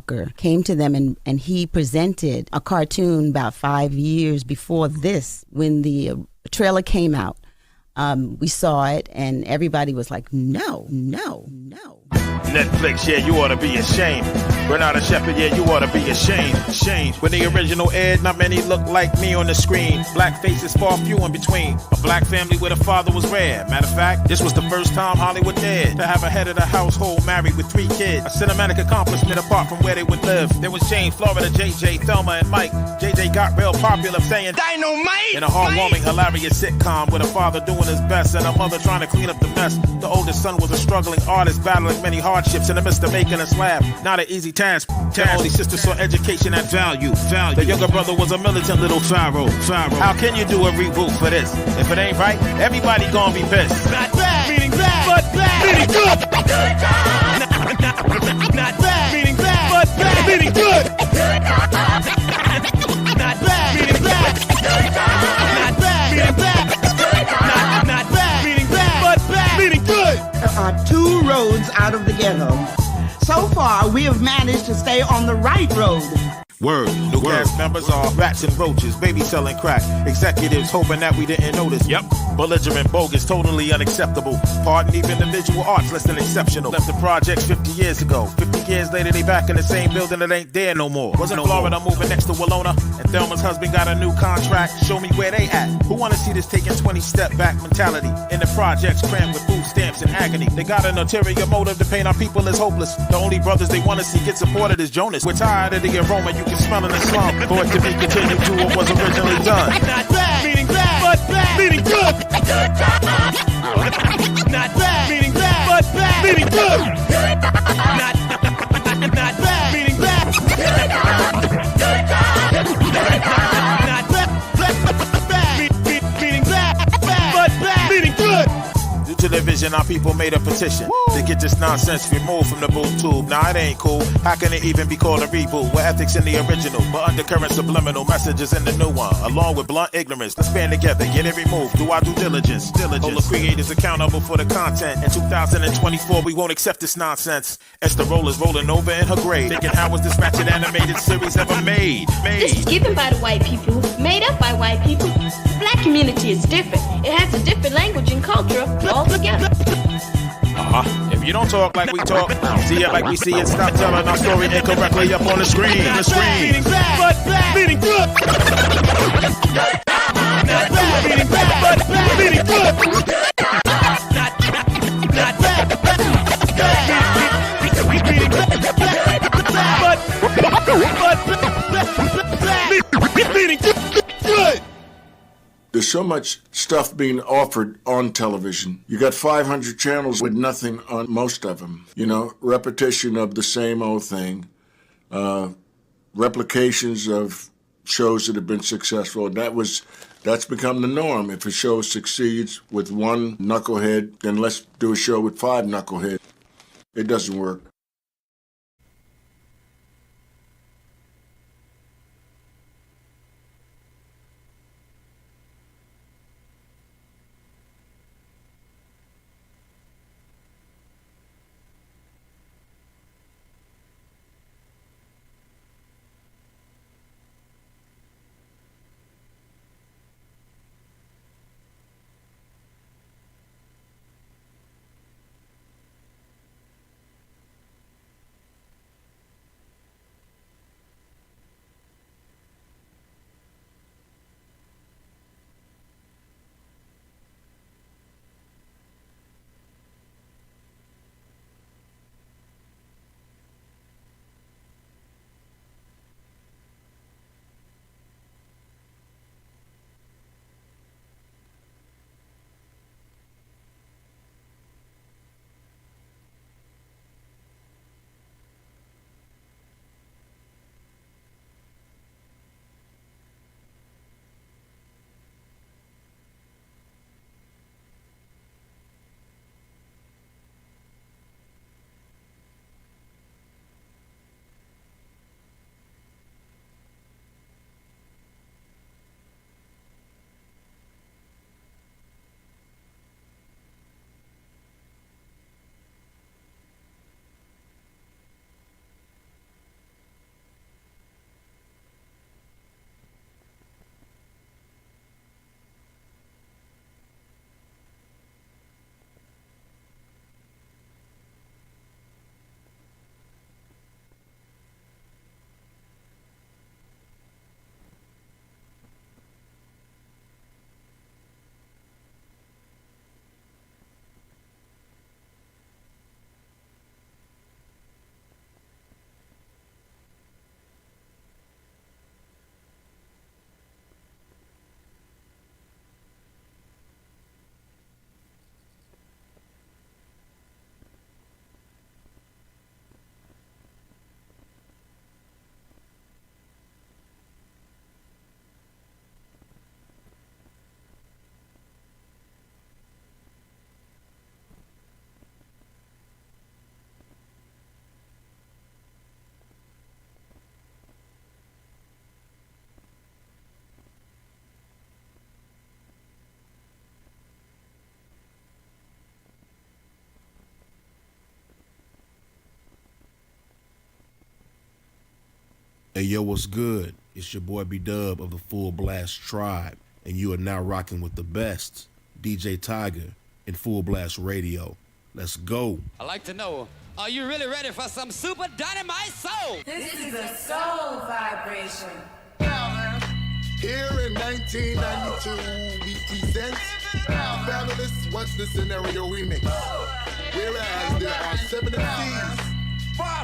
Walker came to them and he presented a cartoon about 5 years before this. When the trailer came out, we saw it and everybody was like, no. Netflix, yeah, you ought to be ashamed. Renata Shepard, yeah, you ought to be ashamed. When the original aired, not many look like me on the screen. Black faces far few in between. A black family where the father was rare. Matter of fact, this was the first time Hollywood dared to have a head of the household married with 3 kids. A cinematic accomplishment apart from where they would live. There was James, Florida, JJ, Thelma, and Mike. JJ got real popular saying Dynamite! In a heartwarming, hilarious sitcom with a father doing his best and a mother trying to clean up the mess. The oldest son was a struggling artist battling many hardships in the midst of making us laugh. Not an easy task. The only sister saw education at value. The younger brother was a militant little pharaoh. How can you do a reboot for this? If it ain't right, everybody gonna be pissed. Not bad, meaning bad, but bad, meaning good. Not bad, meaning bad, but bad, meaning good. Not bad, meaning bad. Not bad, meaning bad. Not bad, meaning bad, but bad, meaning good. There are 2 roads out of the ghetto. So far, we have managed to stay on the right road. Word. New cast members are rats and roaches, baby selling crack. Executives hoping that we didn't notice. Yep. Belligerent, bogus, totally unacceptable. Pardon even the visual arts, less than exceptional. Left the projects 50 years ago. 50 years later, they back in the same building that ain't there no more. Wasn't Florida moving next to Walona? And Thelma's husband got a new contract. Show me where they at. Who wanna see this taking 20 step back mentality? In the projects crammed with food stamps and agony. They got an ulterior motive to paint our people as hopeless. The only brothers they wanna see get supported is Jonas. We're tired of the aroma you can smell in the slum. For it to be continued to what was originally done. Not bad, meaning bad, but bad, meaning good. Not bad, meaning bad, but bad, meaning good. Not bad, meaning bad. Not bad, meaning bad, but bad, meaning good. Due to the vision, our people made a petition to get this nonsense removed from the boot tube. Nah, it ain't cool. How can it even be called a reboot? With ethics in the original, but undercurrent subliminal messages in the new one. Along with blunt ignorance, let's band together, get it removed. Do our due diligence. Hold the creators accountable for the content. In 2024, we won't accept this nonsense. Esther Roller's rolling over in her grave, thinking how was this ratchet animated series ever made? This is given by the white people, made up by white people. The black community is different. It has a different language and culture altogether. If you don't talk like we talk, see it like we see it, stop telling our story incorrectly up on the screen. Meaning bad, but bad, meaning good. Not bad, meaning bad, but bad, meaning good. Not bad, meaning bad, meaning good. There's so much stuff being offered on television. You got 500 channels with nothing on most of them. You know, repetition of the same old thing. Replications of shows that have been successful. That's become the norm. If a show succeeds with 1 knucklehead, then let's do a show with 5 knuckleheads. It doesn't work. Hey, yo, what's good? It's your boy B-Dub of the Full Blast Tribe, and you are now rocking with the best, Djaytiger, in Full Blast Radio. Let's go. I'd like to know, are you really ready for some super dynamite soul? This is a soul vibration. Here in 1992, we present Fabulous What's the Scenario remix. Whereas there are 7 MCs,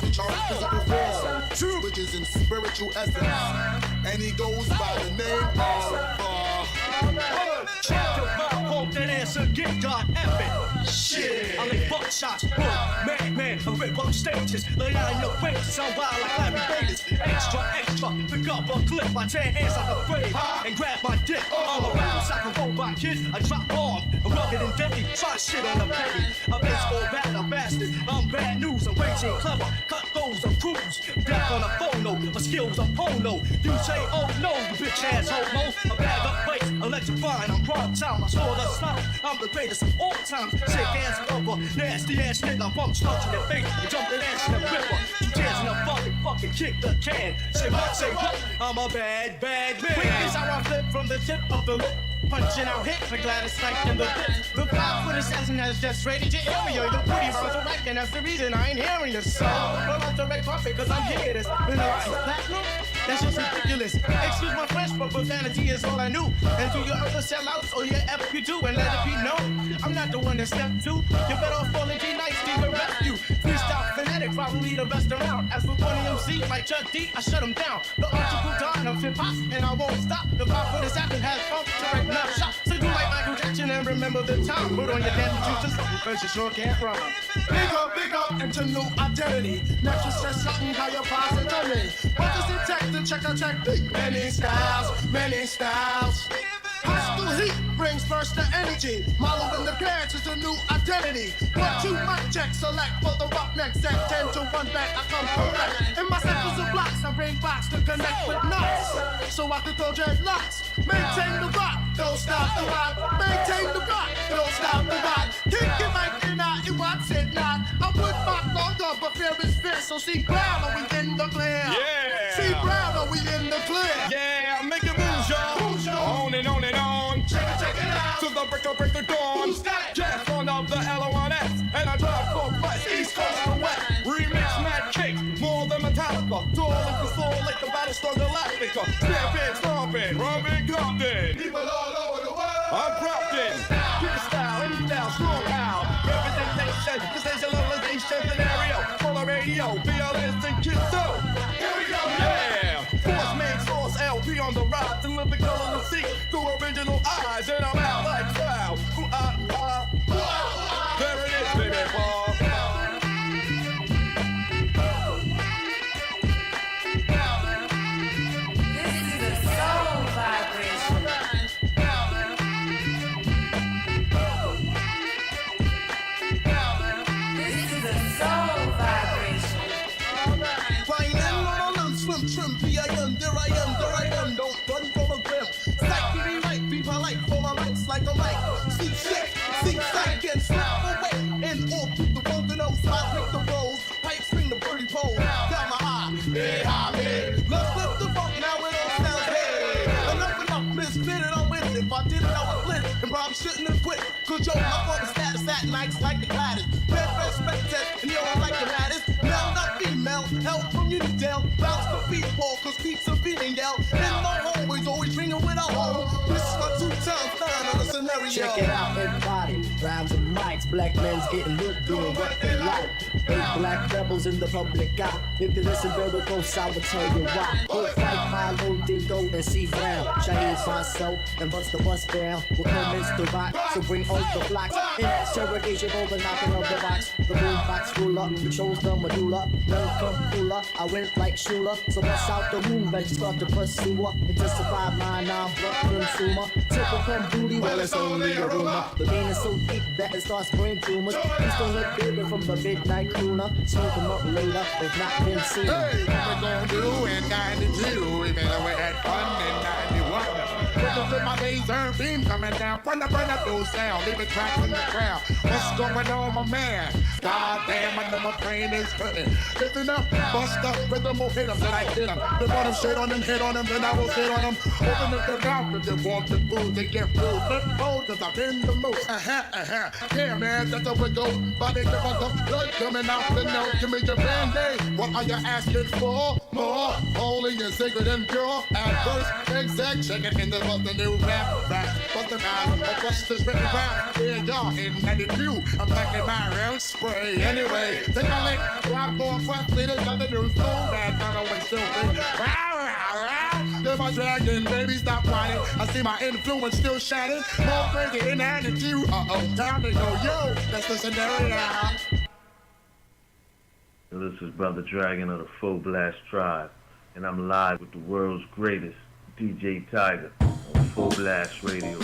which are physical form, 2 which is in spiritual essence, and he goes by the name of Check the vibe, hope that answer, get God epic. Shit, I lay buckshots, man, I rip up stages, lay out in your face, sound wild like Larry Davis. Extra, pick up a clip, I tear hands out the grave, and grab my dick. All around, like a robot kid, I drop off, I'm rugged and deadly, try shit on the petty. A baseball bat, a bastard, I'm bad news, I'm way too clever, cut those, I'm cruise. Death on a phono, my skills are polo. You say, oh no, you bitch ass homo. A bag up face, electrifying, I'm prime time, I saw the slump, I'm the greatest of all time. Sick ass over, nasty ass nigga, I'm stuck in your face, and jumping ass in the river. You tears in the fucking kick the can. Say what, I'm a bad man. Quick is how I flip from the tip of the lip. Punching out hit the Gladys like in the pit. The 5 foot assassin has just raided your area. You're pretty resurrect, and that's the reason I ain't hearing the song. I'm not the right puppet, cause I'm here. This platinum, that's just ridiculous. Excuse my French, but profanity is all I knew. And to your other sellouts, all your F you do, and let it be known, I'm not the one that stepped to. You better off falling G-Nice, need a rescue. Freestyle fanatic, probably the best around. As for funny MC, like Chuck D, I shut him down. The article done of hip-hop, and I won't stop. The 5 foot assassin has funk to wreck enough shot. So do like Michael Jackson and remember the time. Put on your damn juices, because you sure can't run. Big up, into new identity. Next you said something, how your positivity. What does it take to check a technique? Many styles. Hostile heat brings burst of energy. Model in the pants is a new identity. 1, 2, mic check, select for the roughnecks. Set 10 to 1 back, I come correct. In my sectors of blocks, I bring box to connect with knots. So I can throw dreadlocks. Maintain the rock, don't stop the rock. Maintain the rock, don't stop the rock. Kick it like you're not, it wants it not. I would rock longer, but fear is fierce. So see Brown, are we in the clear? Yeah. See Brown, are we in the clear? Yeah, make it move, y'all. On and on and on. Check it out. To the break the dawn. Who's that? Just one of the L-O-N-S. And I drive for West, East Coast to West. Remix Mad Cake, more than Metallica. Duel like the soul, like the battle strong Galactica. Stamping, stomping, rubbing, Compton. People all over the world. I'm Crofton. Keep the style, any style, strong power. Representation, visualization scenario. For the radio, BLS and Kids too. Here we go. Yeah. Force main source LP on the rise. And live the color of the sea through original eyes. And I'm out like cloud. There it is, baby, Paul. This is a soul vibration. This is a soul vibration. Flying in on a swim trim, there I am, don't run from a grim. Psych, be right, be polite, for my lights like a light. See shit, see sight, and slip away. And all through the road, the nose, I pick the rolls. Pipe swing the birdie pole, down my eye, hey, hi, man. Let's flip the funk, now it all sounds hey. Enough, misfitted, I'm with it. If I did it, I would flip it. And probably shouldn't have quit. Cause yo, my phone is status at nights like the gladdest. Red, respect, and yo, I like the laddest. Male, not female, help from you to tell. Bounce the people, cause beats are feeling yell. In my hallways, always ringing with a home. This is my 2 times 9 on the scenario. Check it out, everybody. Rhymes and mics, black men's getting looked, doing what they like. 8 black rebels in the public eye. If you listen very close, I will tell you why. We'll fight Milo, Dingo, and C. Brown. Chinese myself and bust the bus down. We'll commence the rock, so bring all the blocks. Interrogation over knocking of the box. The boom box roll up, shows the medulla. Welcome cooler, I went like Shula. So bust out the move as you start to pursue her. Intensify my non-blood consumer. Typical booty, well it's only a rumor. The vein is so deep that it starts brain tumors. Please don't look baby from the midnight crooner. Smoke them up later, if not been seen. Hey, what we gonna do in 92? Even though we had fun in 91. Put them in my days laser beam coming down. Burn up those sound, leave it crack in the crowd. What's going on, my man? God damn, I know my brain is hurting. Lifting up, bust up, rhythm will hit 'em, then I hit 'em. The bottom shit on them, hit on them, then I will sit on them. Open up the mouth if they want the food, they get food. Flip fold, cause I'm in the mood. Yeah, man, that's how we go. Body give us the blood coming out the nose. Give me your band-aid. What are you asking for? More holy and sacred and pure. At first, exact, check it in the bust the new rap. Bust the rap, or bust this written rap. Yeah, y'all in 92. I'm packing my round spray. Anyway, take a lick. Rock more fast leaders got the new soul. Bad, not always stupid. They're my dragon, baby, stop whining. I see my influence still shining. More crazy in attitude. Time to go, yo. That's the scenario. This is Brother Dragon of the Full Blast Tribe, and I'm live with the world's greatest, Djaytiger, on Full Blast Radio.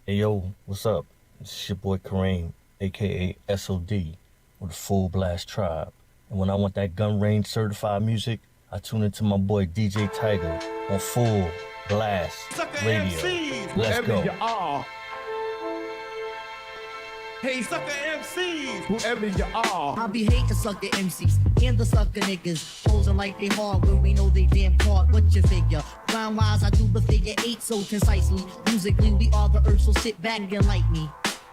Hey yo, what's up? It's your boy Kareem, aka SOD, with the Full Blast Tribe. And when I want that gun range certified music, I tune into my boy Djaytiger on Full Blast Radio. Let's go. You are. Hey, sucker MCs, whoever you are. I be hating sucker MCs and the sucker niggas, posing like they hard when we know they damn hard. What's your figure? Round wise, I do the figure 8 so concisely. Musically, we are the earth, so sit back and like me.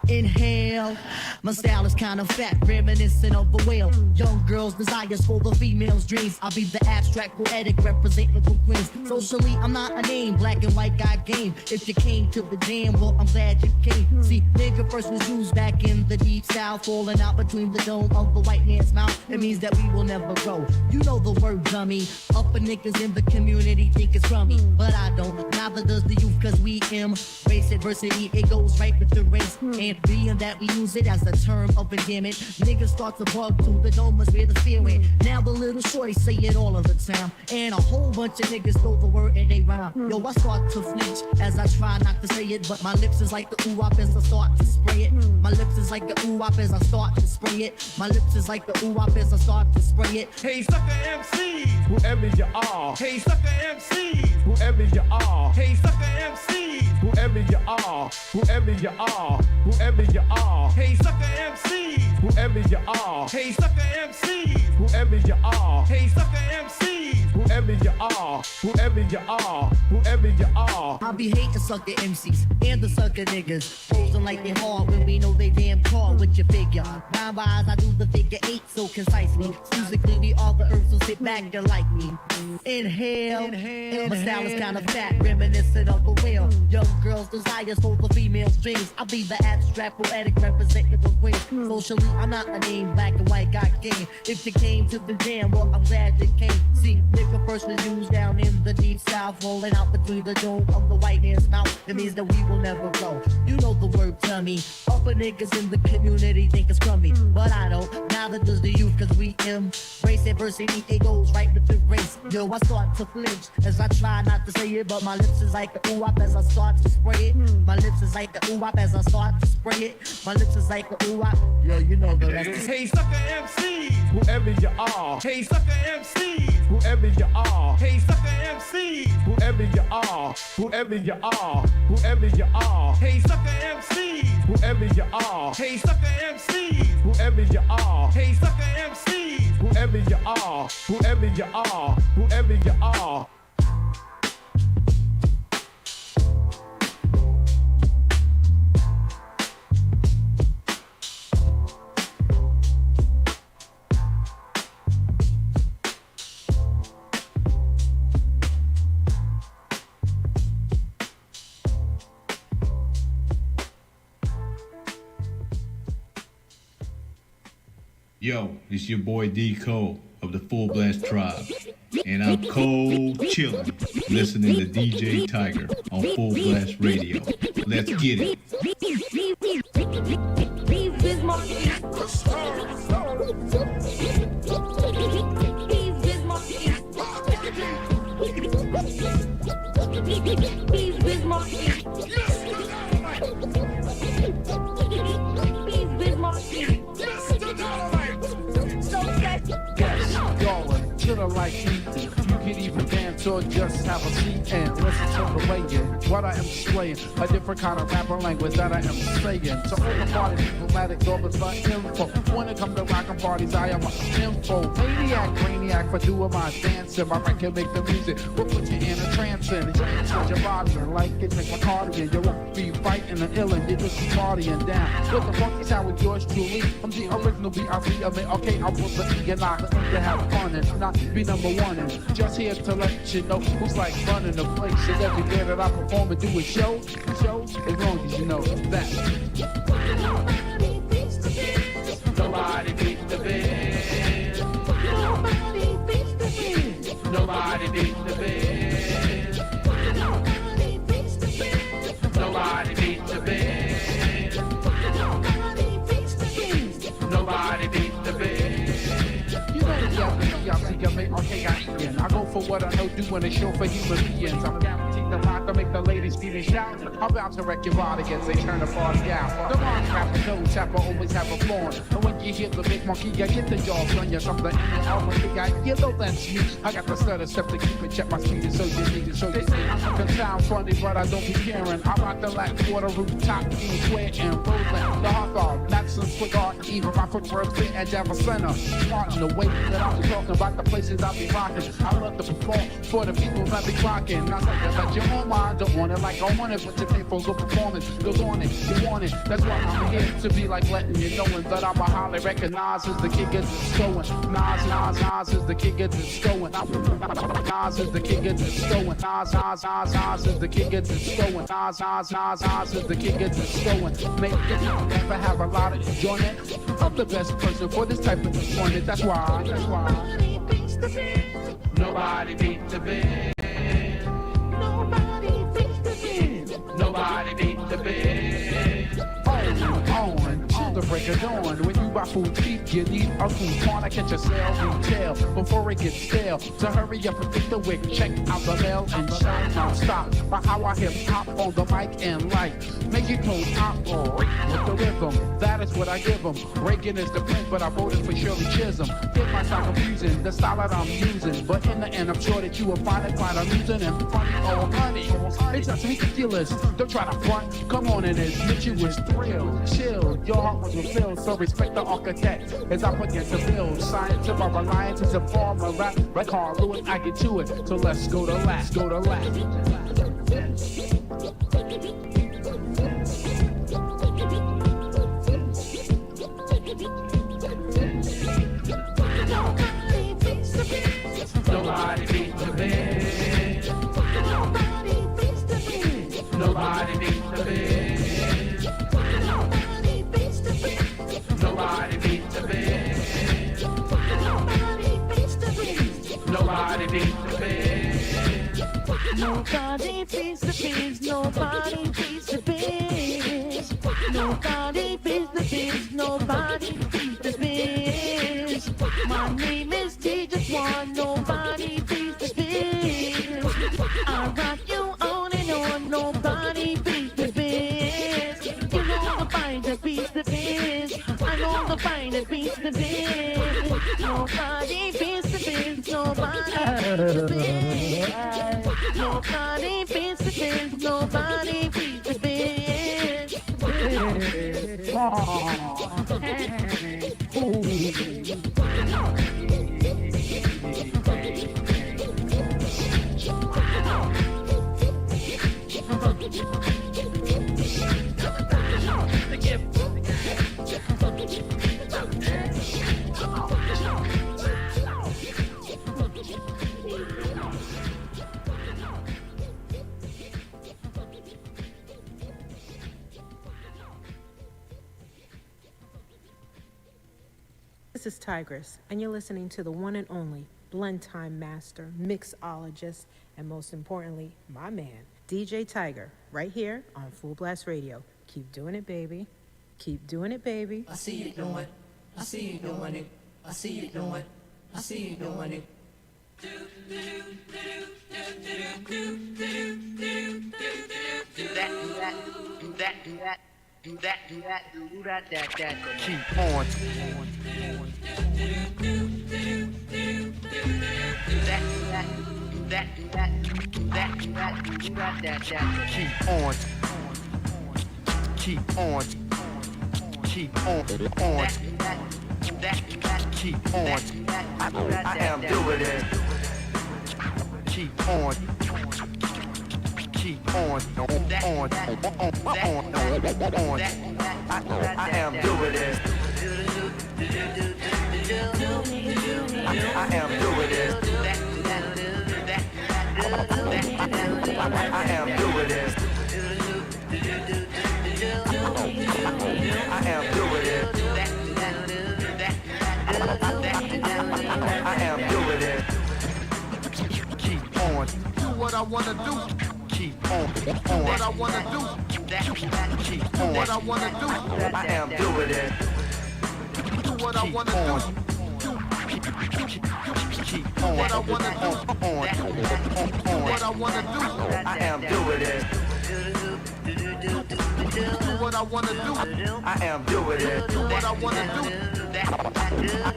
Inhale, my style is kind of fat, reminiscent of a whale. Young girls' desires for the female's dreams. I'll be the abstract poetic representing the queens. Socially, I'm not a name, black and white got game. If you came to the jam, well, I'm glad you came. See, nigga first was used back in the deep south, falling out between the dome of the white man's mouth. It means that we will never grow. You know the word dummy. Upper niggas in the community think it's crummy, but I don't. Neither does the youth, cause we embrace adversity. It goes right with the race. And being that we use it as a term of endearment, niggas start to bug to the dome is where the fear went. Now the little shorty say it all of the time, and a whole bunch of niggas throw the word and they rhyme. Yo, I start to flinch as I try not to say it, but my lips is like the ooh-wop as I start to spray it. My lips is like the ooh-wop as I start to spray it. My lips is like the ooh-wop as I start to spray it. Hey, sucker MCs, whoever you are. Hey, sucker MCs, whoever you are. Hey, sucker MCs, whoever you are. Whoever you are. Whoever you are. Hey, sucker MCs, whoever you are. Hey, sucker MCs, whoever you are. Hey, sucker MCs, whoever you are. Whoever you are. Whoever you are. I be hating sucker MCs and the sucker niggas, posing like they hard when we know they damn tall with your figure. Rhyme-wise, I do the figure 8 so concisely. Musically, we all the earth, so sit back and like me. Inhale, my style is kind of fat, reminiscent of a whale. Young girls' desires for the female's dreams. I'll be the abstract poetic representative of queens. Socially, I'm not a name, black and white got game. If you came to the jam, well, I'm glad you came. See, nigga first was used down in the deep south, rolling out between the dome of the white man's mouth. It means that we will never grow. You know the word tummy. Upper niggas in the community think it's crummy, but I don't. Neither does the youth, cause we embrace adversity. It goes right with the race. Yo, I start to flinch as I try not to say it, but my lips is like the ooh-wop as I start to spray it. My lips is like the ooh-wop as I start to spray it. My lips is like the ooh-wop. Yo, you know the rest. Hey, sucker MCs, whoever you are. Hey, sucker MCs, whoever you are. Hey, sucker MCs, whoever you are. Whoever you are. Whoever you are. Hey, sucker MCs, whoever you are. Hey, sucker MCs, whoever you are. Hey, sucker MCs, whoever you are. Whoever you are. Whoever you are. Yo, it's your boy D Cole of the Full Blast Tribe, and I'm cold chillin', listening to Djaytiger on Full Blast Radio. Let's get it. Chillin' like me, you can even dance or just have a seat and listen to the way in what I am displaying, a different kind of rapper language that I am saying. So all the party people mad at all for info. When it come to rockin' parties, I am a info maniac for doing my dancing. My record make the music, will put you in a trance and change your body and like it, make my cardigan. You won't be fighting the illin', you just be partying down. With the funky sound with yours truly, I'm the original B.I.C. I mean, okay, I put the E and I to have fun and not be number one. And just here to let you know who's like running the place. And every day that I perform and do a show, as long as you know that. Nobody beats the band. Nobody beats the band. Nobody beats the band. Nobody beats the band. Nobody beats the band. Nobody beats the band. Nobody beats the band. Nobody beats the band. You know the I go for what I know, doing a show for human beings. I'm guaranteed to rock to make the ladies see me shout. I'm about to wreck your body as they turn the party out. The rock rapper knows rapper always have a flaw. And when you hear the big monkey, I get the jaws on you. Something in the album, you know that's me. I got the stutter step to keep it, check my speed, so you need it. So they say I can sound funny, but I don't be caring. I rock the Latin quarter rooftop, being square and rolling. The Hawthorne, Madison, Square, even my footwork fit at Java Center. Starting the way that I'm talking about the places I be rocking. I love the fall for the people that be clocking. I said, let your own mind don't want it like I want it, but you pay for good performance. Goes on it, you want it. That's why I'm here to be like letting you knowing that I'm a highly recognized as the kid gets it going. Nas is the kid gets it going. Nas is the kid gets it going. Nas is the kid gets it going. Nas is the kid gets it going. Make it never have a lot of enjoyment. I'm the best person for this type of employment. That's why. Nobody beats the band. Nobody beats the band. Nobody beats the band. Nobody beats the band. On the break of dawn. When you buy food cheap, you need a coupon to catch a sale retail before it gets stale. So hurry up and take the wick, check out the mail and shine non-stop. By how I hip hop on the mic and like make it close operate with the rhythm. That is what I give them. Reagan is the prince, but I voted for Shirley Chisholm. Get my style confusing, the style that I'm using. But in the end, I'm sure that you will find it quite amusing and funny. Oh, honey, it's just ridiculous. Don't try to front. Come on and admit you was thrilled. Chill, your heart was fulfilled. So respect the architect as I begin to build. Science of our reliance is a form of rap. Like Carl Lewis, I get to it. So let's go to last. Go to last. Nobody beats the band. Nobody beats the band. Nobody beats the band. Nobody beats the band. Nobody beats the band. Nobody beats the band. Nobody beats the band. Nobody beats the band. Nobody beats the biz, nobody beats the biz. Nobody beats the biz, nobody beats the biz. My name is DJ1, nobody beats the biz. I rock you on and on, nobody beats the biz. You know the fight that beats the biz. I know the fight that beats the biz. Nobody beats the biz, nobody beats the biz. Nobody beats the biz, nobody beats the biz. This is Tigress, and you're listening to the one and only blend time master, mixologist, and most importantly, my man, Djaytiger, right here on Full Blast Radio. Keep doing it, baby. Keep doing it, baby. I see you doing it. I see you doing it. I see you doing it. I see you doing it. Keep on. Keep on. Keep on. Keep on. Keep on. I am doing it. Keep on. Keep on. On. I am doing it. I am doing it. I am doing it. I am doing it. I am doing it. Keep on. Do what I wanna do. Keep on. What I wanna do. Keep on. What I wanna do. I am doing it. Do what I wanna do. Keep on. What I wanna do. What I wanna do. I am doing it. Do what I wanna do. I am doing it. Do what I wanna do.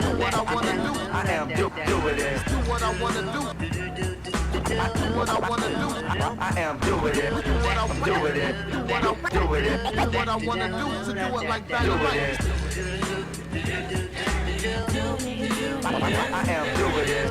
Do what I wanna do. I am doing it. Do what I wanna do. Do what I wanna do. I am doing it. Do what I'm doing it. Do what I'm doing it. Do what I wanna do to do it like that. I am doing it.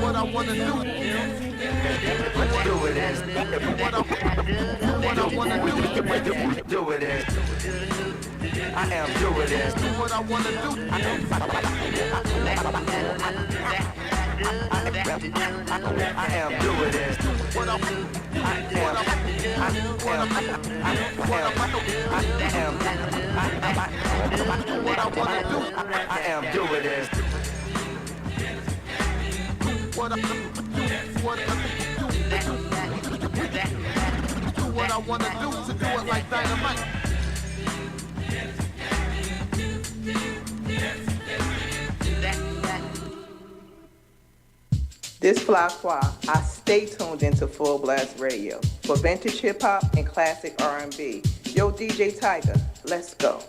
What I wanna do. Do it is. What I wanna do. Do it is. I am doing this. What I wanna do. I am doing this. What I wanna do. I am doing this. What I do what I wanna do to do it like dynamite. This Fly I stay tuned into Full Blast Radio for vintage hip hop and classic R&B. Yo, DJ Tiger, let's go.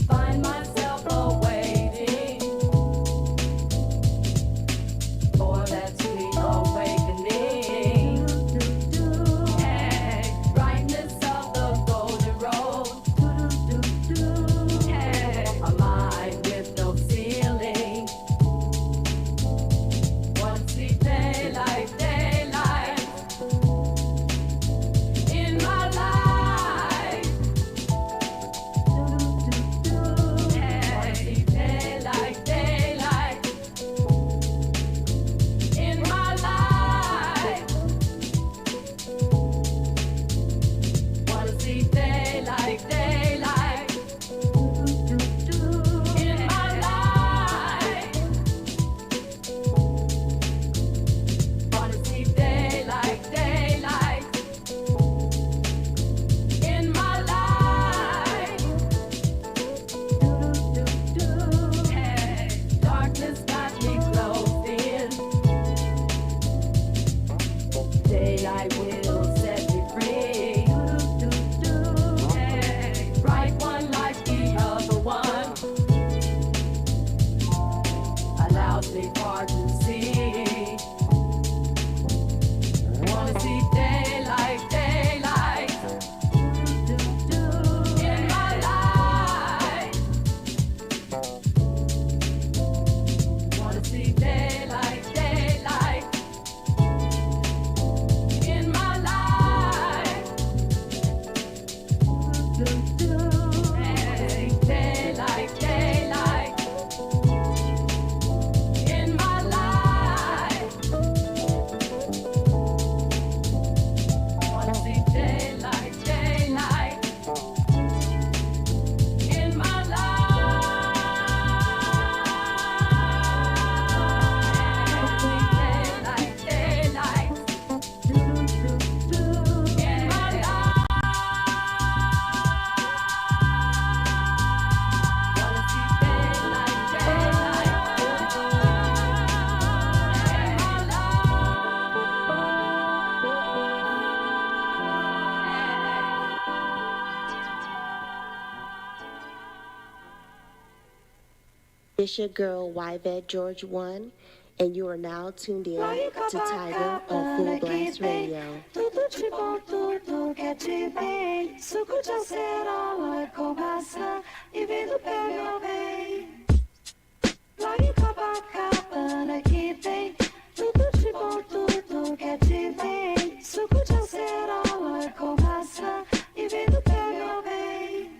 Find myself awaiting for that sweet awakening. Hey, brightness of the golden rose. Hey, a mind with no ceiling. One see daylight, daylight in my life. One see daylight, daylight in my life. One see daylight, daylight in my life. Wanna see daylight, daylight in my life. Hey, darkness got me closed in. Daylight will set me free. Hey, bright one like the other one allows me part to see. Wanna see daylight, daylight in my life. Wanna see daylight, daylight in my life. Hey, daylight, daylight in my life. Wanna see daylight, daylight in my life. Daylight, daylight in my life. Wanna see daylight, daylight in my It's your girl, Yvette George 1, and you are now tuned in to Tiger on Full Blast Radio. Tudo de bom, tudo que é de bem. Suco de acerola com maçã e vem do pé, meu bem. Lá em Copacabana que tem tudo de bom, tudo que é de bem. Suco de acerola com maçã e vem do pé, meu bem.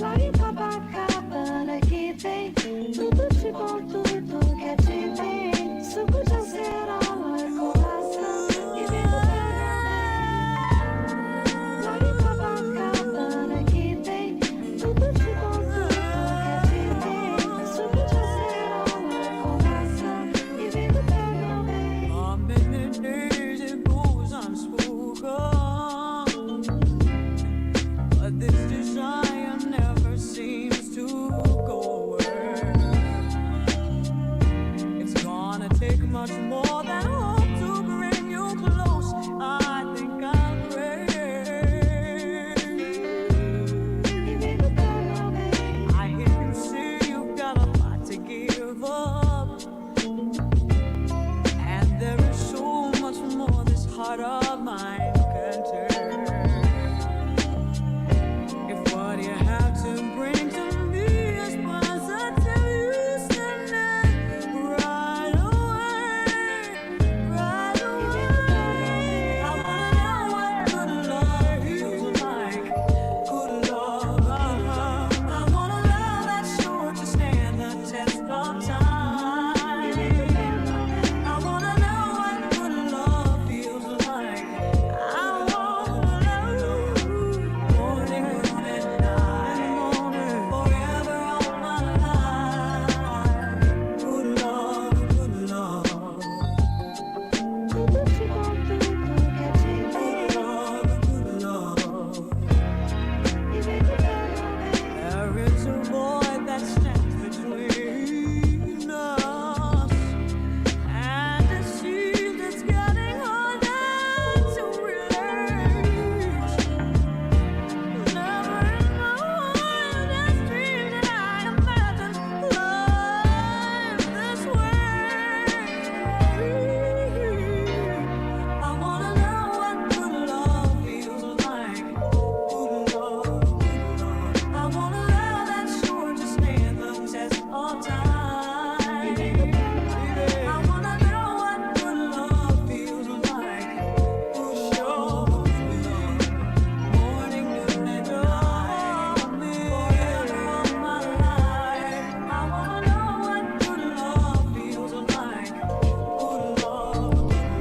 Lá em Copacabana que tem tudo de bom, tudo que é de bem. Suco de acerola com maçã e vem do pé, meu bem. Lá em Copacabana que tem tudo de bom, tudo que é de bem. Suco de acerola com maçã e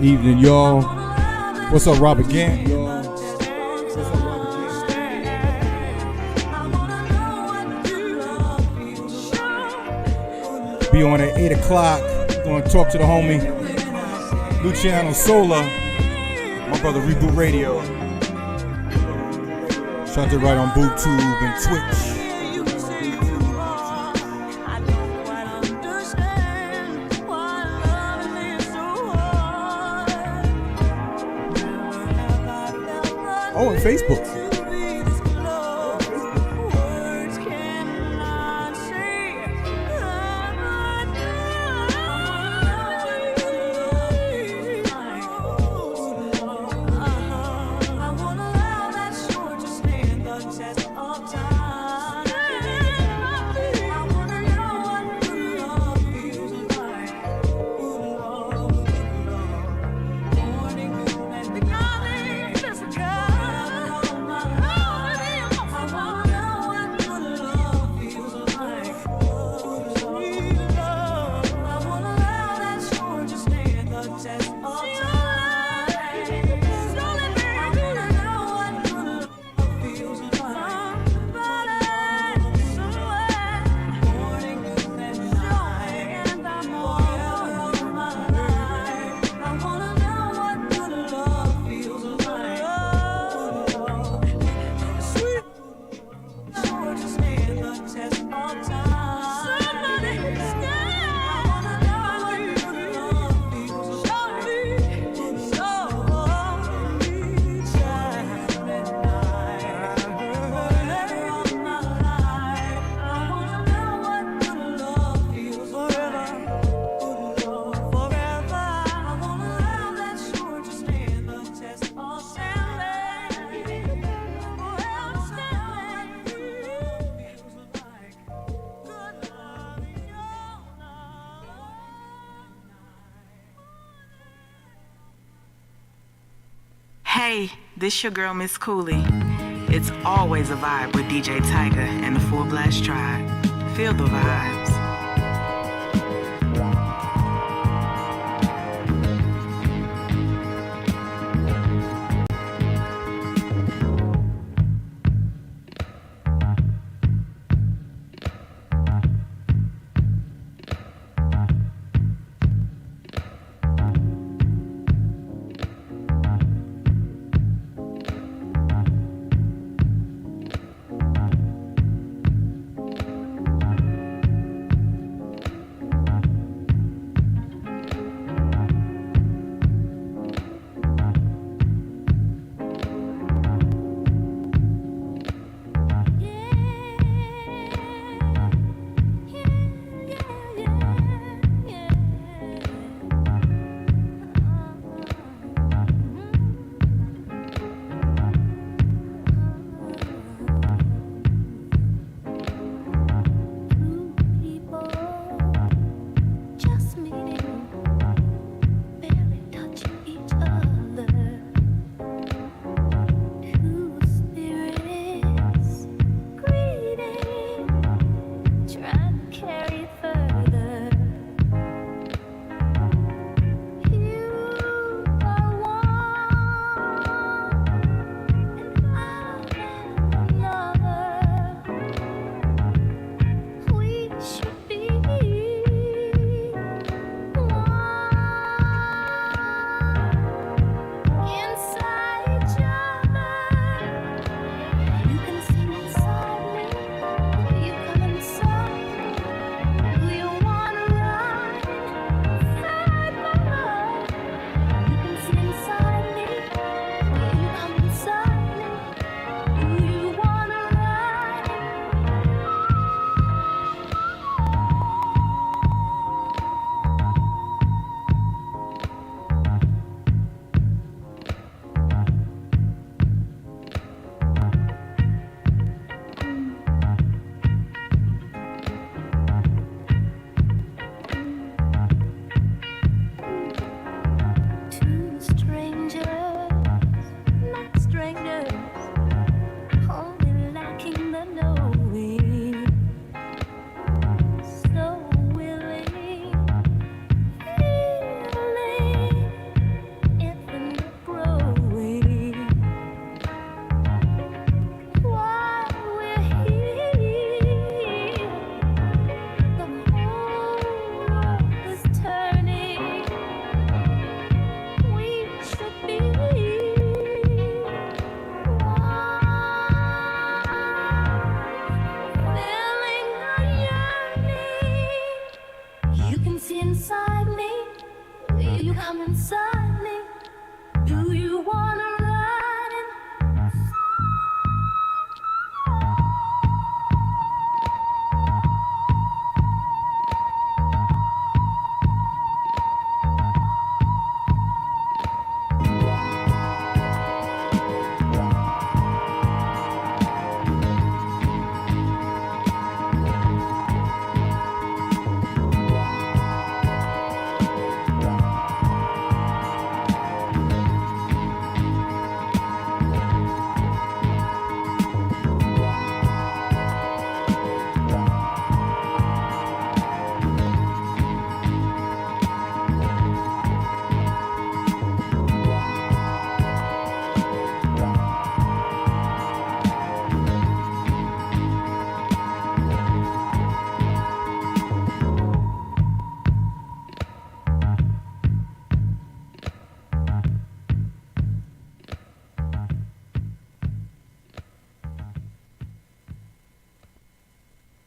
Evening, y'all. What's up, Robert Gant, y'all? What's up, Robert Gant? Be on at 8 o'clock. Going to talk to the homie Luciano Sola, my brother Reboot Radio. Shot it right on BootTube and Twitch. Oh, and Facebook. Hey, this your girl Miss Cooley. It's always a vibe with Djaytiger and the Full Blast Tribe. Feel the vibes.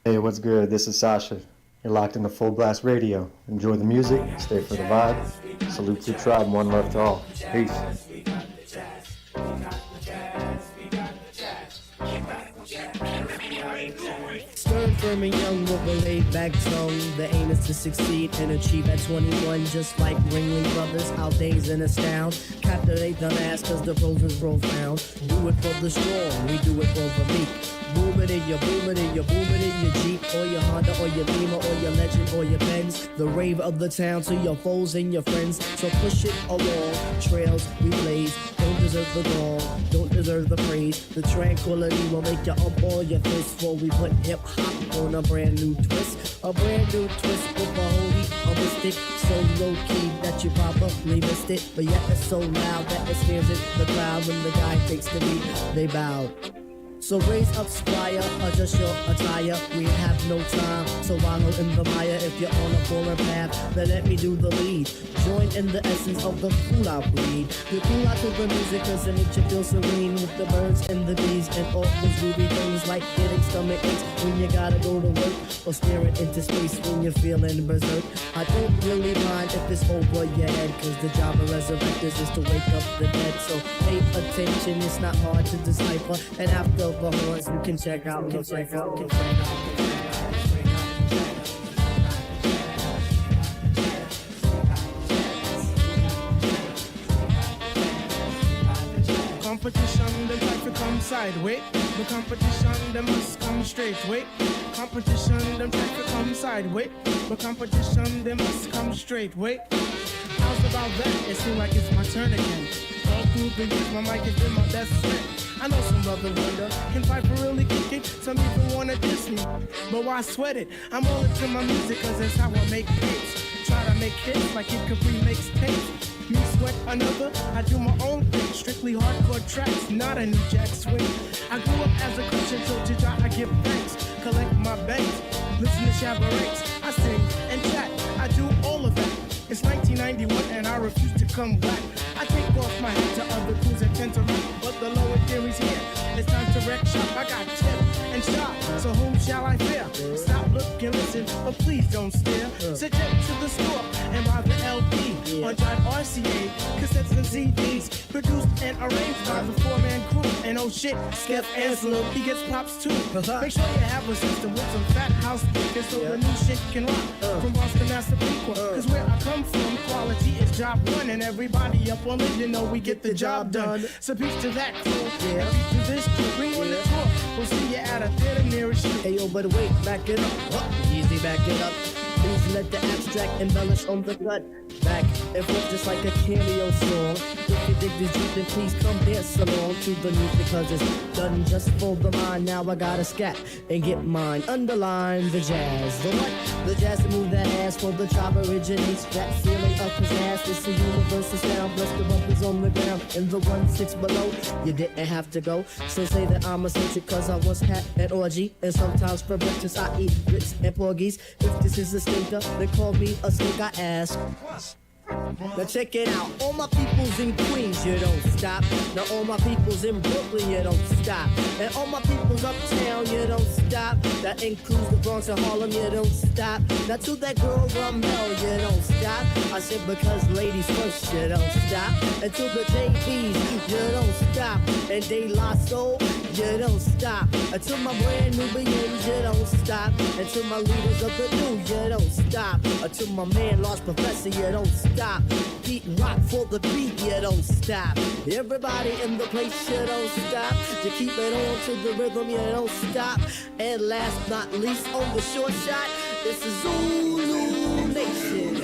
Hey, what's good? This is Sasha. You're locked into Full Blast Radio. Enjoy the music, stay for the vibe. Salute to the tribe, one love to all. Peace. Stern, firm, and young with a laid-back tone. The aim is to succeed and achieve at 21. Just like Ringling Brothers, our days in astound. Captivate the mass cause the pros is profound. Do it for the strong, we do it for the meek. Booming in your booming in your booming in your Jeep or your Honda or your Beamer or your Legend or your Benz. The rave of the town to your foes and your friends. So push it along, trails we blaze. Don't deserve the gall, don't deserve the praise. The tranquility will make you up all your fists before we put hip hop on a brand new twist. A brand new twist with a holy, a mystic. So low key that you probably missed it, but yet it's so loud that it scares it the crowd when the guy takes the beat. They bow. So raise up, Spire, adjust your attire. We have no time, so wallow in the mire. If you're on a fallen path, then let me do the lead. Join in the essence of the cool out breed. You cool out to the music cause it makes you feel serene. With the birds and the bees and all those groovy things like getting stomach aches when you gotta go to work, or staring into space when you're feeling berserk. I don't really mind if it's over your head, cause the job of resurrectors is to wake up the dead. So pay attention, it's not hard to decipher. And after the horns, you can check out, Competition, they try to come sideways. The competition, they must come straight way. Competition, them try to come sideways. The competition, they must come straight way. How's about that? It seems like it's my turn again. All through the years, my mic has been my best friend. I know some brother wonder, can fight for really kicking? Some people wanna diss me, but why sweat it? I'm all into my music cause that's how I make hits. Try to make hits like it Capri makes tapes. Me sweat another, I do my own thing. Strictly hardcore tracks, not a new jack swing. I grew up as a Christian, so to God I give thanks. Collect my banks, listen to Shabba Ranks. I sing and chat, I do all of that. It's 1991 and I refuse to come back. I take off my hat to other crews that tend to rap, but the lower theory's here. It's time to wreck shop. I got tip and shot, so whom shall I fear? Stop, look, and listen, but please don't stare. Suggest to the store and buy the LP on Drive RCA, cassettes and CDs, produced and arranged by the four-man crew. And oh shit, Skep Ansel, he gets props too. Make sure you have a system with some fat house speakers so the new shit can rock. From Boston, that's the prequel, cause where I come from, quality is job one, and everybody up on it, you know we get the job done. So peace to that crew, and peace to this crew. Bring on the tour, we'll see you at a theater nearest you. Hey yo, but wait, back it up, easy, back it up. Please let the abstract embellish on the cut. Back and forth just like a cameo song. If you dig this deep, then please come dance along to the music because it's done just for the mind. Now I gotta scat and get mine. Underline the jazz. The what? The jazz to move that ass for the chop originates. That feeling of pizzazz. It's a universal sound. Bless the bumpers on the ground. In the 1-6 below, you didn't have to go. So say that I'm a eccentric cause I once had an orgy. And sometimes for breakfast I eat grits and porgies. If this is a stinker, then call me a snake, I ask. Now check it out, all my peoples in Queens, you don't stop. Now all my peoples in Brooklyn, you don't stop. And all my peoples uptown, you don't stop. That includes the Bronx and Harlem, you don't stop. Now to that girl Ramel, you don't stop. I said because ladies first, you don't stop. And to the JBs, you don't stop. And De La Soul, you don't stop. And to my brand new beings, you don't stop. And to my leaders of the new, you don't stop. And to my man Lost Professor, you don't stop. Beat rock for the beat, you don't stop. Everybody in the place, you don't stop. You keep it on to the rhythm, you don't stop. And last not least, on the short shot, it's the Zulu Nation.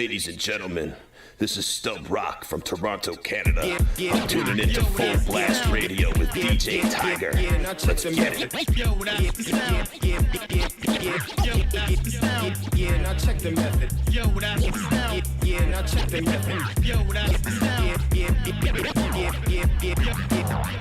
Ladies and gentlemen, this is Stub Rock from Toronto, Canada. I'm tuning into Full Blast Radio with DJ Tiger. Let's get it. Yo, that's the sound. Yo, that's the sound. Yeah, now check the method. Yo, that's the sound. Yeah, now check the method. Yo, that's the sound.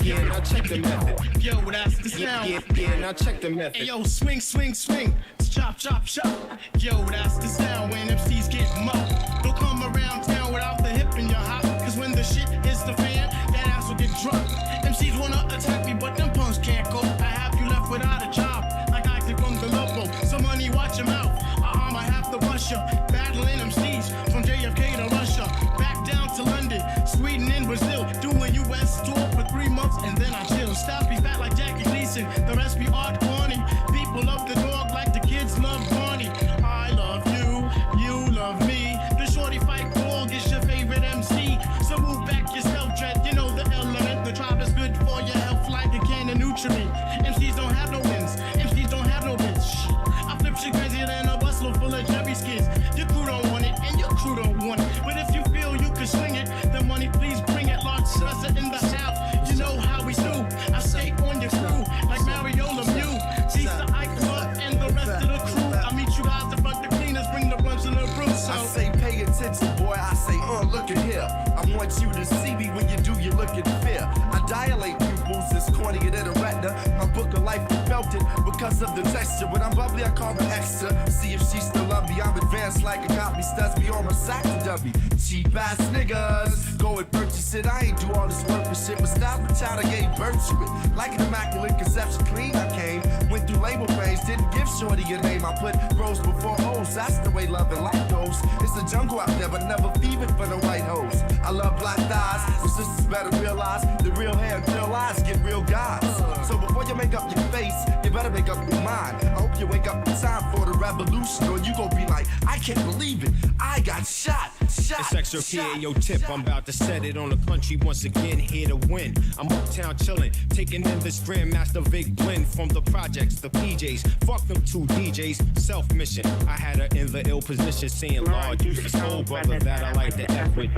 Yeah, now check the method. Yo, that's the sound. Yeah, now check the method. Yo, swing, swing, swing. Chop, chop, chop. Yo, that's the sound when MCs get mugged. Don't come around town without the hip in your hop. Cause when the shit hits the fan, that ass will get dropped. MCs wanna attack me, but them punks can't go. I have you left without a job, like I took from the logo. Some money, watch your mouth. I have to rush ya. Battling MCs from JFK to Russia. Back down to London, Sweden and Brazil. Doing US tour for 3 months and then I chill. Stop be fat like Jackie Gleason. The rest be art corny. People love the dog like the kids love Barney. I love you, you love me. The shorty fight ball gets your favorite MC. So move back yourself, Dread. You know the element. The tribe is good for your health like a can of nutrient. MCs don't have no wins. MCs don't have no bits. Shh. I flip shit crazier than a bustle full of Jerry skids. Your crew don't want it and your crew don't want it. But if you feel you can swing it, the money please bring it. Large stressor in the south. You know how we do. I stay on your crew like Mariola Mew. Peace to Ike Club and the rest of the crew. I meet you guys to fuck the cleaners, bring the blunts and the brew. So I say pay attention, boy. I say, look at here. I want you to see me when you do. You look at fear. I dilate pupils, it's cornier than a retina. My book of life, you felt it because of the texture. When I'm bubbly, I call her extra. See if she still love me. I'm advanced like a copy. Studs me on my sack to dummy. Cheap ass niggas, go and purchase it. I ain't do all this work for shit, but stop the child I gave birth to it. Like an immaculate conception, clean I came. Went through label pains, didn't give shorty a name. I put bros before hoes. That's the way love and life goes. It's a jungle out there, but never fevered for the white hoes. I love black thighs, but sisters better realize the real hair and real eyes get real guys. So before you make up your face, you better make up your mind. I hope you wake up in time for the revolution, or you gon' be like, I can't believe it, I got shot. It's extra PAO tip, I'm about to set it on the country once again, here to win. I'm uptown chillin', taking in this Grandmaster Vic blend from the projects, the PJs. Fuck them 2 DJs, self-mission. I had her in the ill position, saying, Lord, you the soul brother that I like to F with.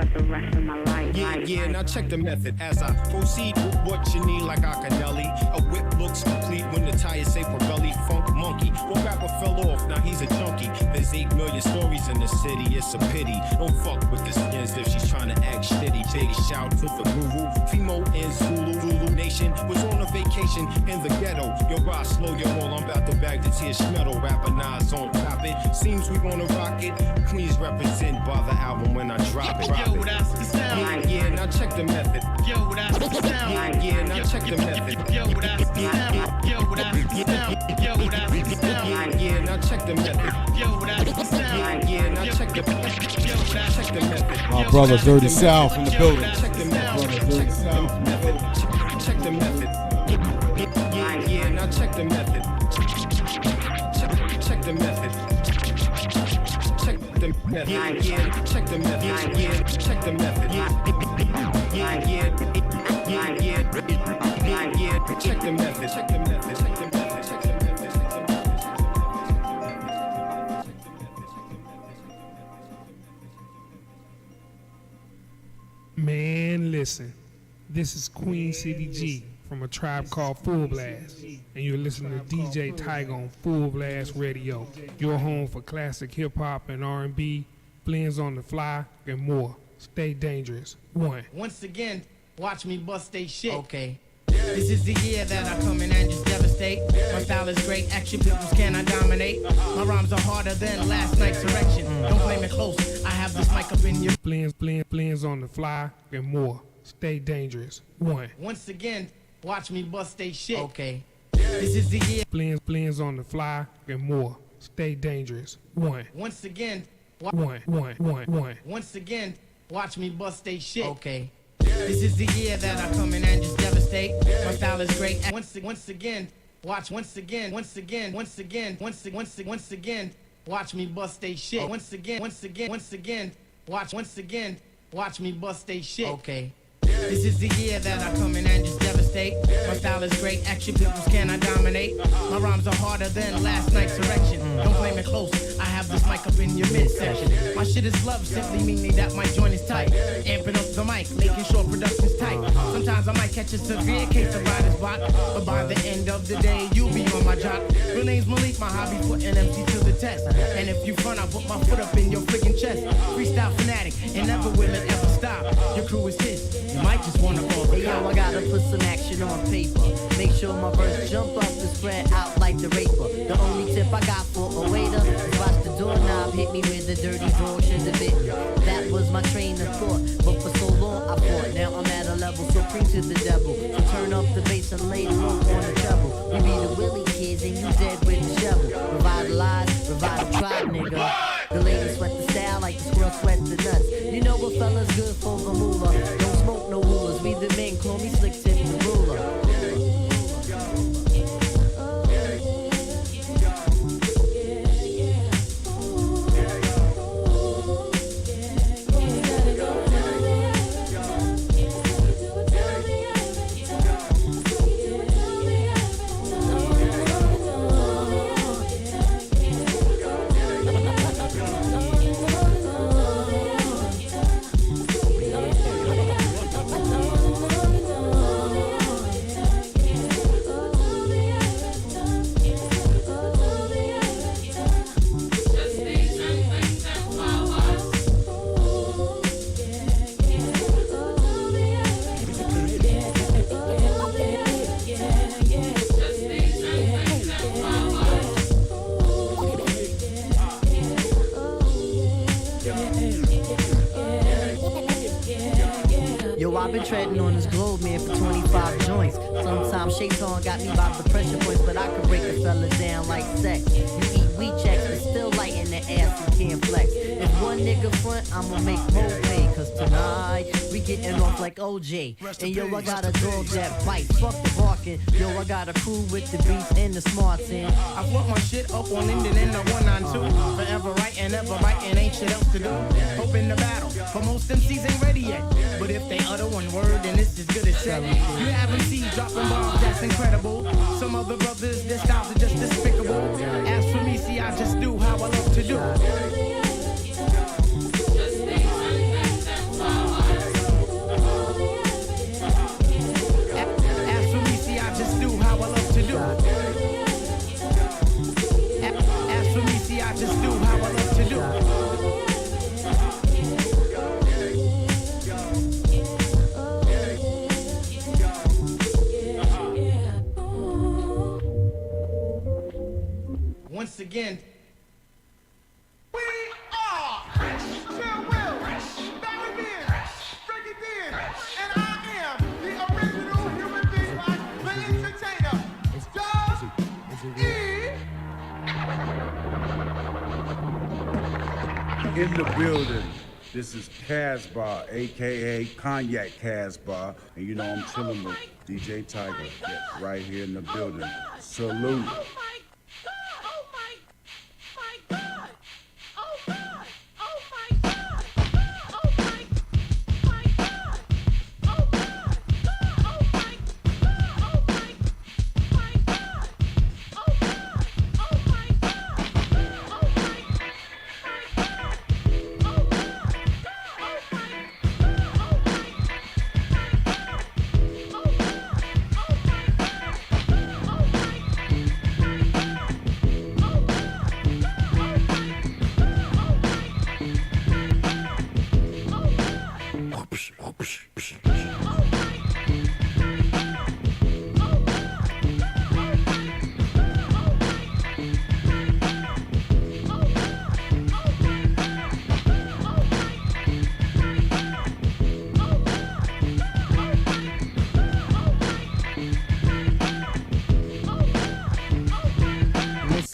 Yeah, now check the method as I proceed with what you need like Acanelli. A whip looks complete when the tires say Pirelli, funk monkey. One rapper fell off, now he's a junkie. There's 8 million stories in the city, it's a pity. Don't fuck with the skins if she's trying to act shitty. Big shout to the guru, Fimo and Zulu Nation was on a vacation in the ghetto. Yo, Ross, slow your roll, I'm about to bag the tear metal. Rapper Nas on top it. Seems we wanna rock it. Queens represent by the album when I drop it. Yo, that's the sound. Yeah, now check the method. Yo, that's the sound. Yeah, now check the method. Yo, that's the sound. Yo, that's the sound. Yo, that's the sound. Yeah, now check the method. Yo, that's the sound. Yeah, now check the method. Yo, that's check the method. My brother Dirty South in the building. Check the method. Check the method. Yeah, now check the method. Check the method. Check the method. Yeah, check the method. Yeah, check the method. Yeah, check the method. Check the method. Man, listen. This is Queen City G from a tribe called Full Blast, and you're listening to DJ Tiger on Full Blast Radio. Your home for classic hip hop and R&B, blends on the fly, and more. Stay dangerous. 1. Once again, watch me bust they shit. Okay. This is the year that I come in and just devastate. My style is great, action peoples cannot dominate. My rhymes are harder than last night's erection. Don't blame it close, I have this mic up in your Blends on the fly, and more. Stay dangerous. 1. Once again, watch me bust they shit. Okay. This is the year. Blends on the fly, and more. Stay dangerous. 1. Once again, Once again, watch me bust they shit. Okay. This is the year that I come in and just devastate. My style is great. Once again, watch once again, watch me bust they shit. Once again, watch me bust they shit. Okay. This is the year that I come in and just devastate. My style is great, action peoples cannot dominate. My rhymes are harder than last night's erection. Don't claim it close, I have this mic up in your midsection. My shit is love, simply meaning that my joint is tight. Amping up the mic, making sure production's tight. Sometimes I might catch a severe case of writer's block, but by the end of the day, you'll be on my job. Real name's Malik, my hobby putting MC to the test. And if you front, I put my foot up in your freaking chest. Freestyle fanatic, and never will it ever stop. Your crew is his, you might just wanna call the yo, I gotta put some action on paper. Make sure my verse jump up and spread out like the raper. The only tip I got for a waiter is watch the doorknob hit me with the dirty door should have bit me. That was my train of thought, but for so long I fought. Now I'm at a level supreme to the devil. So turn up the bass and lay low on the treble. We be the Willie kids and you dead with the shovel. Revitalize, revive the tribe, nigga. The ladies sweat the style like the squirrel sweat the nuts. You know what fella's good for the moolah. Don't smoke no rulers. We the men, call me Slick Tip the ruler. I've been treading on this globe, man, for 25 joints. Sometimes Shaitan got me by the pressure points, but I can break a fella down like sex. You eat wheat checks, but still light in the ass and can't flex. If one nigga front, I'ma make more pay. Cause tonight, we getting off like OJ. And yo, I got a dog that bites, fuck the barking. Yo, I got a crew with the beats and the smarts in. I flip my shit up on Linden in the 192. Forever right and ever right and ain't shit else to do. Hoping the battle, but most MCs ain't ready yet. But if they utter one word, then it's as good as said. You have MCs dropping bombs, that's incredible. Some other brothers, their styles are just despicable. As for me, see, I just do how I love to do. As for me, see, I just do how I love to do. As for me, see, I just do how I love to do. Once again, we are Chill Will, Barry Ben, Frankie Ben, and I am the original human being, like the entertainer, In the building, this is Casbah, aka Cognac Casbah, and you know I'm chilling with Djaytiger, right here in the building. Salute.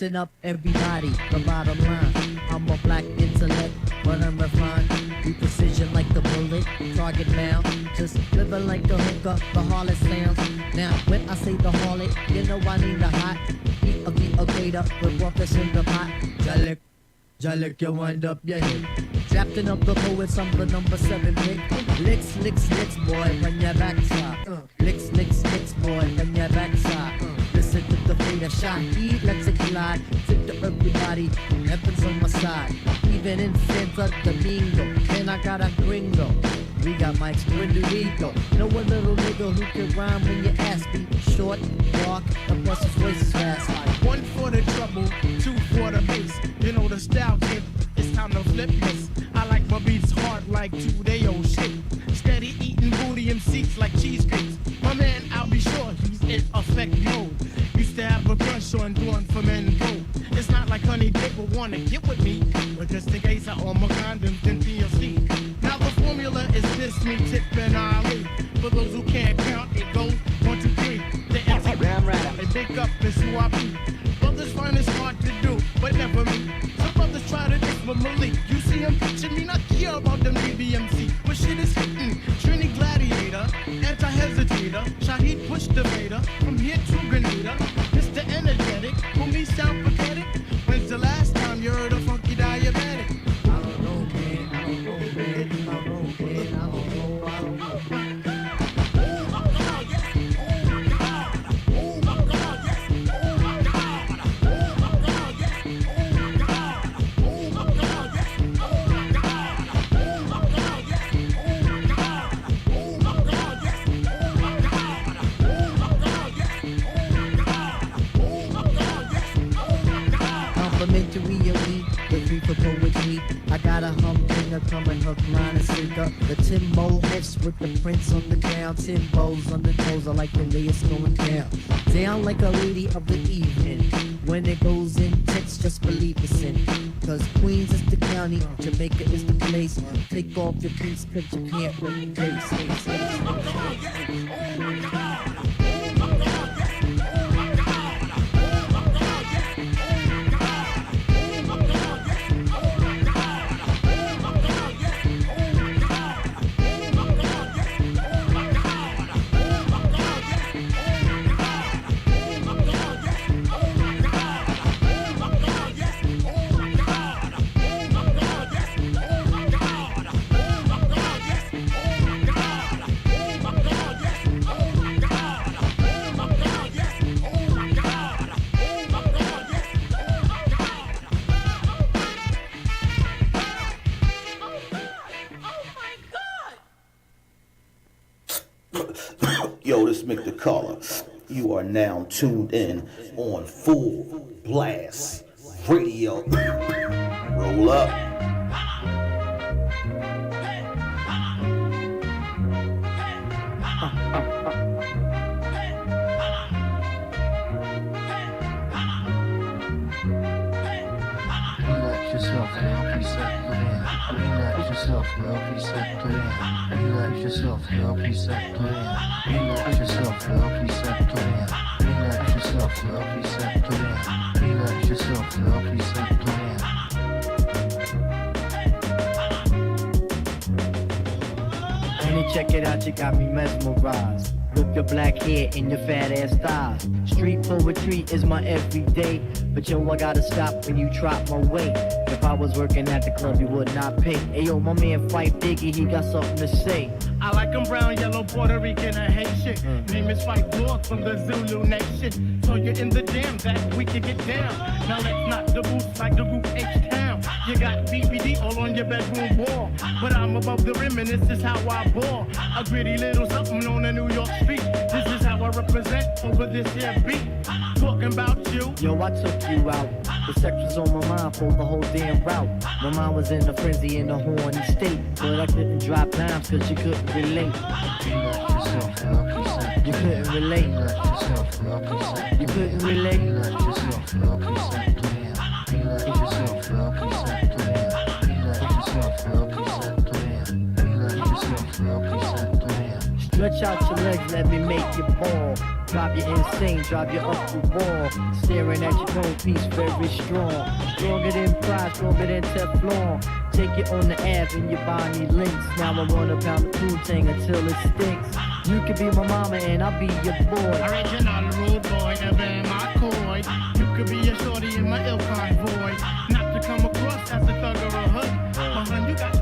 Listen up, everybody, the bottom line. I'm a black intellect, but I'm refined. Be precision like the bullet, target bound. Just living like the hooker, the harlot sounds. Now, when I say the harlot, you know I need the hot. Be a gator with wampus in the pot. Jalik, you wind up your head. Captain of the poets, I'm the number 7 pick. Licks, licks, licks, boy, run your backside. Licks, licks, licks, boy, run your backside. Listen to the fader shot, let's it glide. Tip to everybody, heaven's on my side. Even in Santa Domingo, and I got a gringo. We got Mike's Puerto Rico. Know a little nigga who can rhyme when you ask me. Short, dark, and plus his voice is fast. 1 for the trouble, 2 for the bass. You know the style, kid. It's time to flip this. I like my beats hard like 2-day-old shit. Steady eating booty and seats like cheesecakes. My man, I'll be sure he's in effect mode. Used to have a crush on doing for men gold. It's not like honey dip will wanna get with me, but just in case I own my condoms in TLC. Now the formula is this, me, Tip, and Ali. For those who can't count, it goes 1, 2, 3. The empty they pick up is who I be. Brothers find it's hard to do, but never me. Some brothers try to diss with Malik. You see him picture me, not care about them BBMC. But shit is hitting. Trini Gladiator, anti-hesitator. Shaheed Push the Vader, from here to Grenada. Mr. Energetic, who me sound pathetic. When's the last time you heard a funky diabetic? I don't know, man. I don't know, man. I don't know, man. I don't know. I don't know. For poetry, I got a humdinger coming hook, line, and sinker. The Timbo hits with the prints on the ground. Timbos on the toes, I like the way it's going down. Down like a lady of the evening. When it goes intense, just believe it's in. Cause Queens is the county, Jamaica is the place. Take off your piece, cause you can't replace. Yo, this Mick the Caller. You are now tuned in on Full Blast Radio. Roll up. Relax yourself, help yourself, put in. Relax yourself, help yourself, put in. Relax yourself, help yourself, put in. Relax yourself, help yourself, put in. Relax yourself, help yourself, put in. Relax yourself, help yourself, put in. Honey, check it out, you got me mesmerized. With your black hair and your fat ass thighs. Street poetry is my everyday. But yo, I gotta stop when you drop my weight. If I was working at the club, you would not pay. Ayo, my man Fight Biggie, he got something to say. I like them brown, yellow, Puerto Rican, and Haitian. Name is Fight Dog from the Zulu Nation. So you're in the jam that we can get down. Now let's knock the boots like the group H-Town. You got BBD all on your bedroom wall. But I'm above the rim and this is how I ball. A gritty little something on a New York street. This is how I represent over this here beat. Talking about you. Yo, I took you out. The sex was on my mind for the whole damn route. My mind was in a frenzy in a horny state. But I couldn't drop dimes cause you couldn't relate. You couldn't relate. You couldn't relate. Stretch out your legs, let me make you ball. Drive you insane, drive you up the wall. Staring at your own piece, very strong. Stronger than pride, stronger than Teflon. Take you on the Ave and your body links. Now I wanna pound the Poontang until it stinks. You could be my mama and I'll be your boy. Original rude boy, never am I coy. You could be a shorty in my ill convoy. Not to come across as a thug or a hood. But hun, you got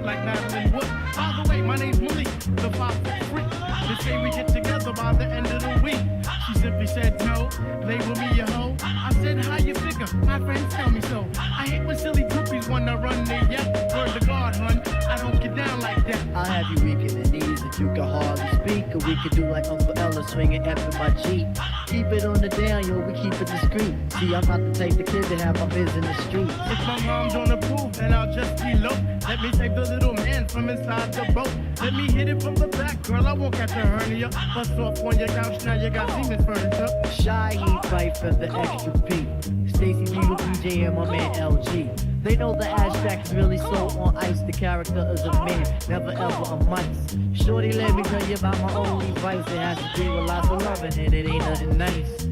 like Madeline Wood. By the way, my name's Malik, the 5'4" freak. They say we get together by the end of the week. She simply said no, label me a hoe. I said, how you figure? My friends tell me so. I hate when silly groupies wanna run their yap. Word to God, hun, I don't get down like that. I'll have you weak in the knees that you can hardly speak. Or we could do like Uncle Ella swinging F in my Jeep. Keep it on the down, yo, we keep it discreet. See, I'm not the type of kid to have my biz in the street. If my mom don't approve, then I'll just be low. Let me take the little man from inside the boat. Let me hit it from the back, girl, I won't catch a hernia. Bust off on your couch, now you got Siemens furniture. Shy, he fight for the extra P. Stacy B with DJ and my man LG. They know the abstract is really so on ice. The character is a man, never ever a mice. Shorty, let me tell you about my only vice. It has to do with lots of loving and it ain't nothing nice.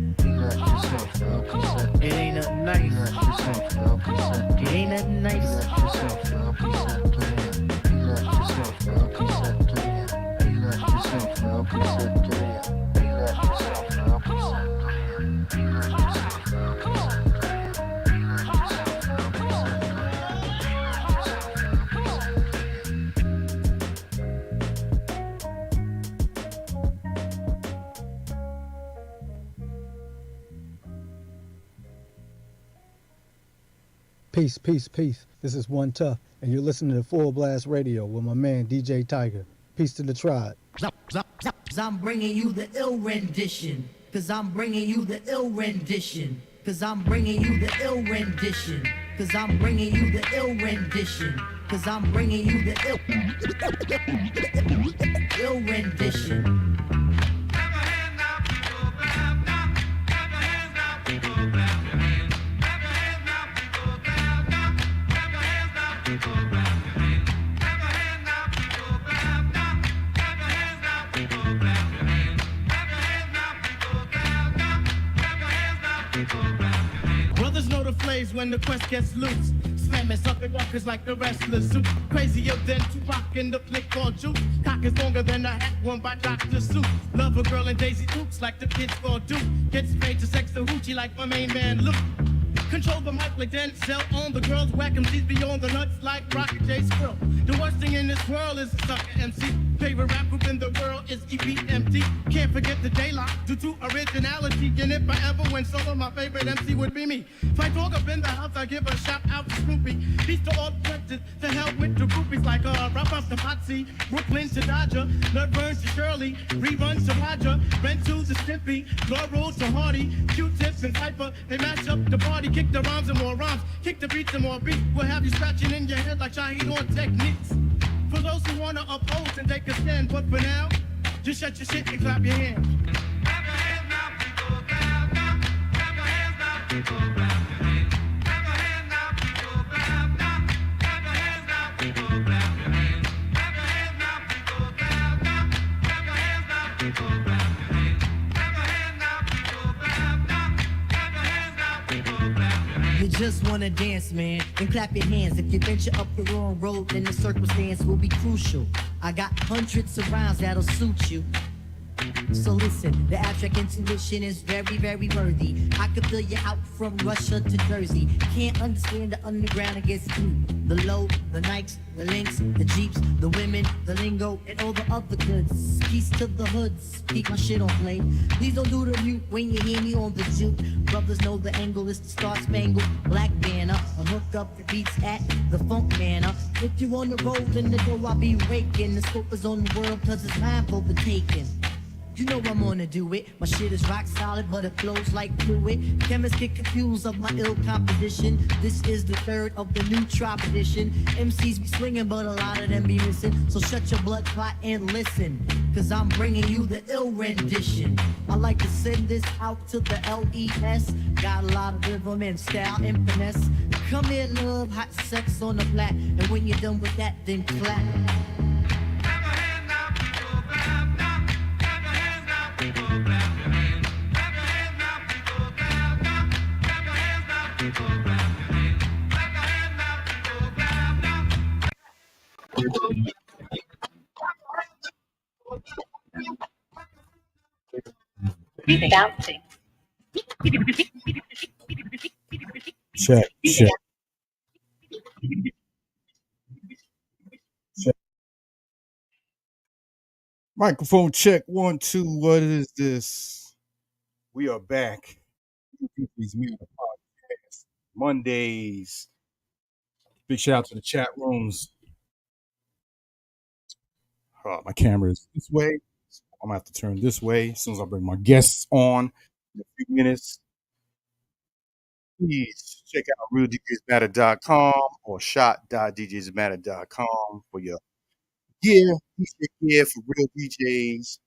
It ain't nothing nice. It ain't nothing nice. Peace, peace, peace. This is One Tough, and you're listening to Full Blast Radio with my man Djaytiger. Peace to the tribe. Cause I'm bringing you the ill rendition. Cause I'm bringing you the ill rendition. Cause I'm bringing you the ill rendition. Cause I'm bringing you the ill rendition. Cause I'm bringing you the ill rendition. Brothers know the flames when the quest gets loose. Slamming sucker duckers like the wrestlers. Suit crazier than Tupac in the flick called Juice. Cock is longer than a hat worn by Dr. Seuss. Love a girl in Daisy Dukes like the kids called Duke. Gets paid to sex the hoochie like my main man Luke. Control the mic like Denzel on the girls. Whack 'em C's beyond the nuts like Rocket J Squirrel. The worst thing in this world is a sucker MC. Favorite rap group in the world is EPMD. Can't forget the daylight due to originality. And if I ever win solo, my favorite MC would be me. If I talk up in the house, I give a shout out to Snoopy. Peace to all practice. To hell with the groupies like Rap Up to Potsy, Brooklyn to Dodger, Nut Burns to Shirley, Reruns to Roger, Rent to Stimpy, Laurel to Hardy, Q-Tips and Piper. They match up the party. Kick the rhymes and more rhymes, kick the beats and more beats. We'll have you scratching in your head like Shahid on techniques. For those who wanna oppose and take a stand, but for now, just shut your shit and clap your hands. Clap your hands now, people, clap now. Clap your hands now, people, clap your hands. Clap your hands now, people, clap now. Clap your hands now, people, clap your hands. Clap your hands now, people, clap now. Clap your hands now, people, clap your hands. Clap your hands now, people, clap now. Clap your hands now, people, clap your hands. You just wanna dance, man, and clap your hands. If you venture up the wrong road, then the circumstance will be crucial. I got hundreds of rounds that'll suit you. So listen, the abstract intuition is very, very worthy. I could fill you out from Russia to Jersey. Can't understand the underground, it gets through. The low, the Nikes, the links, the Jeeps, the women, the lingo, and all the other goods. Peace to the hoods, keep my shit on play. Please don't do the mute when you hear me on the juke. Brothers know the angle is the Star Spangled Black Banner. I hook up the beats at the Funk Manor. If you on the road, then the door I'll be raking. The scope is on the world, cause it's mine for the taking. You know I'm gonna do it. My shit is rock solid, but it flows like fluid. Chemists get confused of my ill composition. This is the third of the new Tribe edition. MCs be swinging, but a lot of them be missing. So shut your blood clot and listen, cause I'm bringing you the ill rendition. I like to send this out to the LES. Got a lot of rhythm and style and finesse. Come here, love, hot sex on the flat. And when you're done with that, then clap. Bouncing. Check. Microphone check 1 2. What is this? We are back. These media podcast Mondays. Big shout out to the chat rooms. My camera is this way. I'm gonna have to turn this way as soon as I bring my guests on in a few minutes. Please check out realdjsmatter.com or shop.djsmatter.com for your gear, DJ gear for real DJs,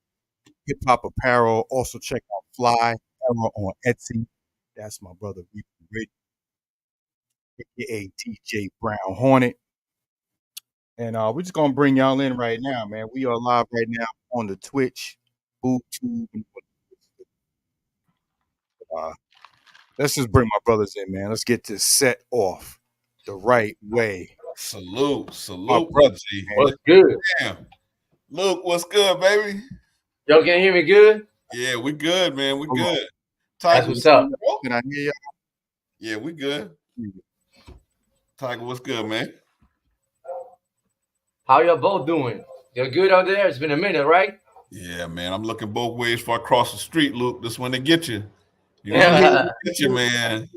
hip hop apparel. Also check out Fly Apparel on Etsy. That's my brother Reebootradio, aka DJ Brown Hornet. And we're just gonna bring y'all in right now, man. We are live right now on the Twitch, YouTube. Let's just bring my brothers in, man. Let's get this set off the right way. Salute, My brothers, G. man. What's good? Damn. Luke, what's good, baby? Y'all can hear me good? Yeah, we good, man. We good. That's what's up. Can I hear y'all? Yeah, we good. Tiger, what's good, man? How y'all both doing? You're good out there? It's been a minute, right? Yeah, man. I'm looking both ways before I cross the street, Luke. This when they get you. You know, get you, man.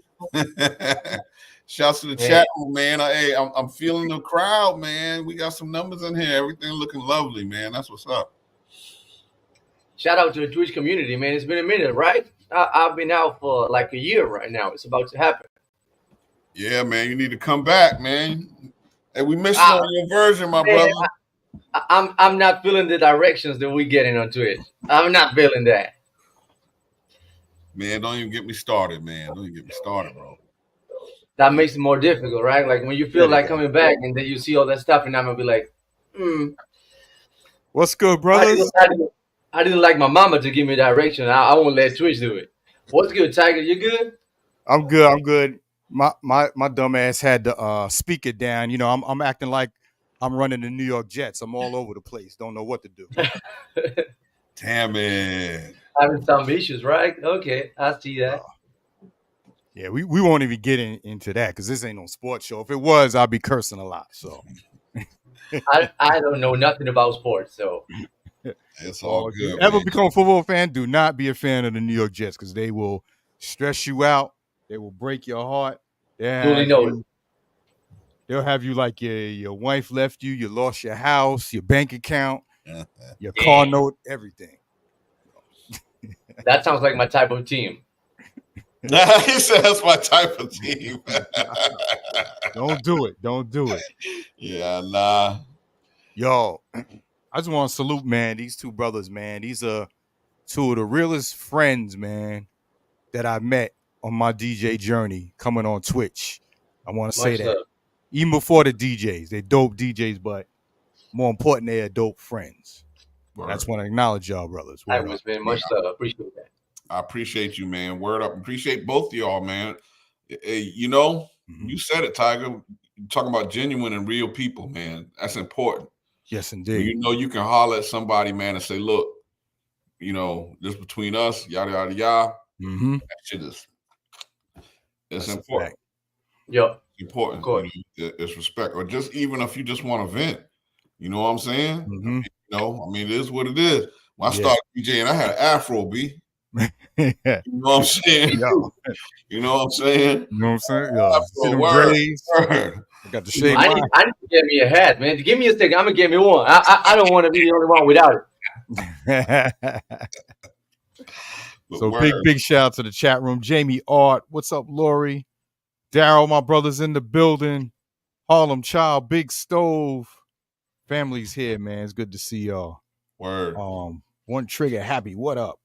Shouts to the chat room, man. I'm feeling the crowd, man. We got some numbers in here. Everything looking lovely, man. That's what's up. Shout out to the Twitch community, man. It's been a minute, right? I've been out for like a year right now. It's about to happen. Yeah, man. You need to come back, man. Hey, we missed you on your version, my brother. I'm not feeling the directions that we getting on Twitch. I'm not feeling that. Man, don't even get me started, man. Don't even get me started, bro. That makes it more difficult, right? Like when you feel like coming back and then you see all that stuff and I'm gonna be like, What's good, brothers? I didn't like my mama to give me direction. I won't let Twitch do it. What's good, Tiger? You good? I'm good. I'm good. My dumb ass had to speak it down. You know, I'm acting like I'm running the New York Jets. I'm all over the place. Don't know what to do. Damn it. Having some issues, right? Okay, I see that. Yeah, we won't even get into that because this ain't no sports show. If it was, I'd be cursing a lot. So I don't know nothing about sports, so it's all good. If you ever become a football fan, do not be a fan of the New York Jets because they will stress you out. They will break your heart. They'll have you like your wife left you, you lost your house, your bank account, your car note, everything. That sounds like my type of team. He said that's my type of team. Don't do it. Don't do it. Yeah, nah. Yo, I just want to salute, man, these two brothers, man. These are two of the realest friends, man, that I met on my DJ journey coming on Twitch. I want to say that. Even before the DJs, they're dope DJs, but more important, they're dope friends. I just want to acknowledge y'all, brothers. I was very much so. Appreciate that. I appreciate you, man. Word up. Appreciate both of y'all, man. You know, you said it, Tiger. You're talking about genuine and real people, man. That's important. Yes, indeed. You know, you can holler at somebody, man, and say, look, you know, this between us, yada, yada, yada. Mm-hmm. That shit is, it's important. Yeah. It's important. You know, it's respect. Or just even if you just want to vent, you know what I'm saying? Mm-hmm. You know, I mean, it is what it is. When I started DJing, I had an afro, B. You know what I'm saying? Yo. You know what I'm saying? You know what I'm saying? Yeah. See them Word. braids. I got the shave. I need to get me a hat, man. Give me a second. I'm gonna get me one. I don't want to be the only one without it. So big shout out to the chat room. Jamie Art, what's up, Lori? Daryl, my brother's in the building. Harlem Child, Big Stove. Family's here, man. It's good to see y'all. Word. One Trigger Happy. What up?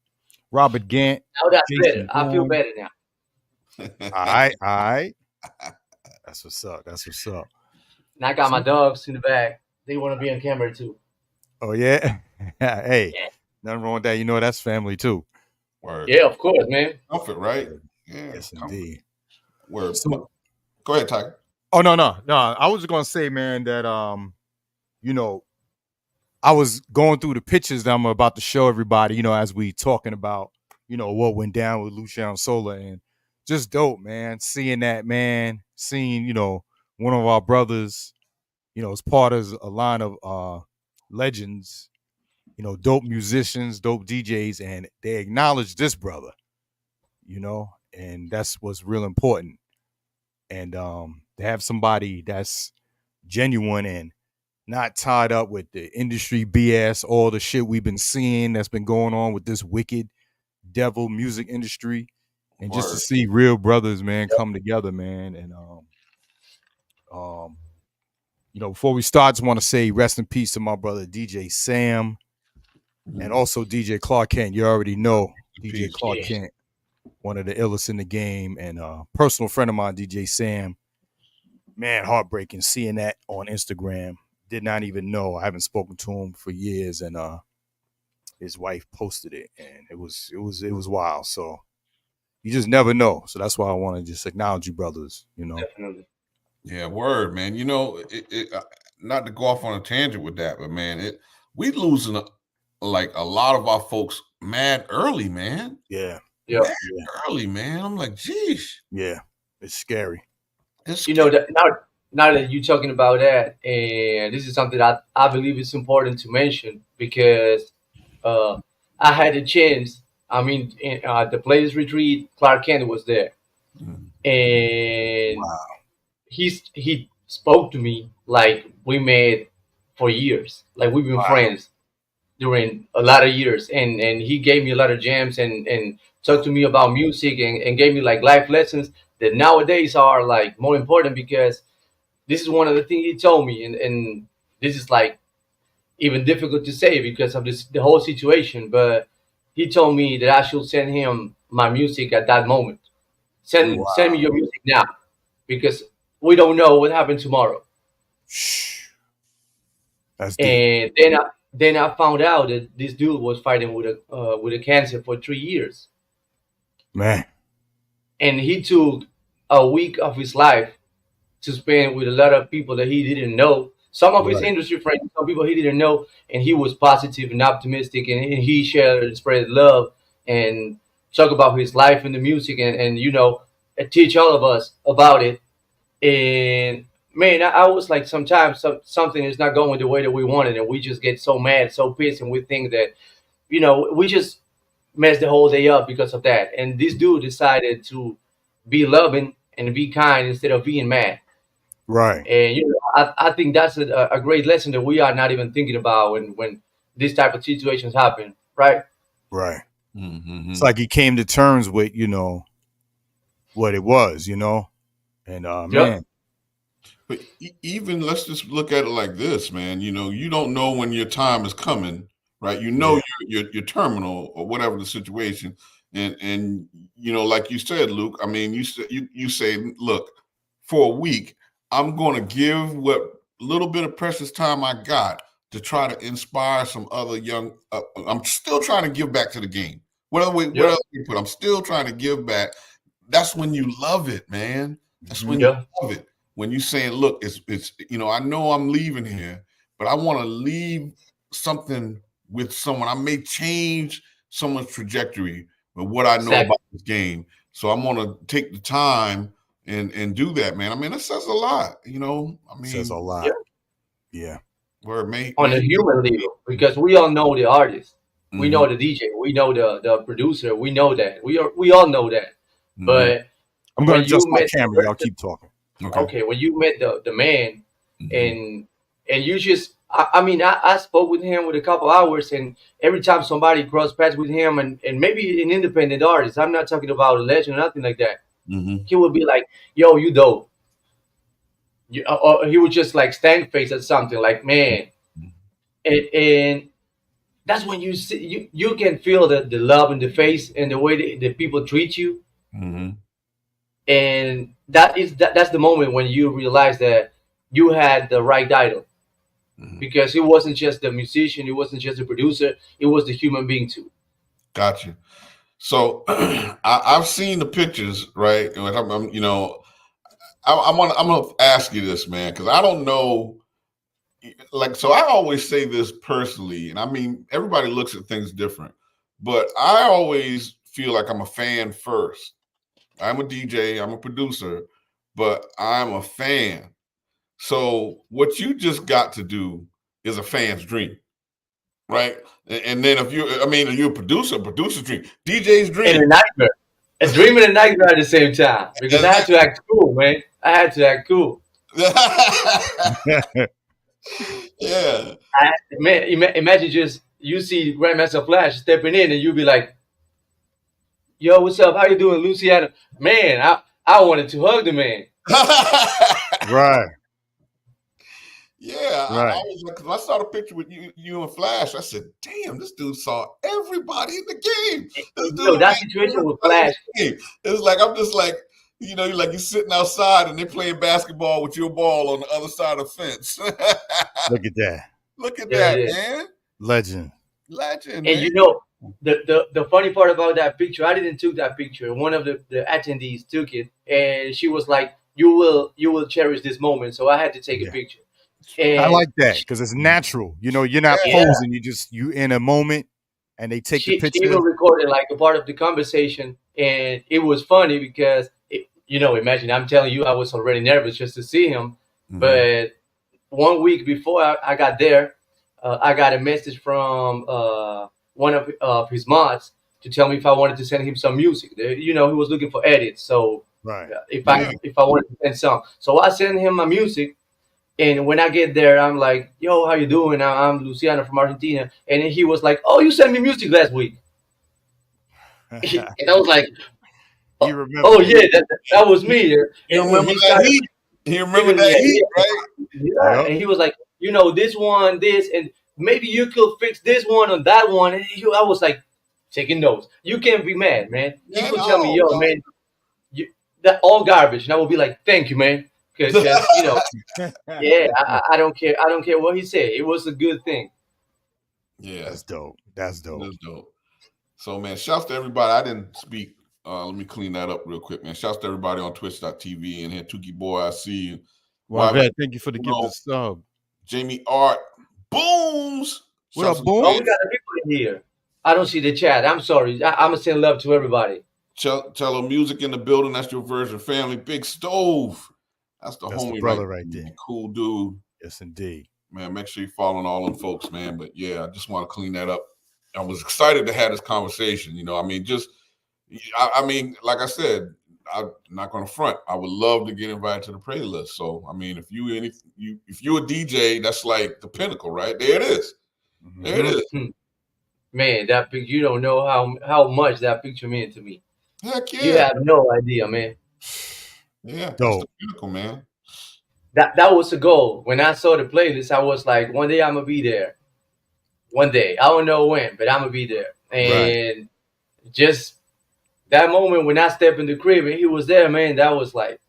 Robert Gant. Now that's better. I feel better now. All right. That's what's up. And I got my dogs in the back. They want to be on camera too. Oh, yeah? Hey, nothing wrong with that. You know, that's family too. Word. Yeah, of course, man. Comfort, right? Yeah. Yes, indeed. Word. Go ahead, Tiger. Oh, no. I was going to say, man, that, you know, I was going through the pictures that I'm about to show everybody, you know, as we talking about, you know, what went down with Luciano Sola, and just dope, man. Seeing that, man, you know, one of our brothers, you know, as part of a line of legends, dope musicians, dope DJs, and they acknowledge this brother, and that's what's real important. And to have somebody that's genuine and not tied up with the industry BS, all the shit we've been seeing that's been going on with this wicked devil music industry, and just to see real brothers, man, come together, man. And before we start, just want to say rest in peace to my brother DJ Sam, and also DJ Clark Kent. You already know DJ Clark Kent, one of the illest in the game, and personal friend of mine, DJ Sam. Man, heartbreaking seeing that on Instagram. Did not even know. I haven't spoken to him for years, and his wife posted it, and it was wild. So you just never know. So that's why I want to just acknowledge you, brothers. Definitely. Yeah, word, man. Not to go off on a tangent with that, but man, we losing a lot of our folks mad early, man. Yeah. Yeah. Early, man. I'm like, geez. Yeah, it's scary. Now that you're talking about that, and this is something that I believe is important to mention, because I had a chance. I mean, in, the Players Retreat, Clark Kent was there, and he spoke to me like we met for years, like we've been friends during a lot of years, and he gave me a lot of gems and talked to me about music and gave me like life lessons that nowadays are like more important, because this is one of the things he told me, and this is like even difficult to say because of the whole situation, but he told me that I should send him my music at that moment. Send me your music now, because we don't know what happened tomorrow. That's and then I found out that this dude was fighting with a cancer for 3 years. Man. And he took a week of his life to spend with a lot of people that he didn't know. Some of his industry friends, some people he didn't know, and he was positive and optimistic, and he shared and spread love and talk about his life in the music, and teach all of us about it. And man, I was like, sometimes something is not going the way that we wanted, and we just get so mad, so pissed, and we think that, we just messed the whole day up because of that. And this dude decided to be loving and be kind instead of being mad. Right. And I think that's a great lesson that we are not even thinking about when this type of situations happen. Right. Right. Mm-hmm. It's like he came to terms with what it was, and man. But even let's just look at it like this, man. You don't know when your time is coming, right? You're terminal or whatever the situation, and like you said, Luke. I mean, you say, look, for a week, I'm going to give what little bit of precious time I got to try to inspire some other young. I'm still trying to give back to the game. Whatever you put, I'm still trying to give back. That's when you love it, man. That's when you love it. When you saying, look, it's I know I'm leaving here, but I want to leave something with someone. I may change someone's trajectory with what I know about this game. So I'm going to take the time and do that, man. I mean, it says a lot, I mean, it says a lot. Yeah. Where it may on a human level, because we all know the artist, we know the DJ, we know the producer, we know that. We all know that. But I'm going to adjust my camera. Y'all keep talking. Okay, when you met the man, and you just, I spoke with him with a couple hours, and every time somebody crossed paths with him, and maybe an independent artist, I'm not talking about a legend or nothing like that, he would be like, yo, you dope. Or he would just like stank face at something like, man. And that's when you see, you can feel the love in the face and the way that people treat you. And that's the moment when you realize that you had the right idol, because it wasn't just the musician, it wasn't just the producer, it was the human being too. Gotcha. So I've seen the pictures, right? And I'm gonna ask you this, man, because I don't know. Like, so I always say this personally, and I mean, everybody looks at things different, but I always feel like I'm a fan first. I'm a DJ, I'm a producer, but I'm a fan. So what you just got to do is a fan's dream, right? And then if you're a producer's dream, DJ's And dream. a nightmare. A dream and a nightmare at the same time. Because I had to act cool, man. I had to act cool. Yeah. Man, imagine just you see Grandmaster Flash stepping in and you be like, yo, what's up? How you doing, Luciano? Man, I wanted to hug the man. Right. Yeah, Right. I was like, 'cause I saw the picture with you and Flash. I said, "Damn, this dude saw everybody in the game." This No, dude that made situation with everybody in Flash. the game. It's like I'm just like, you're sitting outside and they're playing basketball with your ball on the other side of the fence. Look at that. Look at There that, it is. man. Legend. Legend, And man. you know, the funny part about that picture, I didn't took that picture. One of the attendees took it, and she was like, "You will cherish this moment." So I had to take a picture. And I like that because it's natural. You're not Yeah. posing. You in a moment, and they take the She picture. even recorded like a part of the conversation, and it was funny because imagine I'm telling you I was already nervous just to see him, but 1 week before I got there, I got a message from one of his mods to tell me if I wanted to send him some music. He was looking for edits, so Right. if I wanted to send some, so I sent him my music. And when I get there, I'm like, "Yo, how you doing? I'm Luciano from Argentina." And then he was like, "Oh, you sent me music last week." And I was like, You remember? "Oh yeah, that was me." You And remember he that started heat? You remember giving that me heat, ideas. right? Yeah. Yep. And he was like, this one, this, and maybe you could fix this one on that one. And I was like, taking notes. You can't be mad, man. You Yeah, could tell me, no, "Yo, man, that all garbage," and I will be like, "Thank you, man," because yeah, I don't care. I don't care what he said. It was a good thing. Yeah, That's dope. That's dope. that's dope. So, man, shouts to everybody. I didn't speak. Let me clean that up real quick, man. Shouts to everybody on twitch.tv and here. Tuki Boy, I see you. Vet, thank you for the gift of sub. Jamie Art, Booms. What up, Shouts to Boom? Oh, we got the people in here. I don't see the chat. I'm sorry. I'm gonna send love to everybody. Cello Music in the building. That's your version family. Big Stove. That's the That's homie the brother right right there. Cool dude. Yes, indeed. Man, make sure you're following all them folks, man. But yeah, I just want to clean that up. I was excited to have this conversation. I mean, like I said, I'm not going to front. I would love to get invited to the playlist. So, I mean, if you're a DJ, that's like the pinnacle, right? There it is. There it is. Man, that picture, you don't know how much that picture meant to me. Heck yeah. You have no idea, man. Yeah, that's Dope. the pinnacle, man. That was the goal. When I saw the playlist, I was like, one day I'm gonna be there. One day, I don't know when, but I'm gonna be there. And just that moment when I stepped in the crib and he was there, man, that was like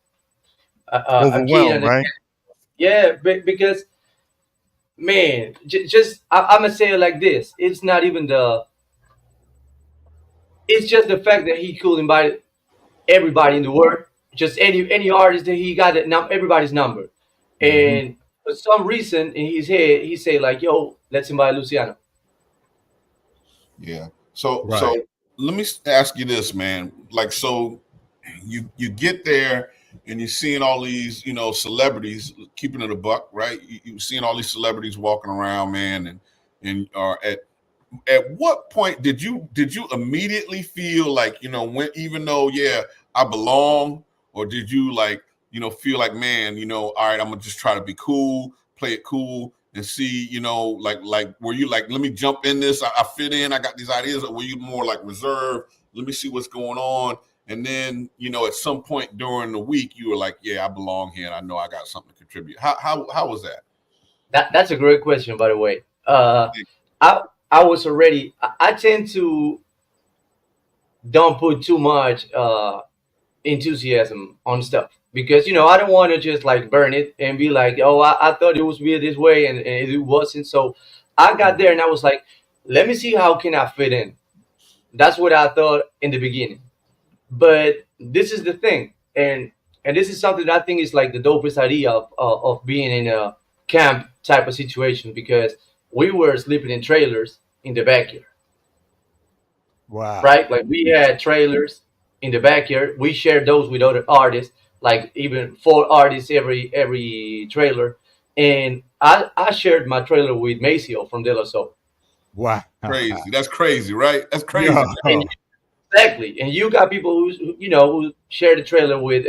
a key Overwhelmed, understanding. right? Yeah, because man, I'm gonna say it like this: it's not even it's just the fact that he could invite everybody in the world, just any artist that he got everybody's number, and for some reason in his head he say like, "Yo, let's invite Luciano." Yeah. So Right. let me ask you this, man. Like, so you get there and you're seeing all these, celebrities, keeping it a buck, right? You're seeing all these celebrities walking around, man, and are at what point did you immediately feel like, when, even though, yeah, I belong, or did you feel like, man, all right, I'm gonna just try to be cool, play it cool, and see, like were you like, let me jump in this, I fit in, I got these ideas, or were you more like reserved, let me see what's going on, and then at some point during the week you were like, yeah, I belong here, and I know I got something to contribute. How was that? That's a great question, by the way. I was already. I tend to don't put too much enthusiasm on stuff because I don't want to just like burn it and be like, "Oh, I thought it was weird this way," and it wasn't. So I got there and I was like, "Let me see how can I fit in." That's what I thought in the beginning. But this is the thing, and this is something that I think is like the dopest idea of being in a camp type of situation because we were sleeping in trailers in the backyard. Wow. Right? Like we had trailers in the backyard. We shared those with other artists, like even 4 artists every trailer. And I shared my trailer with Maceo from De La Soul. Wow. Crazy. That's crazy, right? That's Yeah. crazy. And exactly. And you got people who share the trailer with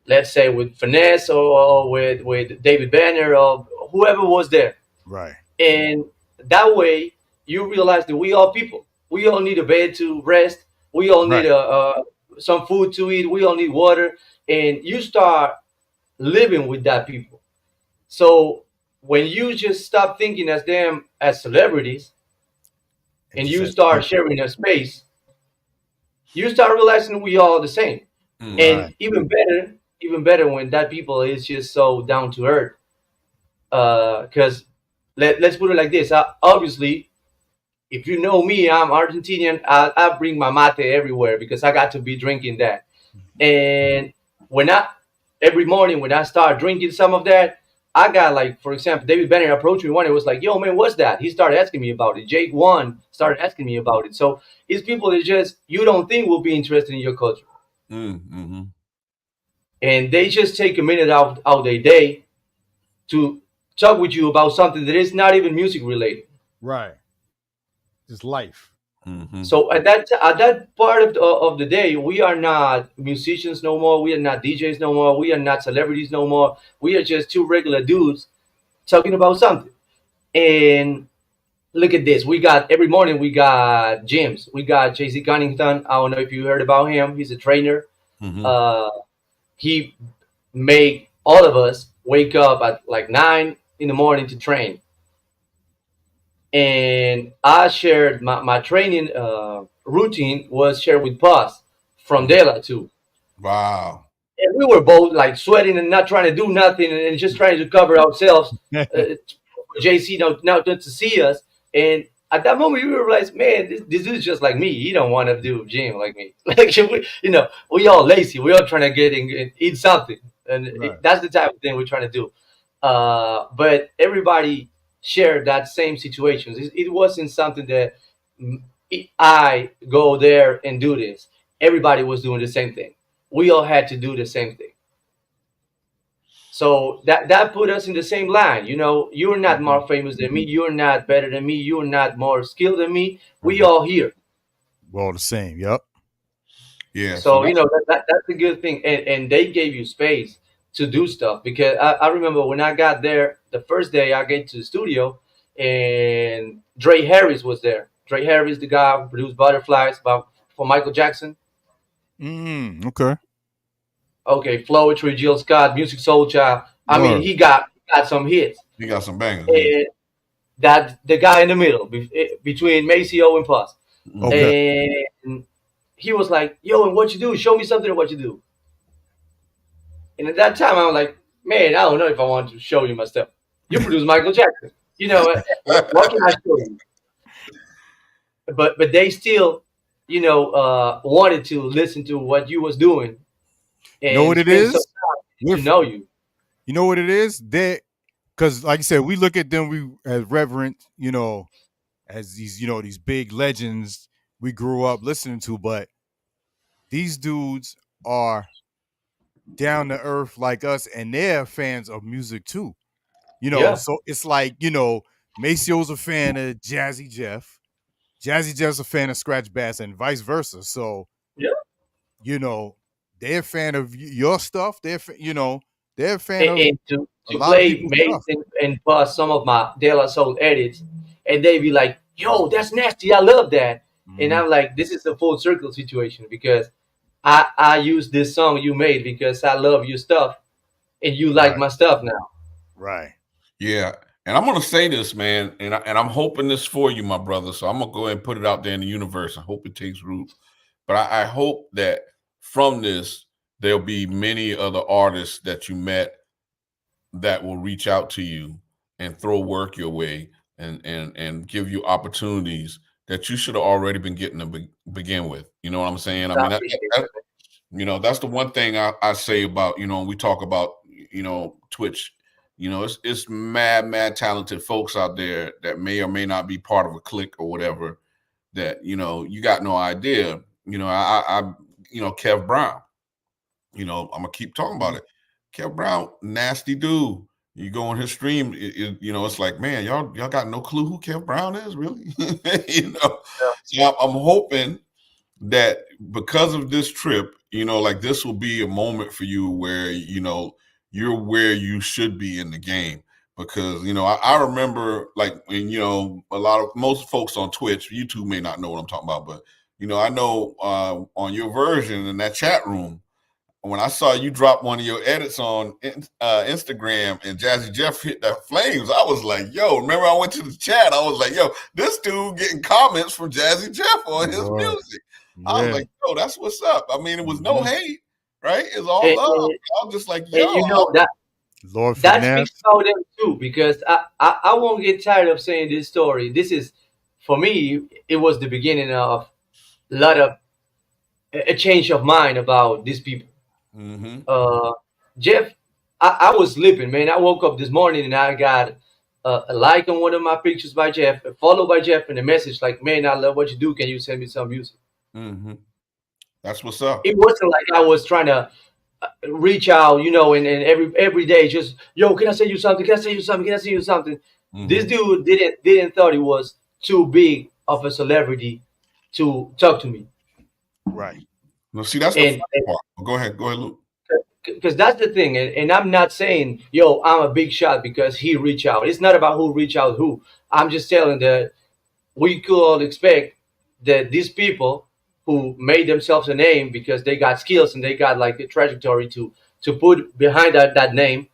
let's say with Finesse or with David Banner or whoever was there. Right. And that way you realize that we all people. We all need a bed to rest. We all need Right. some food to eat. We all need water. And you start living with that people. So when you just stop thinking as them as celebrities and just you as start people. sharing a space, you start realizing we all the same. Right. And even better when that people is just so down to earth. Because let's put it like this. Obviously, if you know me, I'm Argentinian. I bring my mate everywhere because I got to be drinking that. And when I every morning when I start drinking some of that, I got like, for example, David Banner approached me one. It was like, "Yo, man, what's that?" He started asking me about it. Jake One started asking me about it. So it's people that just you don't think will be interested in your culture, Mm-hmm. and they just take a minute out their day to talk with you about something that is not even music related. Right. Just life. Mm-hmm. So at that part of the day, we are not musicians no more. We are not DJs no more. We are not celebrities no more. We are just two regular dudes talking about something. And look at this. We got every morning we got gyms. We got JC Cunnington. I don't know if you heard about him. He's a trainer. Mm-hmm. He make all of us wake up at like 9 in the morning to train. And I shared my training routine was shared with Paz from Dela too. Wow. And we were both like sweating and not trying to do nothing and just trying to cover ourselves. For JC not to see us. And at that moment, we realized, man, this is just like me. He don't want to do gym like me. Like we all lazy. We all trying to get and eat something, and that's the type of thing we're trying to do. But everybody shared that same situation. It wasn't something that I go there and do this. Everybody was doing the same thing. We all had to do the same thing. So that put us in the same line. You're not more famous than me. You're not better than me. You're not more skilled than me. We all here. We're all the same. Yep. Yeah. So that's a good thing. And they gave you space to do stuff because I remember when I got there the first day I get to the studio and Dre Harris was there. Dre Harris, the guy who produced Butterflies for Michael Jackson. Okay. Okay, Flowetry, Jill Scott, Music Soul Child. I mean, Word. he got some hits. He got some bangers. And that the guy in the middle between Maceo and Puss. Okay. And he was like, "Yo, and what you do? Show me something of what you do." And at that time, I was like, "Man, I don't know if I want to show you my stuff. You produce Michael Jackson. What can I show you?" But they still, wanted to listen to what you was doing. And You know what it spend some is? time to know you. You know what it is? Because like you said, we look at them as reverent, as these, these big legends we grew up listening to, but these dudes are down to earth like us, and they're fans of music too. Yeah. So it's like, Maceo's a fan of Jazzy Jeff. Jazzy Jeff's a fan of Scratch Bass and vice versa. So, yeah, they're a fan of your stuff. They're a fan of and to a lot of play people's Mace stuff. and Puss some of my De La Soul edits, and they be like, "Yo, that's nasty. I love that." And I'm like, "This is a full circle situation because I use this song you made because I love your stuff, and you like my stuff now." Right. Yeah. And I'm gonna say this, man, and I'm hoping this for you, my brother. So I'm gonna go ahead and put it out there in the universe. I hope it takes root. But I hope that from this there'll be many other artists that you met that will reach out to you and throw work your way and give you opportunities that you should have already been getting to begin with. You know what I'm saying? I mean, that's the one thing I say about, when we talk about, Twitch, it's mad talented folks out there that may or may not be part of a clique or whatever that, you got no idea. Kev Brown, I'm gonna keep talking about it. Kev Brown, nasty dude. You go on his stream, it's like, man, y'all got no clue who Kev Brown is, really. So I'm hoping that because of this trip, like this will be a moment for you where you're where you should be in the game. Because I remember, like, when most folks on Twitch, YouTube may not know what I'm talking about, but I know on your version in that chat room, when I saw you drop one of your edits on Instagram and Jazzy Jeff hit the flames, I was like, yo, remember I went to the chat, I was like, yo, this dude getting comments from Jazzy Jeff on his music. I was like, yo, that's what's up. I mean, it was no hate, right? It's all love. I was just like, yo. Lord that Finesse. speaks about them too, because I won't get tired of saying this story. This is, for me, it was the beginning of a lot of a change of mind about these people. Jeff, I was sleeping, man. I woke up this morning and I got a like on one of my pictures by Jeff, followed by Jeff, and a message like, man, I love what you do. Can you send me some music? That's what's up. It wasn't like I was trying to reach out, and every day just, yo, can I send you something? Can I send you something? Can I send you something? This dude didn't thought he was too big of a celebrity to talk to me. Right. No, see, that's the fun part. Go ahead, Luke. Because that's the thing, and I'm not saying, yo, I'm a big shot because he reached out. It's not about who reached out who. I'm just telling that we could expect that these people who made themselves a name because they got skills and they got like a trajectory to put behind that name,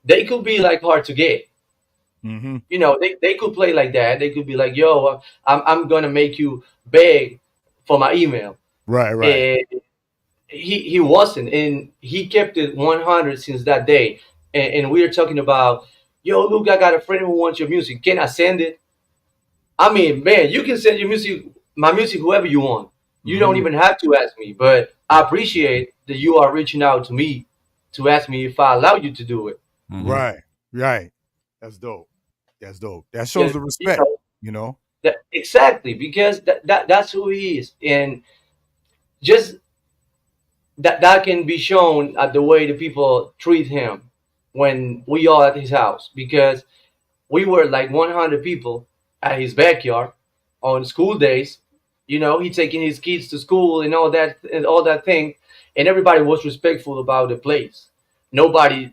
they could be like hard to get. They could play like that. They could be like, yo, I'm gonna make you beg for my email. Right. And he wasn't, and he kept it 100 since that day. And we are talking about, yo, Luke, I got a friend who wants your music. Can I send it? I mean, man, you can send your music, my music, whoever you want. You don't even have to ask me, but I appreciate that you are reaching out to me to ask me if I allow you to do it. Right. That's dope. That shows the respect, Exactly, because that's who he is. And just that can be shown at the way the people treat him when we are at his house, because we were like 100 people at his backyard on school days. He taking his kids to school and all that thing, and everybody was respectful about the place. Nobody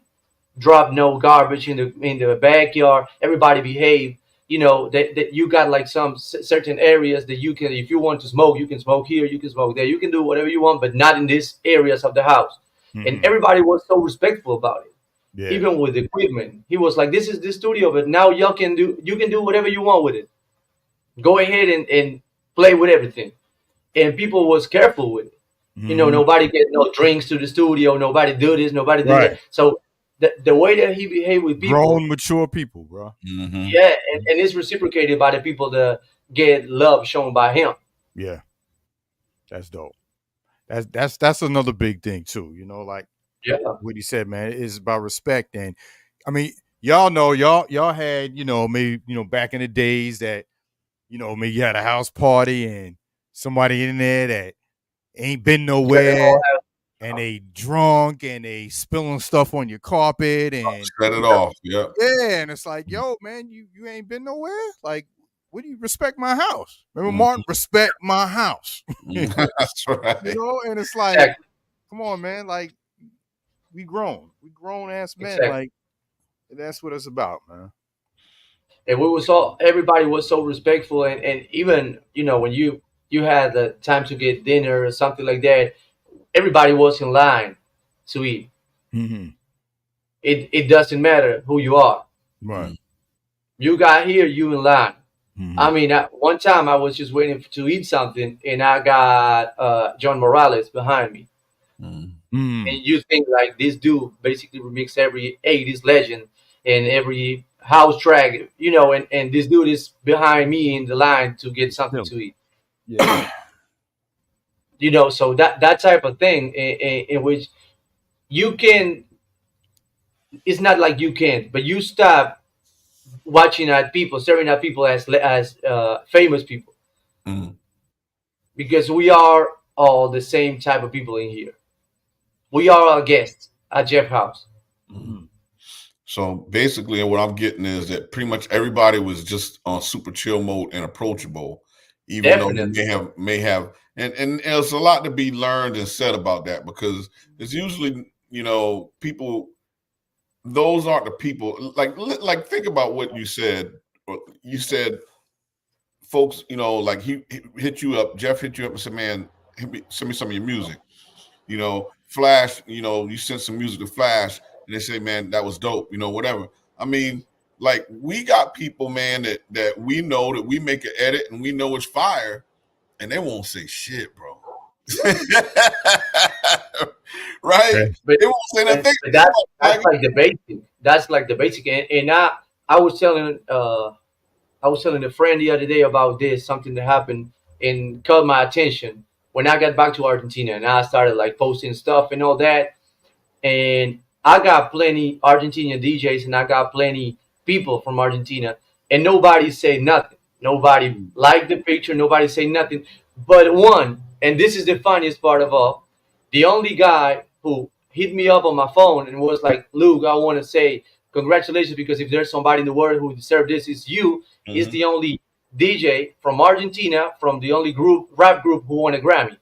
dropped no garbage in the backyard. Everybody behaved. That you got like some certain areas that you can, if you want to smoke, you can smoke here, you can smoke there, you can do whatever you want, but not in these areas of the house. And everybody was so respectful about it. Even with the equipment, he was like, this is the studio, but now you can do whatever you want with it. Go ahead and play with everything. And people was careful with it. Nobody get no drinks to the studio, nobody do this, nobody do that. So the way that he behaved with people, grown, mature people, bro. Yeah, and it's reciprocated by the people that get love shown by him. Yeah, that's dope. That's another big thing too. Like what he said, man, is about respect. And I mean, y'all know, y'all had, maybe back in the days that maybe you had a house party and somebody in there that ain't been nowhere. And they drunk and they spilling stuff on your carpet and shut it off. Yeah. Yeah. And it's like, yo, man, you ain't been nowhere. Like, what do you respect my house? Remember, Martin, respect my house. That's right. And it's like, come on, man. Like, we grown ass men. Exactly. Like, that's what it's about, man. And everybody was so respectful. And even, when you had the time to get dinner or something like that, everybody was in line to eat. It doesn't matter who you are. Right. You got here, you in line. I mean, one time I was just waiting to eat something, and I got John Morales behind me. And you think like this dude basically remix every 80s legend and every house track, and this dude is behind me in the line to get something to eat. Yeah. So that type of thing in which you can, it's not like you can't, but you stop watching at people, staring at people as famous people, because we are all the same type of people in here. We are all guests at Jeff's house. So basically, what I'm getting is that pretty much everybody was just on super chill mode and approachable, even though you Definitely. may have, and there's a lot to be learned and said about that because it's usually people. Those aren't the people. Like think about what you said. You said folks, like he hit you up, Jeff hit you up and said, "Man, send me some of your music." Flash, you sent some music to Flash and they say, "Man, that was dope," whatever. I mean, like we got people, man, that we know that we make an edit and we know it's fire and they won't say shit, bro. Right? But, They won't say nothing. but that's like the basic. That's like the basic. And I was telling a friend the other day about this, something that happened and caught my attention when I got back to Argentina and I started like posting stuff and all that. And I got plenty Argentinian DJs and I got plenty people from Argentina, and nobody say nothing. Nobody liked the picture. Nobody say nothing. But one, and this is the funniest part of all, the only guy who hit me up on my phone and was like, "Luke, I want to say congratulations because if there's somebody in the world who deserves this, it's you." Is the only DJ from Argentina, from the only rap group who won a Grammy.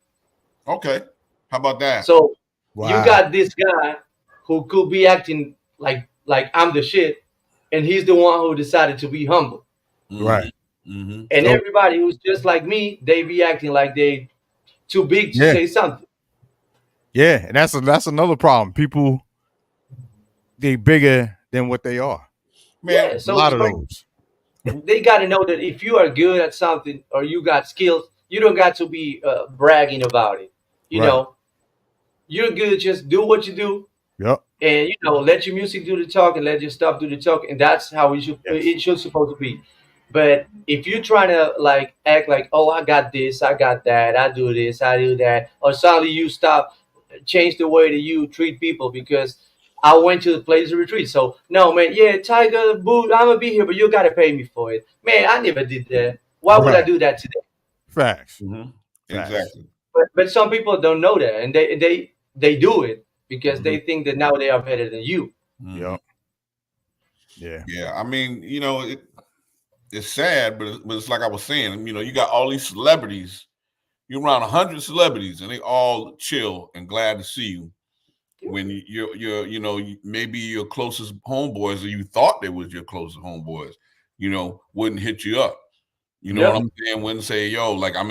Okay, how about that? So you got this guy who could be acting like I'm the shit, and he's the one who decided to be humble. Right. Mm-hmm. And everybody who's just like me, they be acting like they too big to say something. Yeah, and that's another problem. People, they bigger than what they are. Man, a lot of those. They got to know that if you are good at something or you got skills, you don't got to be bragging about it. You know, you're good. Just do what you do. Yep. And let your music do the talk and let your stuff do the talk, and that's how it should supposed to be. But if you're trying to like act like, oh, I got this, I got that, I do this, I do that, or suddenly you change the way that you treat people because I went to the place of retreat. So no, man, yeah, Tiger, boo, I'm gonna be here, but you gotta pay me for it. Man, I never did that. Why would I do that today? Facts. Mm-hmm. Exactly. But some people don't know that, and they do it because they think that now they are better than you. Yep. Yeah. Yeah. I mean, it's sad, but it's like I was saying, you got all these celebrities. You're around 100 celebrities, and they all chill and glad to see you. When you're maybe your closest homeboys, or you thought they was your closest homeboys, wouldn't hit you up. You know what I'm saying? Wouldn't say, yo, like I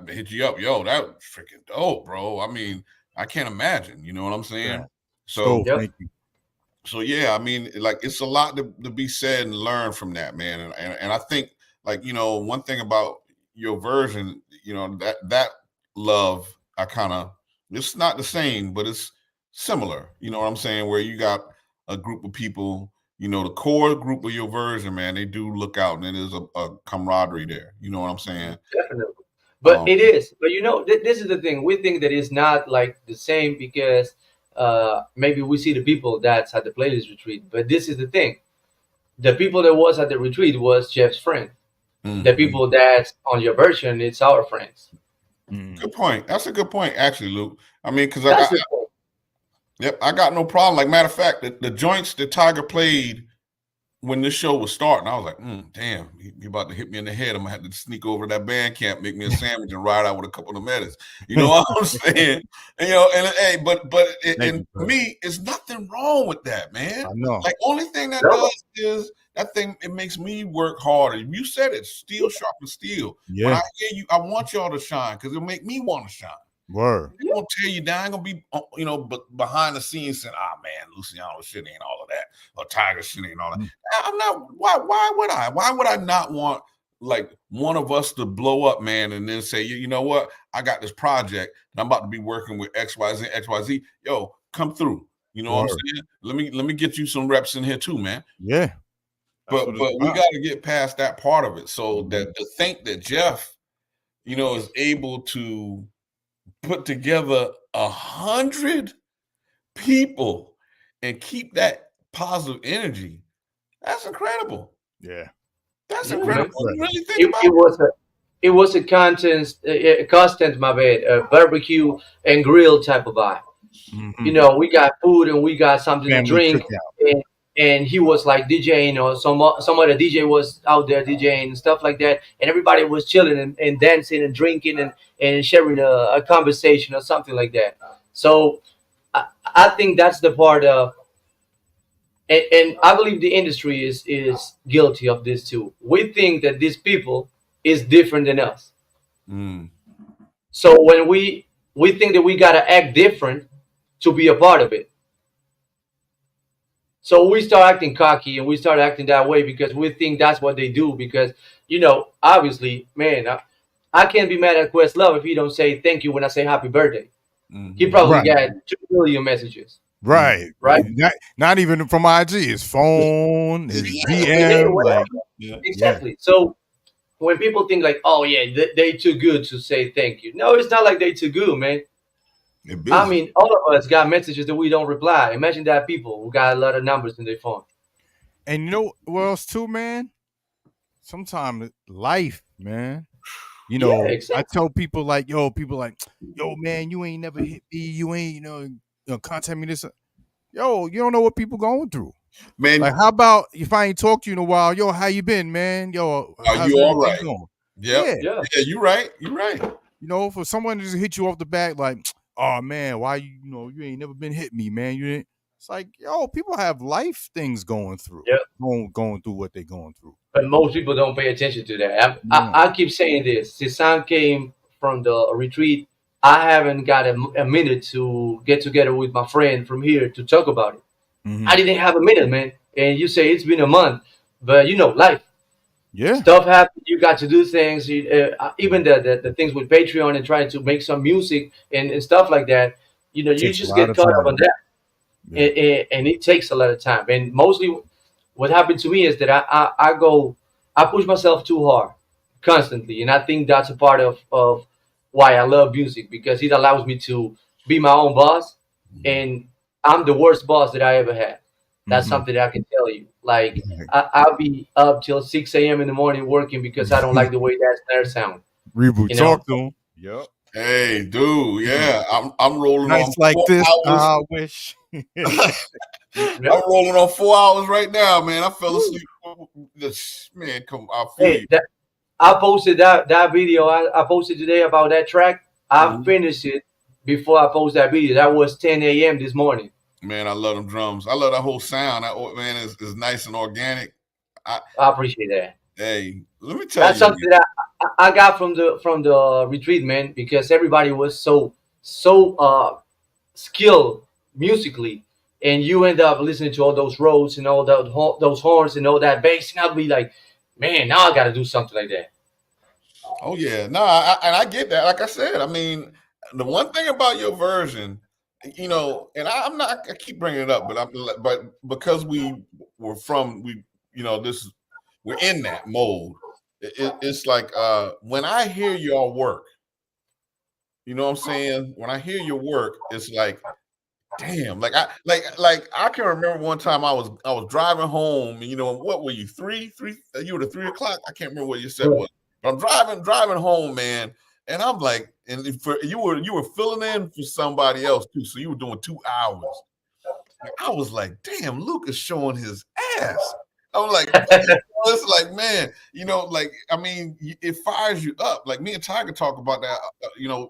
hit you up, yo, that was freaking dope, bro. I mean, I can't imagine. You know what I'm saying? Yeah. So thank you. So yeah, I mean, like it's a lot to be said and learn from that, man. And I think, like, one thing about your version, that love, I kind of, it's not the same, but it's similar. You know what I'm saying? Where you got a group of people, the core group of your version, man, they do look out, and there's a camaraderie there. You know what I'm saying? Definitely. But it is. But this is the thing. We think that it's not like the same because maybe we see the people that's at the playlist retreat. But this is the thing. The people that was at the retreat was Jeff's friend. Mm-hmm. The people that's on your version, it's our friends. Good point. That's a good point, actually, Luke. I mean, because I got no problem. Like, matter of fact, the joints that Tiger played when this show was starting, I was like, damn, he about to hit me in the head. I'm gonna have to sneak over to that band camp, make me a sandwich, and ride out with a couple of medals. You know what I'm saying? And for me, it's nothing wrong with that, man. I know. Like, only thing that does is that thing, it makes me work harder. You said it, steel sharpens steel. Yeah. When I hear you, I want y'all to shine because it'll make me want to shine. Word. They won't tear you down. I ain't gonna be, but behind the scenes saying, "Ah, man, Luciano shit ain't all of that, or Tiger shit ain't all that." I'm not. Why would I? Why would I not want like one of us to blow up, man, and then say, you know what? I got this project and I'm about to be working with XYZ. Yo, come through. You know what I'm saying? Let me get you some reps in here too, man. Yeah. But we got to get past that part of it. So that to think that Jeff, is able to put together 100 people and keep that positive energy, that's incredible. Yeah, that's incredible. Really think about it was a constant, my bad, barbecue and grill type of vibe. Mm-hmm. We got food and we got something to drink, and he was like DJing, or some other DJ was out there DJing and stuff like that, and everybody was chilling and dancing and drinking and sharing a conversation or something like that. So I think that's the part of, and I believe the industry is guilty of this too. We think that these people is different than us. So when we think that we gotta act different to be a part of it. So we start acting cocky and we start acting that way because we think that's what they do. Because obviously, man, I can't be mad at Questlove if he don't say thank you when I say happy birthday. He probably Right. got 2 million messages. Right. Right. Not even from IG. His phone, his Yeah, DM. Like, exactly. So when people think like, oh yeah, they too good to say thank you. No, it's not like they too good, man. I mean, all of us got messages that we don't reply. Imagine that people who got a lot of numbers in their phone. And you know what else too, man? Sometimes life, man. Yeah, exactly. I tell people like, yo, man, you ain't never hit me. You ain't, contact me this. Yo, you don't know what people going through. Man, like, how about if I ain't talked to you in a while? Yo, how you been, man? Yo, are you all right? Yeah, you right. For someone to just hit you off the back, like, oh man, why you ain't never been hit me, man. You didn't. It's like, yo, people have life things going through. Going through what they're going through. But most people don't pay attention to that. I keep saying this. Since I came from the retreat, I haven't got a minute to get together with my friend from here to talk about it. I didn't have a minute, man. And you say it's been a month, but life. Yeah. Stuff happens. You got to do things. Even the things with Patreon and trying to make some music and stuff like that. You just get caught up on that. Yeah. And it takes a lot of time. And mostly what happened to me is that I push myself too hard constantly. And I think that's a part of why I love music, because it allows me to be my own boss. And I'm the worst boss that I ever had. That's something that I can tell you. Like, I'll be up till 6 a.m. in the morning working because I don't like the way that snare sounds. Reboot, talk to him. Yep. Hey, dude. Yeah, I'm rolling nice on like 4 this. hours. I wish. I'm rolling on 4 hours right now, man. I fell asleep. Man, come on. I feel you. I posted that video I posted today about that track. I finished it before I posted that video. That was 10 a.m. this morning. Man, I love them drums. I love that whole sound. That man is nice and organic. I appreciate that. Hey, let me tell you. That's something that I got from the retreat, man, because everybody was so skilled musically, and you end up listening to all those Rhodes and all those horns and all that bass, and I'll be like, man, now I got to do something like that. Oh yeah, no, I get that. Like I said, I mean, the one thing about your version, and I keep bringing it up, but because we're in that mode. It's like when I hear your work, you know what I'm saying? When I hear your work, it's like, damn, I can remember one time I was driving home, and what were you, three? You were the 3 o'clock. I can't remember what you said was. But I'm driving home, man, and I'm like, and you were filling in for somebody else too, so you were doing 2 hours. And I was like, damn, Luke is showing his ass. I was like, it's like, man, I mean, it fires you up. Like me and Tiger talk about that,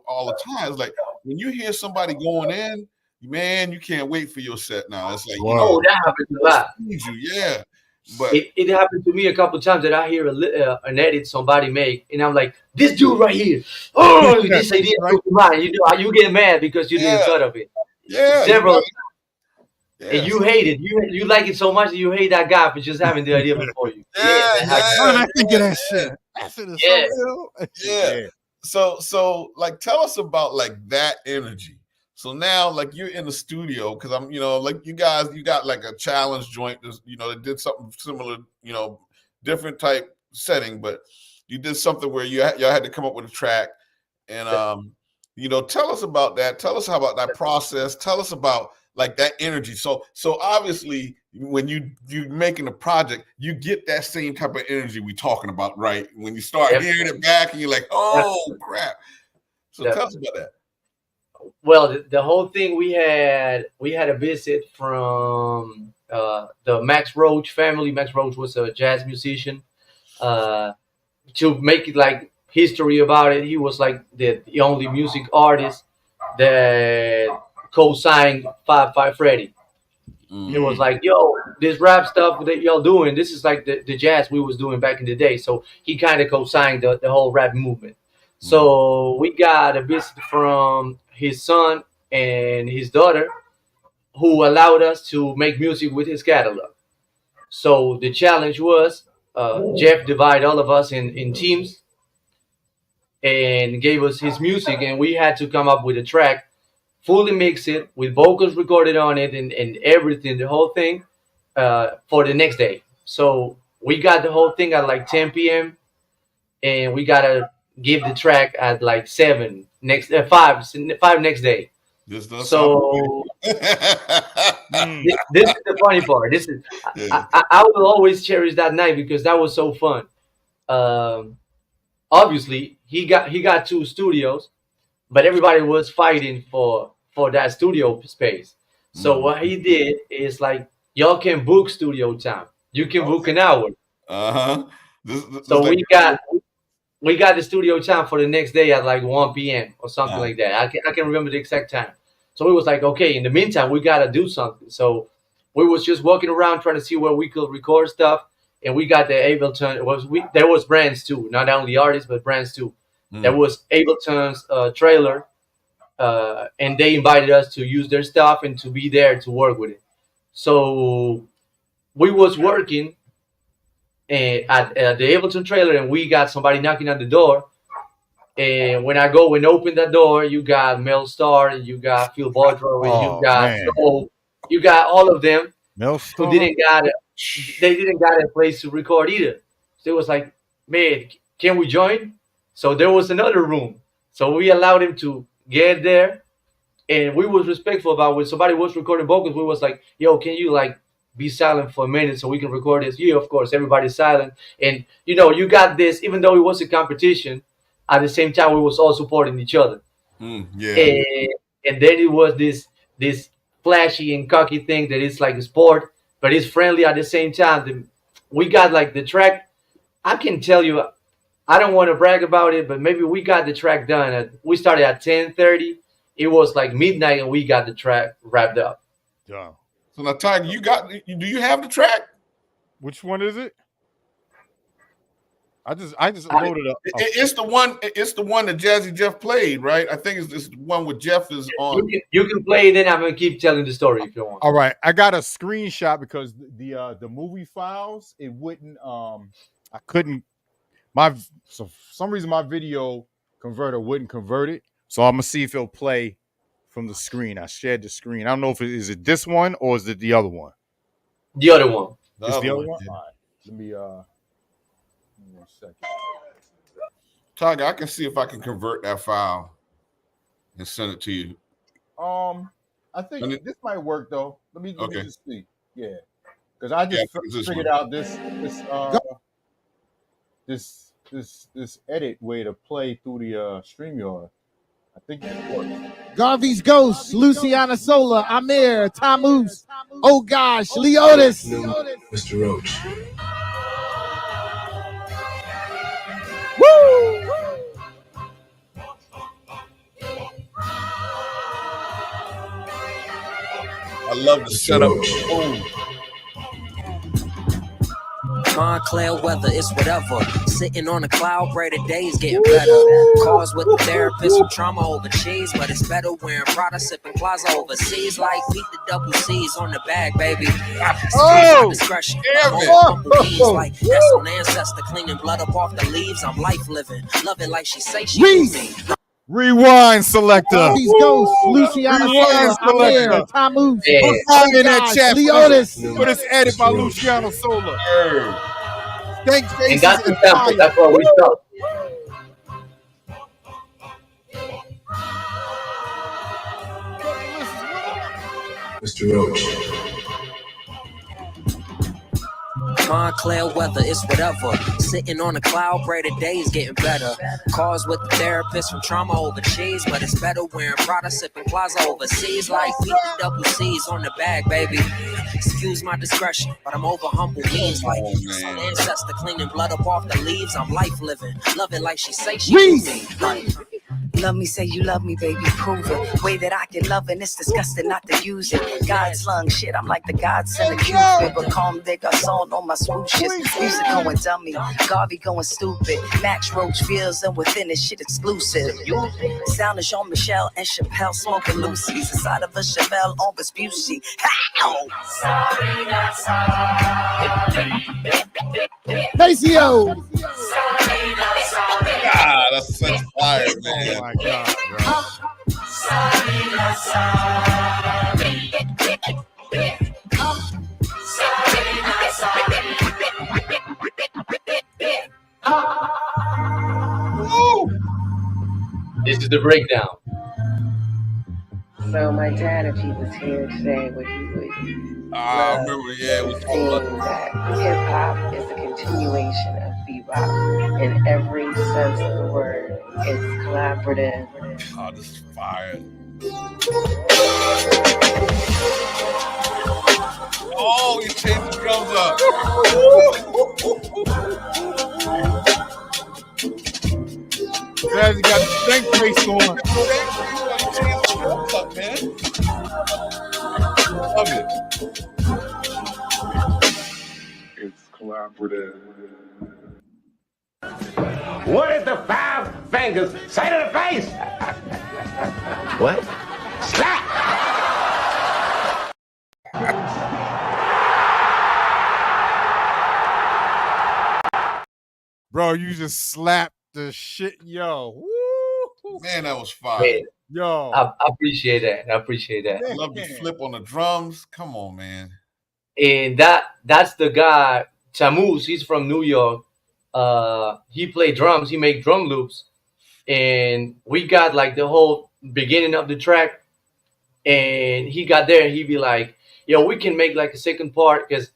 all the time. It's like when you hear somebody going in, man, you can't wait for your set now. It's like, that happens a lot. Yeah, but it happened to me a couple of times that I hear an edit somebody make, and I'm like, this dude right here, this idea right. Mine. You get mad because you didn't cut of it. Yeah, several times. And you hate it. You like it so much that you hate that guy for just having the idea before you. I think of that shit. That shit is so real. Yeah. So like, tell us about like that energy. So now, like, you're in the studio because I'm, like you guys, you got like a challenge joint. They did something similar, different type setting, but you did something where y'all had to come up with a track, and tell us about that. Tell us about that process. Tell us about like that energy. So obviously when you're making a project, you get that same type of energy we talking about, right? When you start hearing it back and you're like, oh crap. So tell us about that. Well, the whole thing, we had a visit from the Max Roach family. Max Roach was a jazz musician. To make it like history about it, he was like the only music artist that co-signed Five Freddy. It was like, yo, this rap stuff that y'all doing, this is like the jazz we was doing back in the day. So he kind of co-signed the whole rap movement. So we got a visit from his son and his daughter, who allowed us to make music with his catalog. So the challenge was Jeff divided all of us in teams and gave us his music, and we had to come up with a track, fully mix it with vocals recorded on it and everything, the whole thing, for the next day. So we got the whole thing at like 10 p.m. and we gotta give the track at like 7 next 5 next day. This does So this is the funny part. This is I will always cherish that night because that was so fun. Obviously, he got 2 studios, but everybody was fighting for that studio space. So what he did is like, y'all can book studio time. You can book an hour. So we got the studio time for the next day at like 1 p.m. or something like that. I can remember the exact time. So it was like, okay, in the meantime, we got to do something. So we was just walking around trying to see where we could record stuff. And we got the Ableton. There was brands too, not only artists, but brands too. There was Ableton's trailer. And they invited us to use their stuff and to be there to work with it. So we was working at the Ableton trailer, and we got somebody knocking on the door. And when I go and open that door, you got Mel Starr, and you got Phil Boudreaux, and you got all of them Mel who didn't got it. They didn't got a place to record either. So it was like, man, can we join? So there was another room. So we allowed him to get there, and we was respectful about when somebody was recording vocals. We was like, yo, can you like be silent for a minute so we can record this? Yeah, of course, everybody's silent. And you got this, even though it was a competition, at the same time we was all supporting each other. And then it was this flashy and cocky thing that is like a sport, but it's friendly at the same time. We got like the track. I can tell you, I don't want to brag about it, but maybe we got the track done. We started at 10:30. It was like midnight, and we got the track wrapped up. Yeah. So now, Tiger, do you have the track? Which one is it? I just loaded up. It's the one. It's the one that Jazzy Jeff played, right? I think it's the one with Jeff is on. You can play it, then I'm gonna keep telling the story if you want. All right, I got a screenshot because the movie files, it wouldn't. I couldn't. For some reason my video converter wouldn't convert it, so I'm gonna see if it'll play from the screen. I shared the screen. I don't know if is it this one or is it the other one. The other one. It's the other one. All right. Let me 1 second. Tiger, I can see if I can convert that file and send it to you. I think this might work though. Let me just see. Yeah, because I just figured out this edit way to play through the StreamYard. I think it works. Garvey's Ghost, Luciano Sola, Amir, Tamus, oh gosh, Leotis. Mr. Roach. Woo! I love the setup. Montclair weather, it's whatever. Sitting on a cloud, pray the days getting better. Calls with the therapist from trauma over cheese, but it's better wearing Prada, sipping Plaza overseas. Like beat the double C's on the bag, baby. Discretion. Like that's on ancestor, cleaning blood up off the leaves. I'm life living, loving like she say she me. Rewind selector. Garvey's Ghost, Luciano Sola, Amir, Tamus, in that chat. Leotis. For this edit by Luciano Sola. Thanks, and that's the sample. That's what we saw. Mr. Roach. Montclair weather, it's whatever. Sitting on a cloud, pray the day's getting better. Cars with the therapist from trauma over cheese, but it's better wearing Prada, sipping Plaza overseas. Like beat the double C's on the bag, baby. Excuse my discretion, but I'm over humble means like some ancestor cleaning blood up off the leaves. I'm life living, love it like she say she do me. Like, love me, say you love me, baby, prove it. Way that I can love it, it's disgusting not to use it. God's lung shit, I'm like the gods in the Cupid. But calm they got salt on my swooshes. Music going dummy, Garvey going stupid. Max Roach feels and within this shit exclusive. Sound is Jean Michel and Chappelle smoking Lucy's inside of a Chevelle on Vespucci. How? Sorry, not sorry. Maceo. Sorry, not sorry. God, that's such fire, man. Oh my God, bro. Sorry, not sorry. Sorry, not sorry. This is the breakdown. So my dad, if he was here today, would he would I remember, yeah, we talked about that hip hop is a continuation of bebop in every sense of the word. It's collaborative. Oh, this is fire. Oh, you changed the drums up. Glad you got the strength face on. You changed the drums up, man. Love it. It's collaborative. What does the five fingers say to the face? What? Slap! Bro, you just slapped the shit, yo. Woo. Man, that was fire. Man, Yo. I appreciate that. I appreciate that. I love the flip on the drums. Come on, man. And that's the guy, Tamus. He's from New York. He played drums. He make drum loops, and we got like the whole beginning of the track. And he got there, and he'd be like, "Yo, we can make like a second part because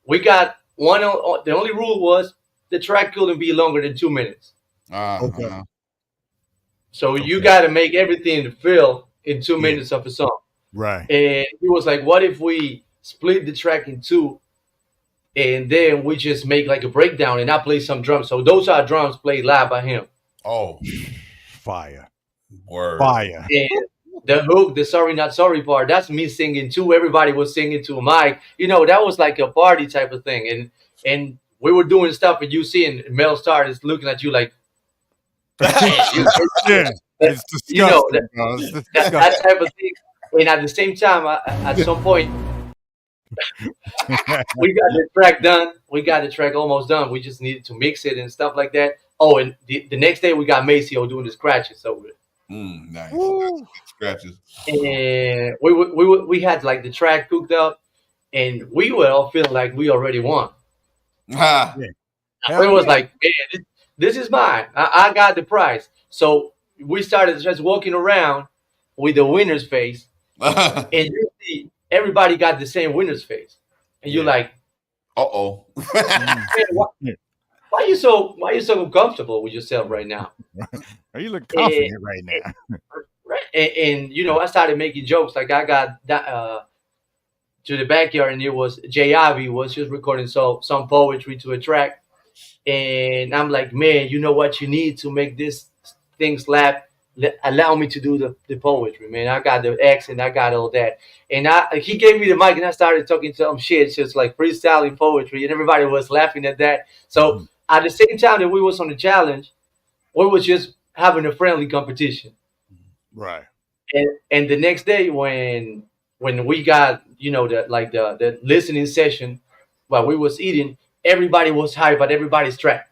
we got one. The only rule was the track couldn't be longer than 2 minutes. Okay. So you got to make everything to fill in 2 minutes of a song." Right. And he was like, "What if we split the track in two, and then we just make like a breakdown, and I play some drums?" So those are drums played live by him. Oh, fire. Word. Fire. And the hook, the sorry not sorry part, that's me singing too. Everybody was singing to a mic. You know, that was like a party type of thing. And we were doing stuff, and you see, and Mel Star is looking at you like, Yeah, it's disgusting, you know, bro. It's that disgusting. type of thing. And at the same time, at some point, we got the track done. We got the track almost done. We just needed to mix it and stuff like that. Oh, and the next day we got Maceo doing the scratches over it. Nice. Scratches. And we had like the track cooked up, and we were all feeling like we already won. Ah. It was like, man, this is mine. I got the prize. So we started just walking around with the winner's face, and you see everybody got the same winner's face, and you're like, uh-oh. why you so comfortable with yourself right now? You look confident right now. And you know, I started making jokes. Like I got that to the backyard, and it was J.I.V. was just recording some poetry to a track, and I'm like, man, you know what you need to make this thing slap? Allow me to do the poetry, man. I got the accent, I got all that, and he gave me the mic, and I started talking some shit, just like freestyling poetry, and everybody was laughing at that. So at the same time that we was on the challenge, we was just having a friendly competition. Right. And the next day when we got, you know, the listening session while we was eating, everybody was hyped about everybody's track,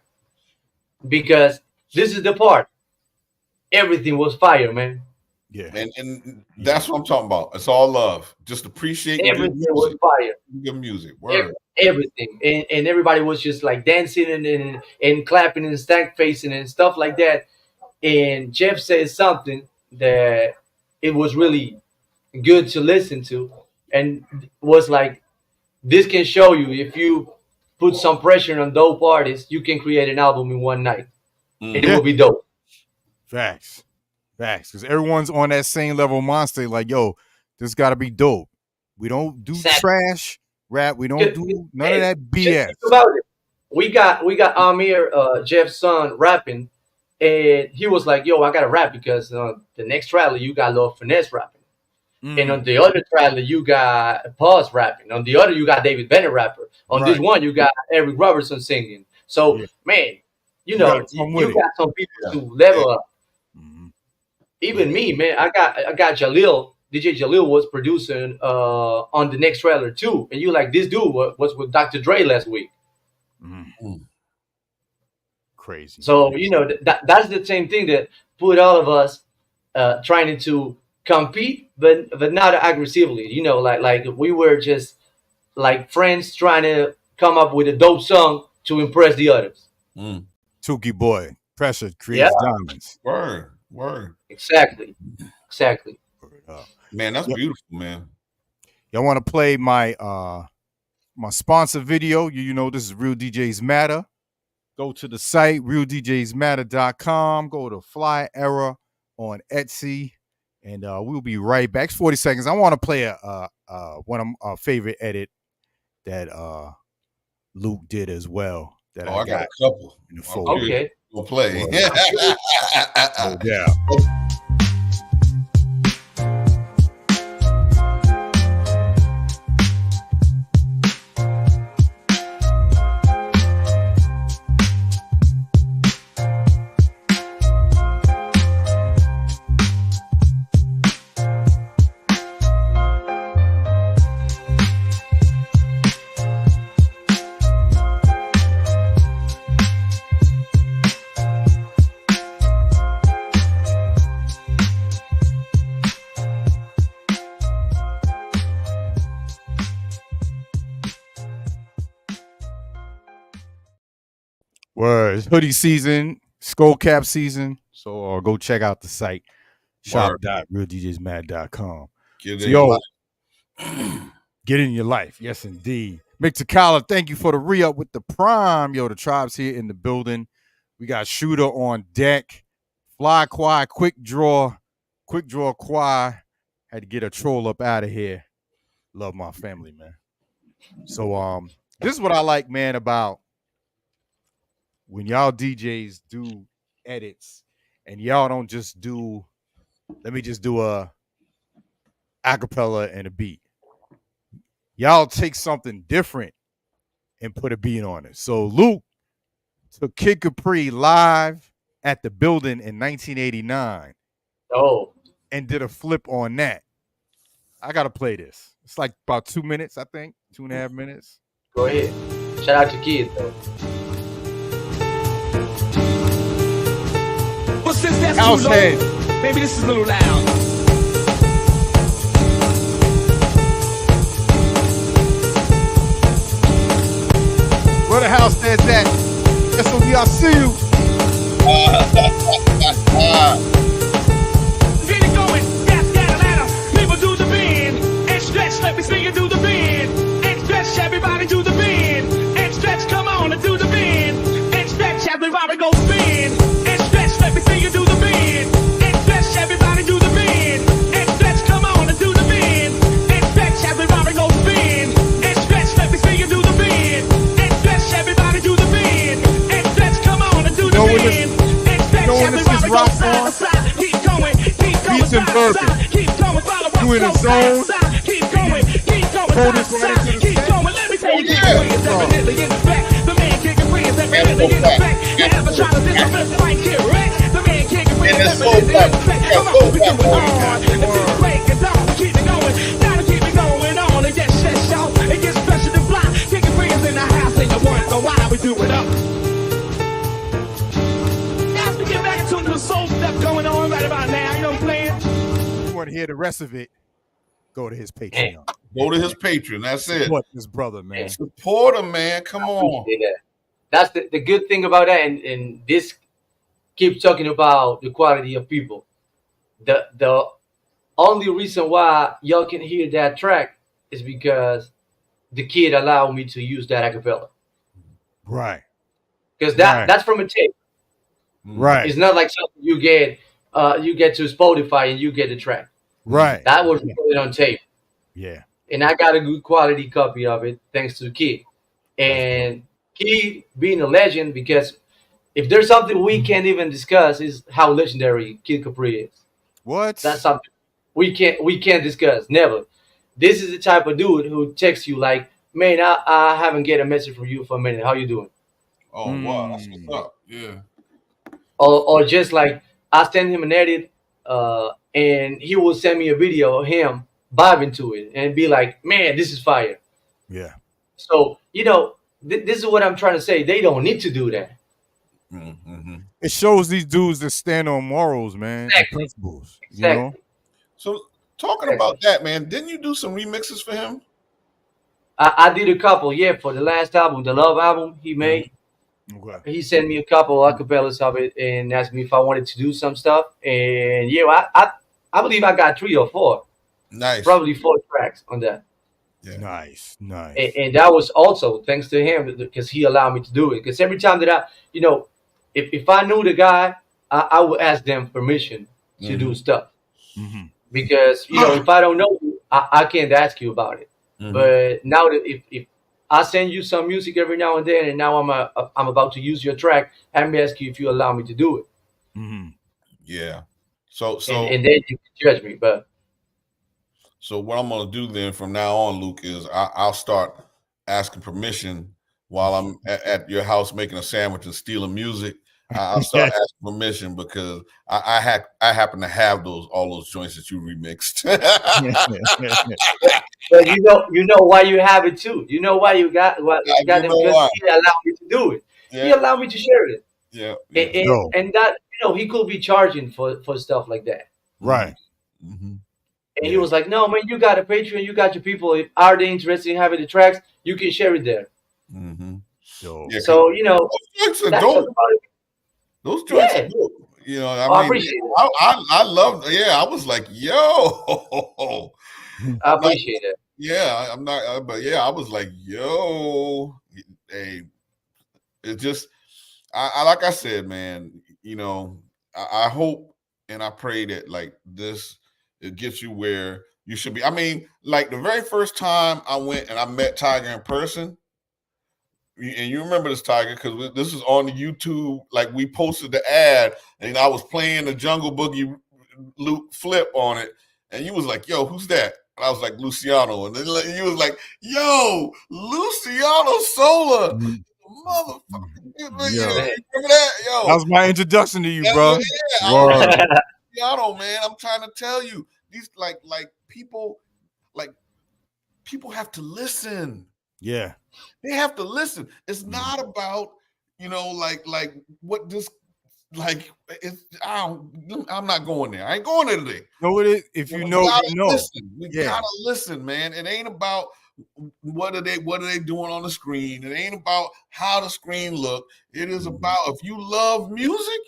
because this is the part. Everything was fire, man. Yeah. And that's what I'm talking about. It's all love. Just appreciate everything was fire. Good music. Word. Everything. And everybody was just like dancing and clapping and stank facing and stuff like that. And Jeff said something that it was really good to listen to, and was like, this can show you, if you put some pressure on dope artists, you can create an album in one night, and it Yeah. will be dope. Facts. Because everyone's on that same level monster. Like, yo, this got to be dope. We don't do trash rap. We don't do none of that BS. Think about it. We got Amir, Jeff's son, rapping, and he was like, "Yo, I gotta rap because the next trailer you got Lord Finesse rapping, and on the other trailer you got Pause rapping. On the other you got David Bennett rapper. On this one you got Eric Robertson singing. So man, you know you got some people to level up. Even me, man, I got Jalil. DJ Jalil was producing on the next trailer too, and you like this dude was with Dr. Dre last week. Crazy. So you know that's the same thing that put all of us trying to compete, but not aggressively. You know, like we were just like friends trying to come up with a dope song to impress the others. Tukey boy, pressure creates diamonds. Word. Exactly. Man, that's beautiful, man. Y'all want to play my my sponsor video? You know this is Real DJs Matter. Go to the site realdjsmatter.com. Go to Fly Era on Etsy, and we'll be right back. It's 40 seconds. I want to play one of our favorite edit that Luke did as well. That I got a couple. In the folder. Okay, we'll play. Oh, yeah. Word. It's hoodie season, skull cap season. So go check out the site, shop.realdjsmad.com. Get in your life. Yes, indeed. Mick Takala, thank you for the re-up with the prime. Yo, the tribe's here in the building. We got Shooter on deck. Fly Quai, quick draw Quai. Had to get a troll up out of here. Love my family, man. So this is what I like, man, about when y'all DJs do edits and y'all don't just do, let me just do a acapella and a beat. Y'all take something different and put a beat on it. So Luke took Kid Capri live at the building in 1989. Oh. And did a flip on that. I got to play this. It's like about 2 minutes, I think. 2.5 minutes. Go ahead. Shout out to Kid, though. Well, since that's House too low, head. maybe this is a little loud. Where the house head's at? SOB, I see you. Get it going, gas, ladder. People do the bend and stretch. Let me see you do the bend and stretch. Everybody do the bend and stretch. Come on and do the bend and stretch. Everybody go spin and stretch. Let me see you do the bend and stretch. Everybody do the bend and stretch. Come on and do the bend and stretch. Everybody go spin and stretch. Let me see you do the bend and stretch. Everybody do the bend and stretch. Come on and do the bend and stretch. Everybody go side to side. Keep going, Beats and burping. keep going, follow You in the zone. keep going, Hold this right into the keep going. Let me tell you, Kid Capri is evidently in the back. The man Kid Capri is evidently in the back. You ever try to disrespect the mic, Kid Rex? The man Kid Capri is evidently in the back. Come on, we do it on until the break is on. Keep it going, gotta keep it going on. It gets stretched out, it gets special to fly. Kid Capri is in the house, and you want to know why we do it up. As we get back into the soul stuff going on right about now, you know what I'm saying? You want to hear the rest of it? Go to his Patreon. Go to his Patreon. That's it. Support this brother, man. Support him, man. Come on. That's the good thing about that, and this keeps talking about the quality of people. The only reason why y'all can hear that track is because the kid allowed me to use that acapella. Right. Because that's from a tape. Right. It's not like something you get to Spotify and you get the track. Right. That was recorded on tape. Yeah. And I got a good quality copy of it thanks to Kid. And Kid being a legend, because if there's something we can't even discuss is how legendary Kid Capri is. What? That's something we can't discuss. Never. This is the type of dude who texts you like, man, I haven't get a message from you for a minute. How you doing? Oh wow, that's what's up. Yeah. Or just like I send him an edit, and he will send me a video of him vibing to it and be like, man, this is fire. Yeah. So this is what I'm trying to say. They don't need to do that. It shows these dudes that stand on morals, man, and principles. You know. So talking about that, man, didn't you do some remixes for him? I did a couple, for the last album, the Love album he made. Okay. He sent me a couple acapellas of it and asked me if I wanted to do some stuff. And I believe I got 3 or 4. Nice. Probably 4 tracks on that. Yeah. Nice. And that was also thanks to him because he allowed me to do it. Because every time that if I knew the guy, I would ask them permission to do stuff. Because if I don't know you, I can't ask you about it. But now that if I send you some music every now and then, and now I'm about to use your track, I'm ask you if you allow me to do it. Yeah. So and then you can judge me, but. So what I'm gonna do then from now on, Luke, is I'll start asking permission while I'm at your house making a sandwich and stealing music. I'll start asking permission because I happen to have all those joints that you remixed. But you know why you have it too. You know why you got them because he allowed me to do it. Yeah. He allowed me to share it. Yeah. And that he could be charging for stuff like that. Right. And he was like, "No, man, you got a Patreon, you got your people. If are they interested in having the tracks, you can share it there." So those joints are dope. Those joints are dope. I appreciate it. I love. Yeah, I was like, yo. I appreciate it. Yeah, I'm not. But yeah, I was like, yo. Hey, it just. I like I said, man. I hope and I pray that like this. It gets you where you should be. I mean, like the very first time I went and I met Tiger in person, and you remember this, Tiger, because this is on the YouTube. Like we posted the ad, and I was playing the Jungle Boogie Luke flip on it, and you was like, "Yo, who's that?" And I was like, "Luciano," and then you was like, "Yo, Luciano Sola." Motherfucker. Remember that? Yo. That was my introduction to you, bro. Yeah, Luciano, man, I'm trying to tell you, these like people have to listen. Yeah, they have to listen. It's not about like what this like. I'm not going there. I ain't going there today. No, it is. If you know, you know. Listen. We gotta listen, man. It ain't about what are they doing on the screen. It ain't about how the screen look. It is about if you love music.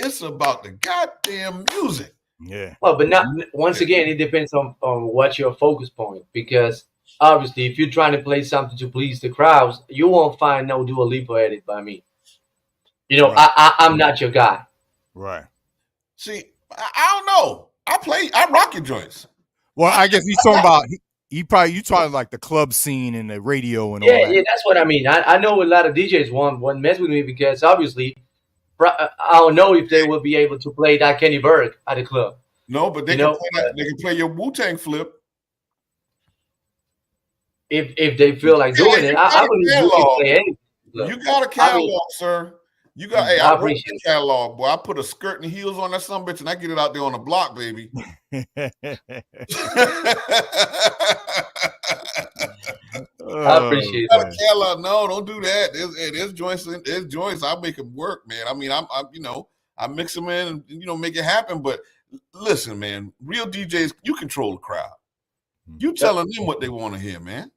It's about the goddamn music. Yeah. Well, but not once again, it depends on what's your focus point. Because obviously, if you're trying to play something to please the crowds, you won't find no Dua Lipa edit by me. Right. I'm not your guy. Right. See, I don't know. I rock your joints. Well, I guess he's talking about you talking like the club scene and the radio and all that. Yeah, that's what I mean. I know a lot of DJs won't mess with me because obviously. I don't know if they will be able to play that Kenny Berg at the club. No, but they can play your Wu-Tang flip. If they feel like doing it, I wouldn't play anything. You got a catalog, sir. You got. Hey, I appreciate the catalog, boy. I put a skirt and heels on that sumbitch, and I get it out there on the block, baby. I appreciate that. No, don't do that. There's joints. I make them work, man. I mean, I mix them in and make it happen. But listen, man, real DJs, you control the crowd. You telling them what they want to hear, man.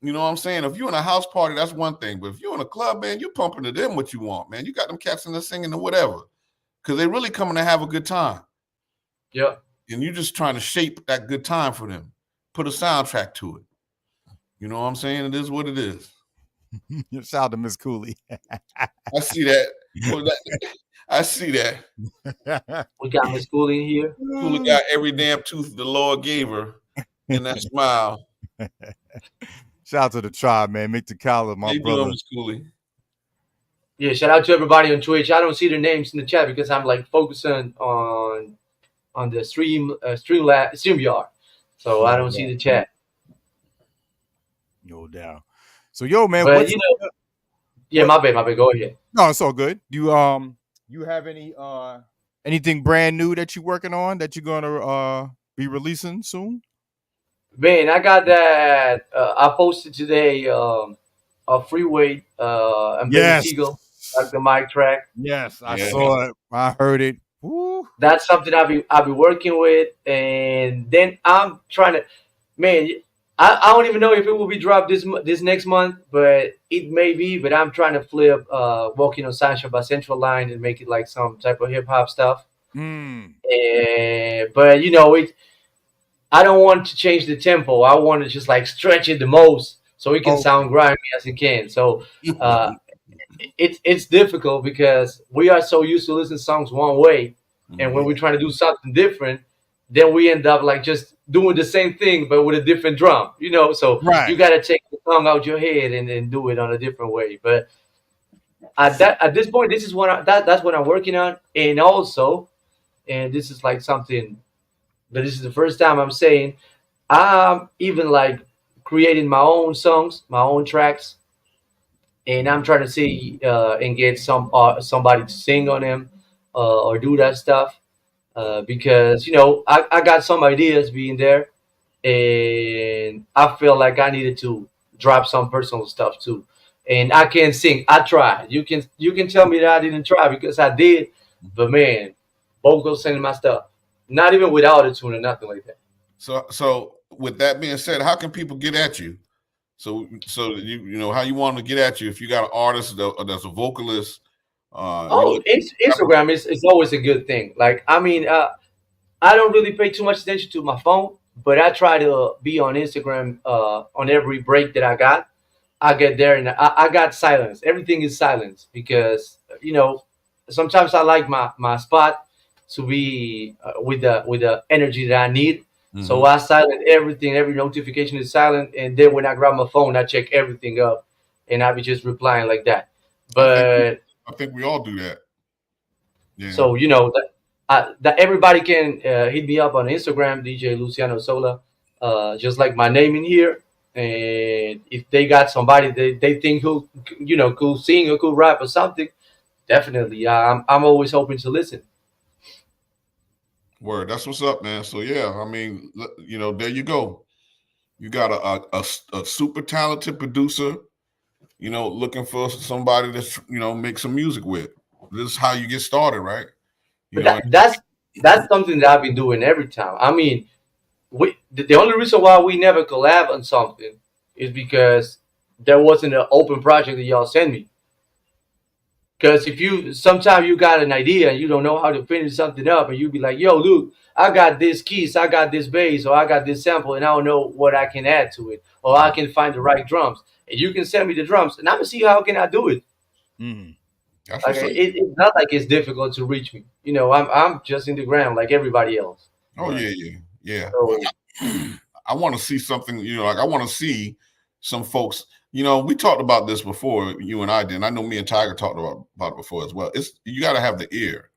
You know what I'm saying? If you're in a house party, that's one thing. But if you're in a club, man, you're pumping to them what you want, man. You got them cats in there singing or whatever. Because they really coming to have a good time. Yeah. And you're just trying to shape that good time for them. Put a soundtrack to it. You know what I'm saying? It is what it is. Shout out to Miss Cooley. I see that. Well, I see that. We got Miss Cooley in here. Cooley got every damn tooth the Lord gave her in that smile. Shout out to the tribe, man. Mick Takala, my How you brother. doing, Miss Cooley? Yeah, shout out to everybody on Twitch. I don't see their names in the chat because I'm like focusing on the StreamYard, so I don't see the chat. No doubt. So yo, man, But what's yeah, my bad. Go ahead. No, it's all good. You have any anything brand new that you're working on that you're gonna be releasing soon? Man, I got that. I posted today a freeway and Yes. Baby Seagull, like the mic track. Yes, I saw it. I heard it. Woo. That's something I'll be working with, and then I'm trying to, man. I don't even know if it will be dropped this next month, but it may be. But I'm trying to flip "Walking on Sunshine" by Central Line and make it like some type of hip hop stuff. But you know it. I don't want to change the tempo. I want to just like stretch it the most so it can sound grimy as it can. So it's difficult because we are so used to listening to songs one way, and when we're trying to do something different, then we end up like just doing the same thing but with a different drum. You know, so you got to take the song out your head and then do it on a different way. But at this point, this is what that's what I'm working on, and also, and this is like something. But this is the first time I'm saying I'm even like creating my own songs, my own tracks, and I'm trying to see and get somebody to sing on them or do that stuff because you know I got some ideas being there, and I feel like I needed to drop some personal stuff too. And I can't sing. I tried. You can tell me that I didn't try because I did, but man, vocals singing my stuff. Not even with autotune or nothing like that. So with that being said, how can people get at you? So you know how you want them to get at you if you got an artist that's a vocalist. Instagram is always a good thing. Like I mean, I don't really pay too much attention to my phone, but I try to be on Instagram on every break that I got. I get there and I got silence. Everything is silence because you know sometimes I like my spot to be with the energy that I need. So I silent everything. Every notification is silent, and then when I grab my phone, I check everything up, and I be just replying like that. But I think we all do that. Yeah. So you know that everybody can hit me up on Instagram, DJ Luciano Sola, just like my name in here. And if they got somebody they think who could sing or could rap or something, definitely I'm always open to listen. Word, that's what's up, man. So yeah, I mean, you know, there you go. You got a super talented producer, you know, looking for somebody that's make some music with. This is how you get started, right? That's something that I've been doing every time. I mean, the only reason why we never collab on something is because there wasn't an open project that y'all sent me. Because sometimes you got an idea and you don't know how to finish something up, and you be like, yo, Luke, I got this keys, I got this bass, or I got this sample, and I don't know what I can add to it, or I can find the right drums. And you can send me the drums, and I'm going to see how can I do it. Like, it's not like it's difficult to reach me. You know, I'm just in the ground like everybody else. Oh, yeah. So, I want to see something, like I want to see some folks. We talked about this before, you and I did. And I know me and Tiger talked about it before as well. You got to have the ear.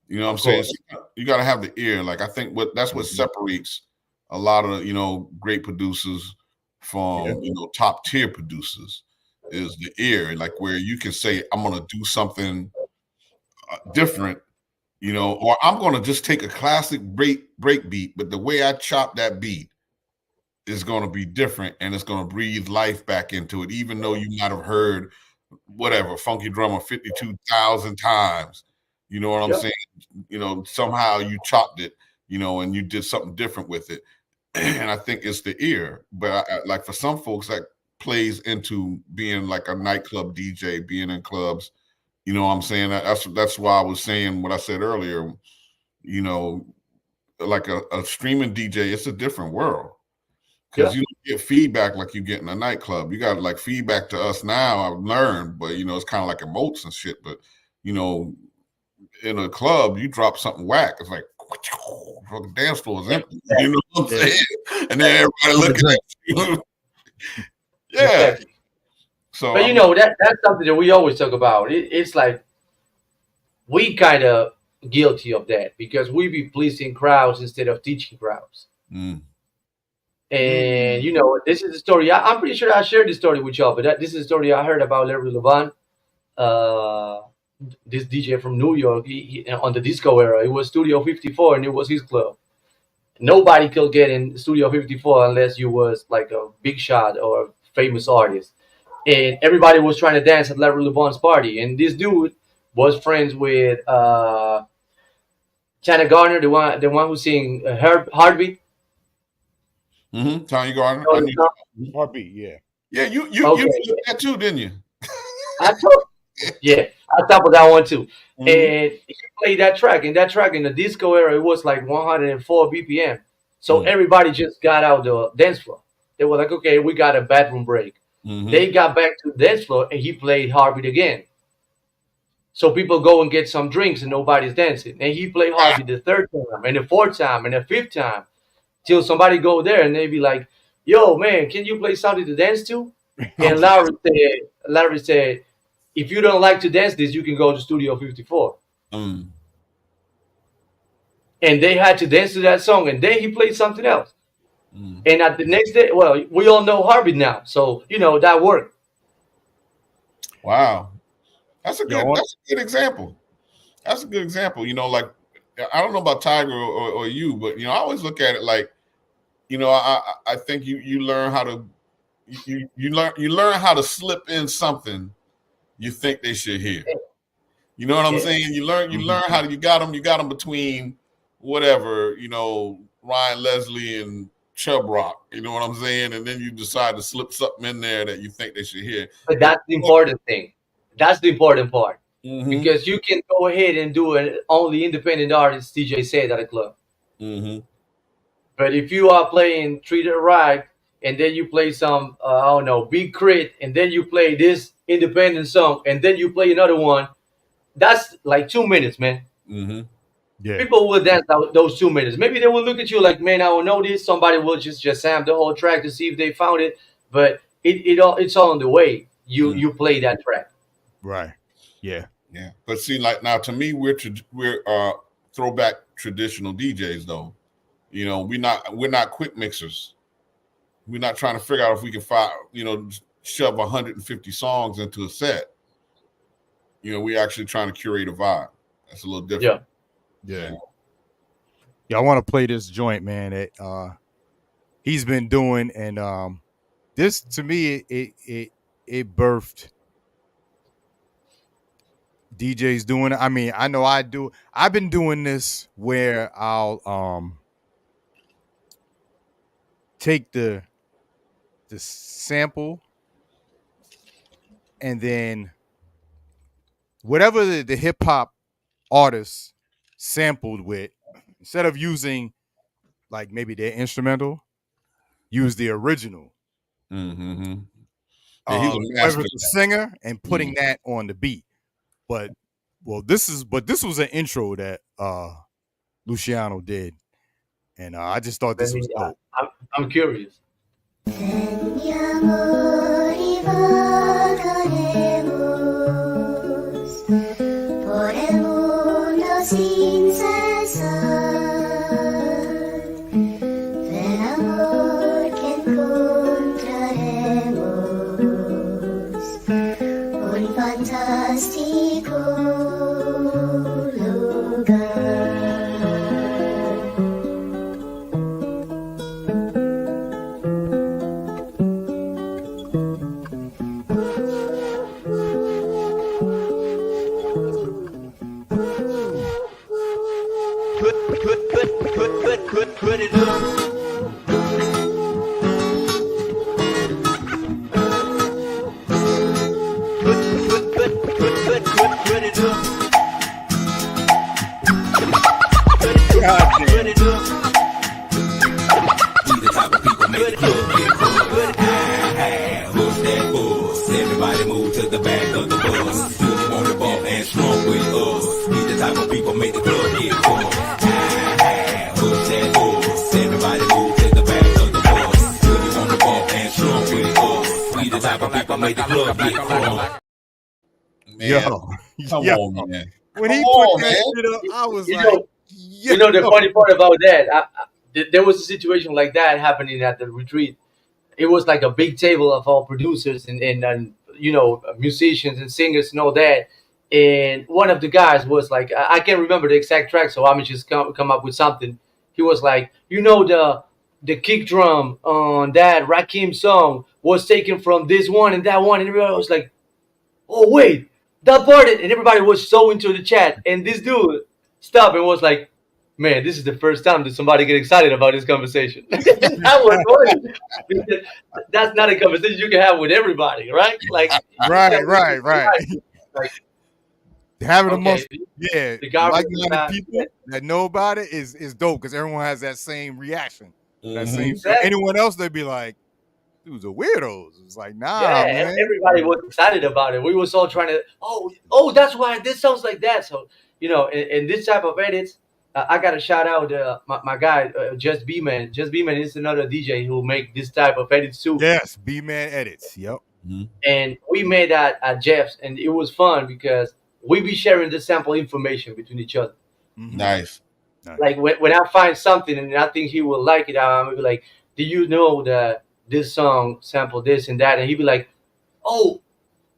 You know what I'm saying? So you got to have the ear. Like I think that's what separates a lot of great producers from top tier producers is the ear. Like where you can say, I'm going to do something different, or I'm going to just take a classic break beat, but the way I chop that beat is going to be different, and it's going to breathe life back into it, even though you might have heard whatever Funky Drummer 52,000 times. You know what I'm saying? Somehow you chopped it, and you did something different with it. And I think it's the ear. But like for some folks, that plays into being like a nightclub DJ, being in clubs. You know what I'm saying? That's why I was saying what I said earlier. Like a streaming DJ, it's a different world. Because get feedback like you get in a nightclub. You got like feedback to us now. I've learned, but it's kind of like emotes and shit. But in a club, you drop something whack, it's like the dance floor is empty. You know what I'm saying? And then everybody looking at you. Yeah. So, but that's something that we always talk about. It's like we kind of guilty of that because we be pleasing crowds instead of teaching crowds. And this is the story. I'm pretty sure I shared this story with y'all, but this is the story I heard about Larry Levan, this DJ from New York. He on the disco era, it was Studio 54, and it was his club. Nobody could get in Studio 54 unless you was like a big shot or a famous artist. And everybody was trying to dance at Larry Levan's party. And this dude was friends with Chana Garner, the one who sing Heartbeat. Tanya Gardner. Heartbeat, yeah. Yeah, you did that too, didn't you? I thought of that one too. And he played that track. And that track in the disco era, it was like 104 BPM. So everybody just got out the dance floor. They were like, okay, we got a bathroom break. They got back to the dance floor and he played Heartbeat again. So people go and get some drinks and nobody's dancing. And he played Heartbeat the third time and the fourth time and the fifth time. Till somebody go there and they be like, yo, man, can you play something to dance to? And Larry said, if you don't like to dance this, you can go to Studio 54. And they had to dance to that song. And then he played something else. And at the next day, well, we all know Heartbeat now. So, that worked. Wow. That's a good example. That's a good example. Like, I don't know about Tiger or you, but, I always look at it like, I think you learn how to you learn how to slip in something you think they should hear. You know what I'm saying? You learn how to you got them between whatever, Ryan Leslie and Chubb Rock. You know what I'm saying? And then you decide to slip something in there that you think they should hear. But that's the important thing. That's the important part. Because you can go ahead and do an only independent artist DJ set at a club. But if you are playing Treat It Right, and then you play some, Big Crit, and then you play this independent song, and then you play another one, that's like 2 minutes, man. Yeah. People will dance those 2 minutes. Maybe they will look at you like, man, I don't know this. Somebody will just sample the whole track to see if they found it. But it's all on the way. You play that track. Right. Yeah. Yeah. But see, like now, to me, we're throwback traditional DJs, though. We're not quick mixers. We're not trying to figure out if we can shove 150 songs into a set. We're actually trying to curate a vibe. That's a little different. Yeah. I want to play this joint, man, that he's been doing, and this to me it birthed DJs doing it. I mean, I know I do. I've been doing this where I'll take the sample and then whatever the hip hop artist sampled with, instead of using like maybe their instrumental, use the original. Yeah, he's a whoever the singer and putting that on the beat. But this was an intro that Luciano did, and I just thought this was dope. I'm curious. Put it up. Put it up. We the type of people make the club get cool. to the back of the bus. Do you want to bump and smoke with us? We the type of people make the club get full. Push that bus. Everybody move to the back of the bus. Do you want to bump and smoke with us? We the type of people make the club get full. Yo, Come on, man. When he Come put on, that man. shit up, I was You like, know, you know the funny part about that, there was a situation like that happening at the retreat. It was like a big table of all producers and you know, musicians and singers and all that. And one of the guys was like, I can't remember the exact track, so I'm just come up with something. He was like, you know, the kick drum on that Rakim song was taken from this one and that one, and everybody was like, oh wait, that part, and everybody was so into the chat, and this dude stopped and was like, man, this is the first time that somebody get excited about this conversation. That was funny. Because that's not a conversation you can have with everybody, right? Like, right. Like, Having okay, amongst the the garbage like-minded people that know about it is dope because everyone has that same reaction. That same Exactly. anyone else they'd be like, dudes are weirdos. It's like, nah, Yeah, man. everybody was excited about it. We was all trying to, oh, that's why this sounds like that. So, you know, in this type of edits, I got to shout out my guy, Just B Man. Just B Man is another DJ who make this type of edits too. Yes, B Man edits. Yep. And we made that at Jeff's, and it was fun because we be sharing the sample information between each other. Nice. Like when I find something and I think he will like it, I'm gonna be like, do you know that this song sample this and that? And he'd be like, oh,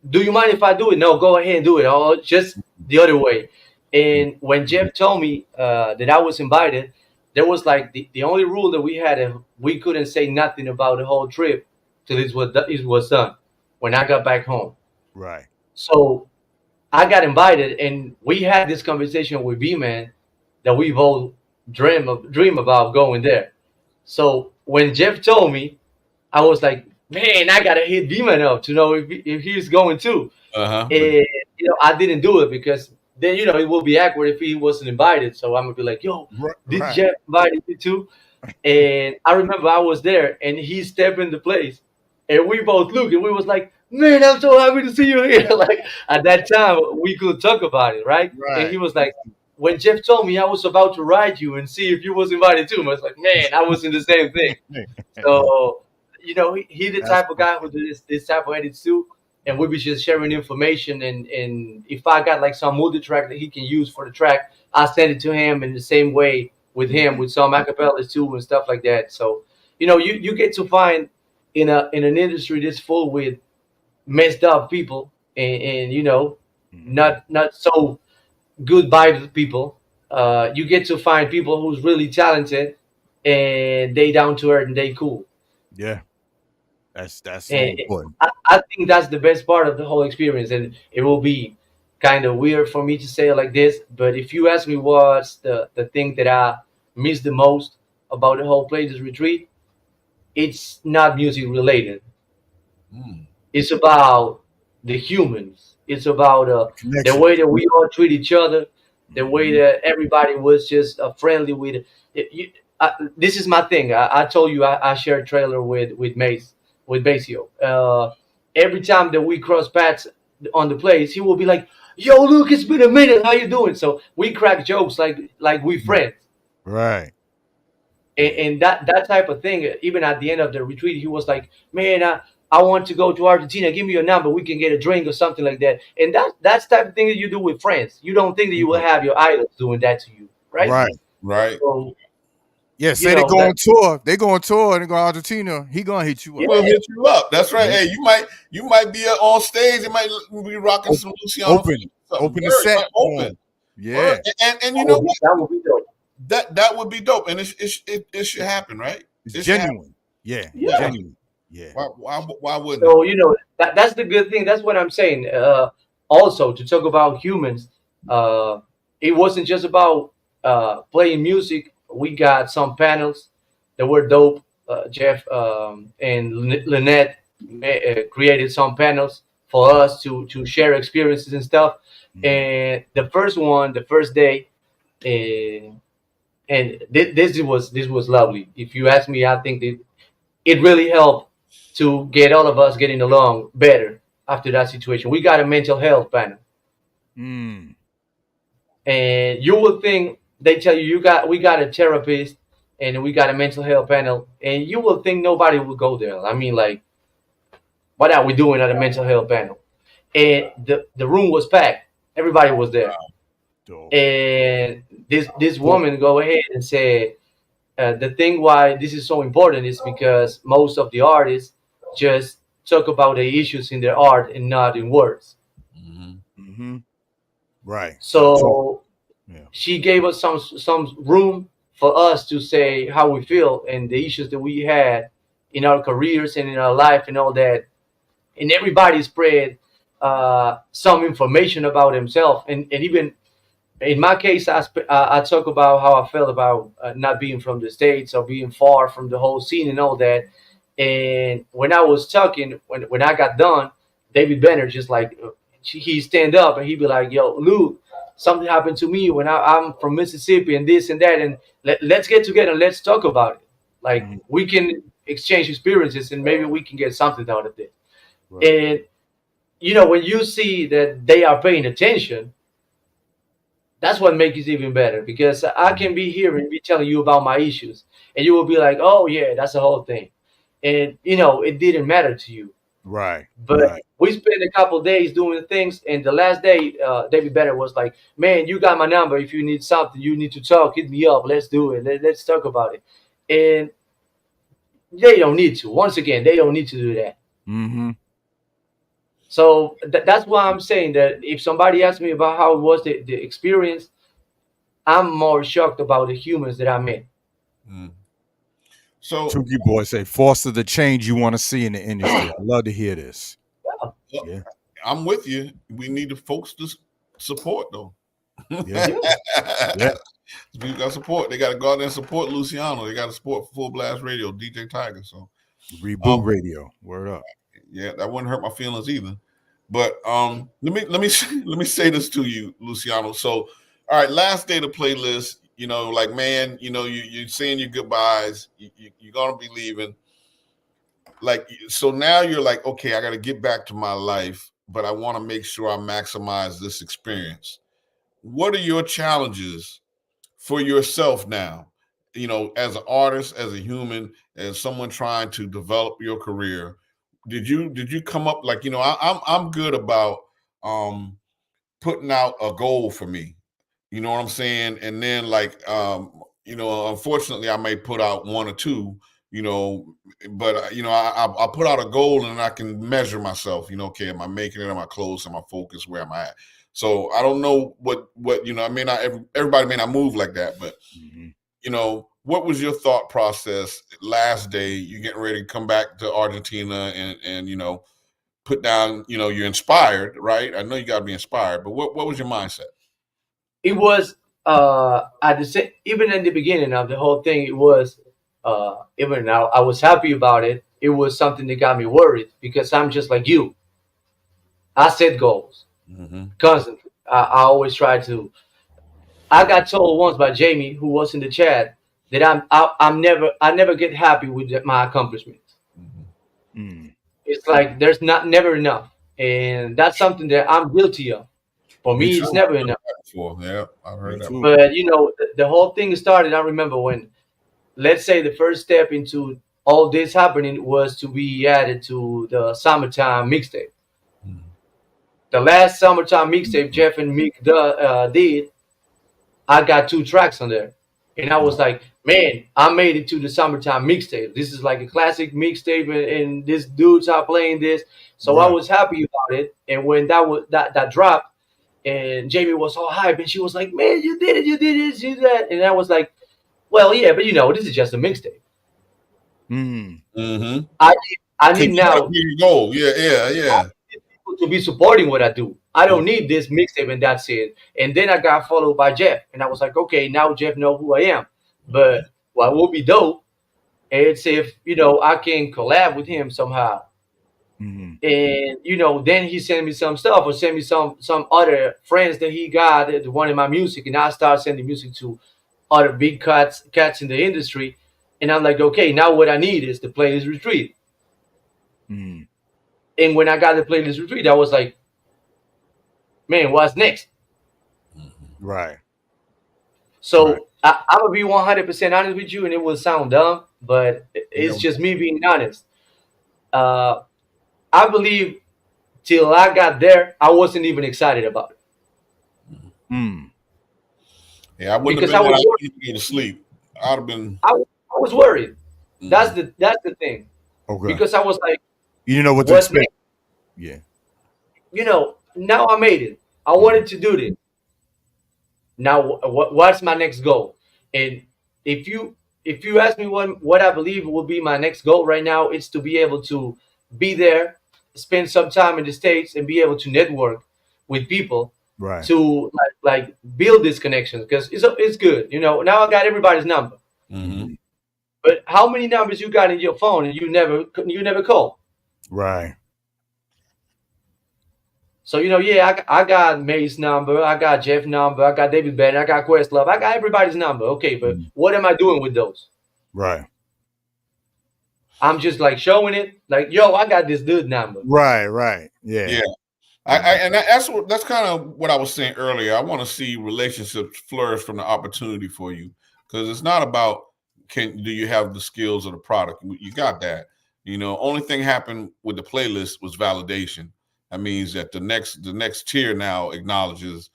do you mind if I do it? No, go ahead and do it. Oh, just the other way. And when Jeff told me that I was invited, there was like the only rule that we had, we couldn't say nothing about the whole trip till it was done when I got back home. Right. So I got invited, and we had this conversation with B-Man that we both dream about going there. So when Jeff told me, I was like, man, I gotta hit B-Man up to know if he's going too. And you know, I didn't do it because then, you know, it will be awkward if he wasn't invited. So I'm gonna be like, yo, did Jeff invited you too? And I remember I was there, and he stepped into place, and we both looked, and we was like, man, I'm so happy to see you here. Like at that time, we could talk about it, right? And he was like, when Jeff told me I was about to write you and see if you was invited too, I was like, man, I was in the same thing. So, you know, he the type of guy who do this type of edits too. And we'll be just sharing information. And if I got like some multi track that he can use for the track, I'll send it to him in the same way with him, with some acapellas too and stuff like that. So, you know, you get to find in an industry that's full with messed up people and you know, not so good vibes people. You get to find people who's really talented and they down to earth and they cool. Yeah. That's so And important. I think that's the best part of the whole experience, and it will be kind of weird for me to say it like this, but if you ask me what's the thing that I miss the most about the whole Players Retreat, it's not music related. It's about the humans. It's about the way that we all treat each other, the way that everybody was just friendly with it. This is my thing. I told you I shared a trailer with Mace, with Basio. Every time that we cross paths on the place, he will be like, yo, Luke, it's been a minute. How you doing? So we crack jokes like we friends. Right. And that type of thing, even at the end of the retreat, he was like, man, I want to go to Argentina. Give me your number. We can get a drink or something like that. And that's the type of thing that you do with friends. You don't think that you will have your idols doing that to you, right? Right. So, yeah, say they go on tour. They go on tour and they go to Argentina. He gonna hit you up. We'll hit you up. That's right. Hey, you might be on stage. You might be rocking some Luciano. Open the set. Open. Yeah. And you know what? That would be dope. That would be dope, and it should happen, right? It's genuine. Yeah. Genuine. Yeah. Why wouldn't? So you know that's the good thing. That's what I'm saying. Also, to talk about humans, it wasn't just about playing music. We got some panels that were dope. Jeff and Lynette created some panels for us to share experiences and stuff. And the first day, and this was lovely. If you ask me, I think that it really helped to get all of us getting along better. after that situation. We got a mental health panel, Mm. and you will think they tell you we got a therapist and we got a mental health panel, and you will think nobody will go there. I mean, like, what are we doing at a mental health panel? And the room was packed. Everybody was there. Dope. And this woman go ahead and say, the thing why this is so important is because most of the artists just talk about the issues in their art and not in words. Mm-hmm. Right. So Yeah. she gave us some room for us to say how we feel and the issues that we had in our careers and in our life and all that. And everybody spread some information about himself. And even in my case, I talk about how I felt about not being from the States or being far from the whole scene and all that. And when I was talking, when I got done, David Benner just like he stand up and he'd be like, "Yo, Lou, something happened to me when I'm from Mississippi and this and that, and let's get together and let's talk about it. Like we can exchange experiences and maybe we can get something out of it." And when you see that they are paying attention, that's what makes it even better, because I can be here and be telling you about my issues and you will be like, "Oh yeah, that's the whole thing," and it didn't matter to you. Right. But we spent a couple days doing things, and the last day David Better was like, "Man, you got my number. If you need something, you need to talk, hit me up. Let's do it. Let's talk about it." And they don't need to. Once again, they don't need to do that. Mm-hmm. So that's why I'm saying that if somebody asks me about how it was the experience, I'm more shocked about the humans that I met. So Chucky Boy say, foster the change you want to see in the industry. I love to hear this. Yeah. I'm with you. We need the folks to support, though. Yeah. Yeah. We got support. They got to go out there and support Luciano. They got to support Full Blast Radio, Djaytiger. So Reboot Radio. Word up. Yeah, that wouldn't hurt my feelings either. But let me say this to you, Luciano. So, all right, last day of the playlist. Like, man, you're saying your goodbyes. You're gonna be leaving. Like, so now you're like, okay, I got to get back to my life, but I want to make sure I maximize this experience. What are your challenges for yourself now? As an artist, as a human, as someone trying to develop your career, did you come up like, I'm good about putting out a goal for me. You know what I'm saying? And then like unfortunately I may put out one or two, but I put out a goal and I can measure myself, okay, am I making it? Am I close? Am I focused? Where am I at? So I don't know what I may not everybody may not move like that, but what was your thought process last day? You getting ready to come back to Argentina and put down, you're inspired, right? I know you got to be inspired, but what was your mindset? It was at the same, even in the beginning of the whole thing, it was even now I was happy about it. It was something that got me worried because I'm just like you. I set goals constantly. I always try to. I got told once by Jamie, who was in the chat, that I never get happy with my accomplishments. It's like there's never enough, and that's something that I'm guilty of. For me, it's never enough. Yeah, I've heard that. But the whole thing started. I remember when, let's say, the first step into all this happening was to be added to the summertime mixtape. The last summertime mixtape Jeff and Mick did, I got 2 tracks on there, and I was like, man, I made it to the summertime mixtape. This is like a classic mixtape, and this dude's are playing this, so I was happy about it. And when that dropped, and Jamie was all hype, and she was like, "Man, you did it, you did this, you did that." And I was like, "Well, yeah, but this is just a mixtape. I need now goal. Yeah. I need people to be supporting what I do. I don't need this mixtape and that's it." And then I got followed by Jeff, and I was like, "Okay, now Jeff know who I am." But what would be dope is if I can collab with him somehow. And then he sent me some stuff or send me some other friends that he got that wanted my music, and I start sending music to other big cats in the industry. And I'm like, okay, now what I need is the playlist retreat. And when I got the playlist retreat, I was like, man, what's next? Right. So I'm gonna be 100% honest with you, and it will sound dumb, but it's just me being honest. I believe till I got there, I wasn't even excited about it. Yeah, I wouldn't Because have I been was able to go to sleep. I'd have been. I was worried. That's the thing. Okay. Because I was like, You didn't know what to what's expect. next? Yeah. Now I made it. I wanted to do this. Now what's my next goal? And if you ask me what I believe will be my next goal right now, it's to be able to be there, spend some time in the States, and be able to network with people Right. to like build this connection, because it's good. Now I got everybody's number. But how many numbers you got in your phone and you never call? Right. So yeah, I got May's number, I got Jeff's number, I got David Banner, I got Questlove, I got everybody's number. Okay, but what am I doing with those? Right. I'm just like showing it, like, yo, I got this dude number. Right. Yeah. Yeah. That's kind of what I was saying earlier. I want to see relationships flourish from the opportunity for you, because it's not about do you have the skills or the product. You got that. Only thing happened with the playlist was validation. That means that the next tier now acknowledges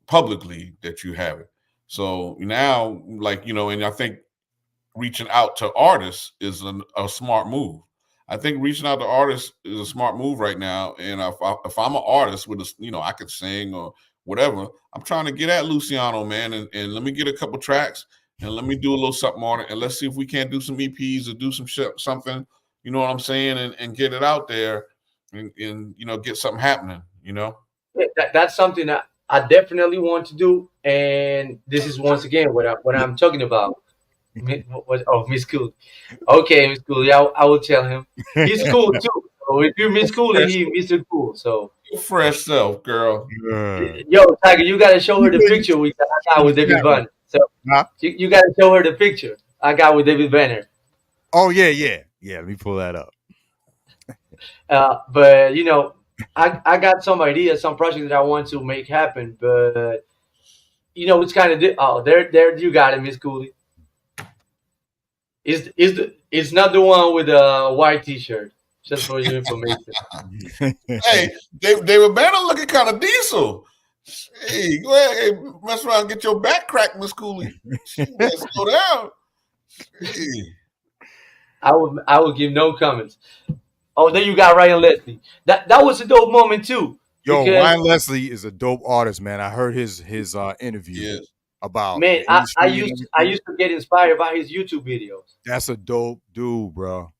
publicly that you have it. So now, and I think reaching out to artists is a smart move. I think reaching out to artists is a smart move right now. And if I'm an artist with I could sing or whatever, I'm trying to get at Luciano, man, and let me get a couple tracks and let me do a little something on it, and let's see if we can't do some EPs or do some something. You know what I'm saying, and get it out there, and get something happening. That's something that I definitely want to do, and this is once again what I'm talking about. Miss Cool. Okay, Miss Cool. Yeah, I will tell him. He's cool too. So if you Miss Cool, he Mr. Cool. So your fresh self, girl. Yo, Tiger, you gotta show her the picture I got with David Banner. So you gotta show her the picture I got with David Banner. Oh yeah. Let me pull that up. But I got some ideas, some projects that I want to make happen. But it's kind of there you got it, Miss Cooley. It's not the one with a white T-shirt. Just for your information. Hey, David Banner looking kind of diesel. Hey, go ahead, mess around and get your back cracked, Miss Cooley. Let's go down. Hey. I would give no comments. Oh, then you got Ryan Leslie. That was a dope moment too. Yo, Ryan Leslie is a dope artist, man. I heard his interview about. Man, I used to get inspired by his YouTube videos. That's a dope dude, bro.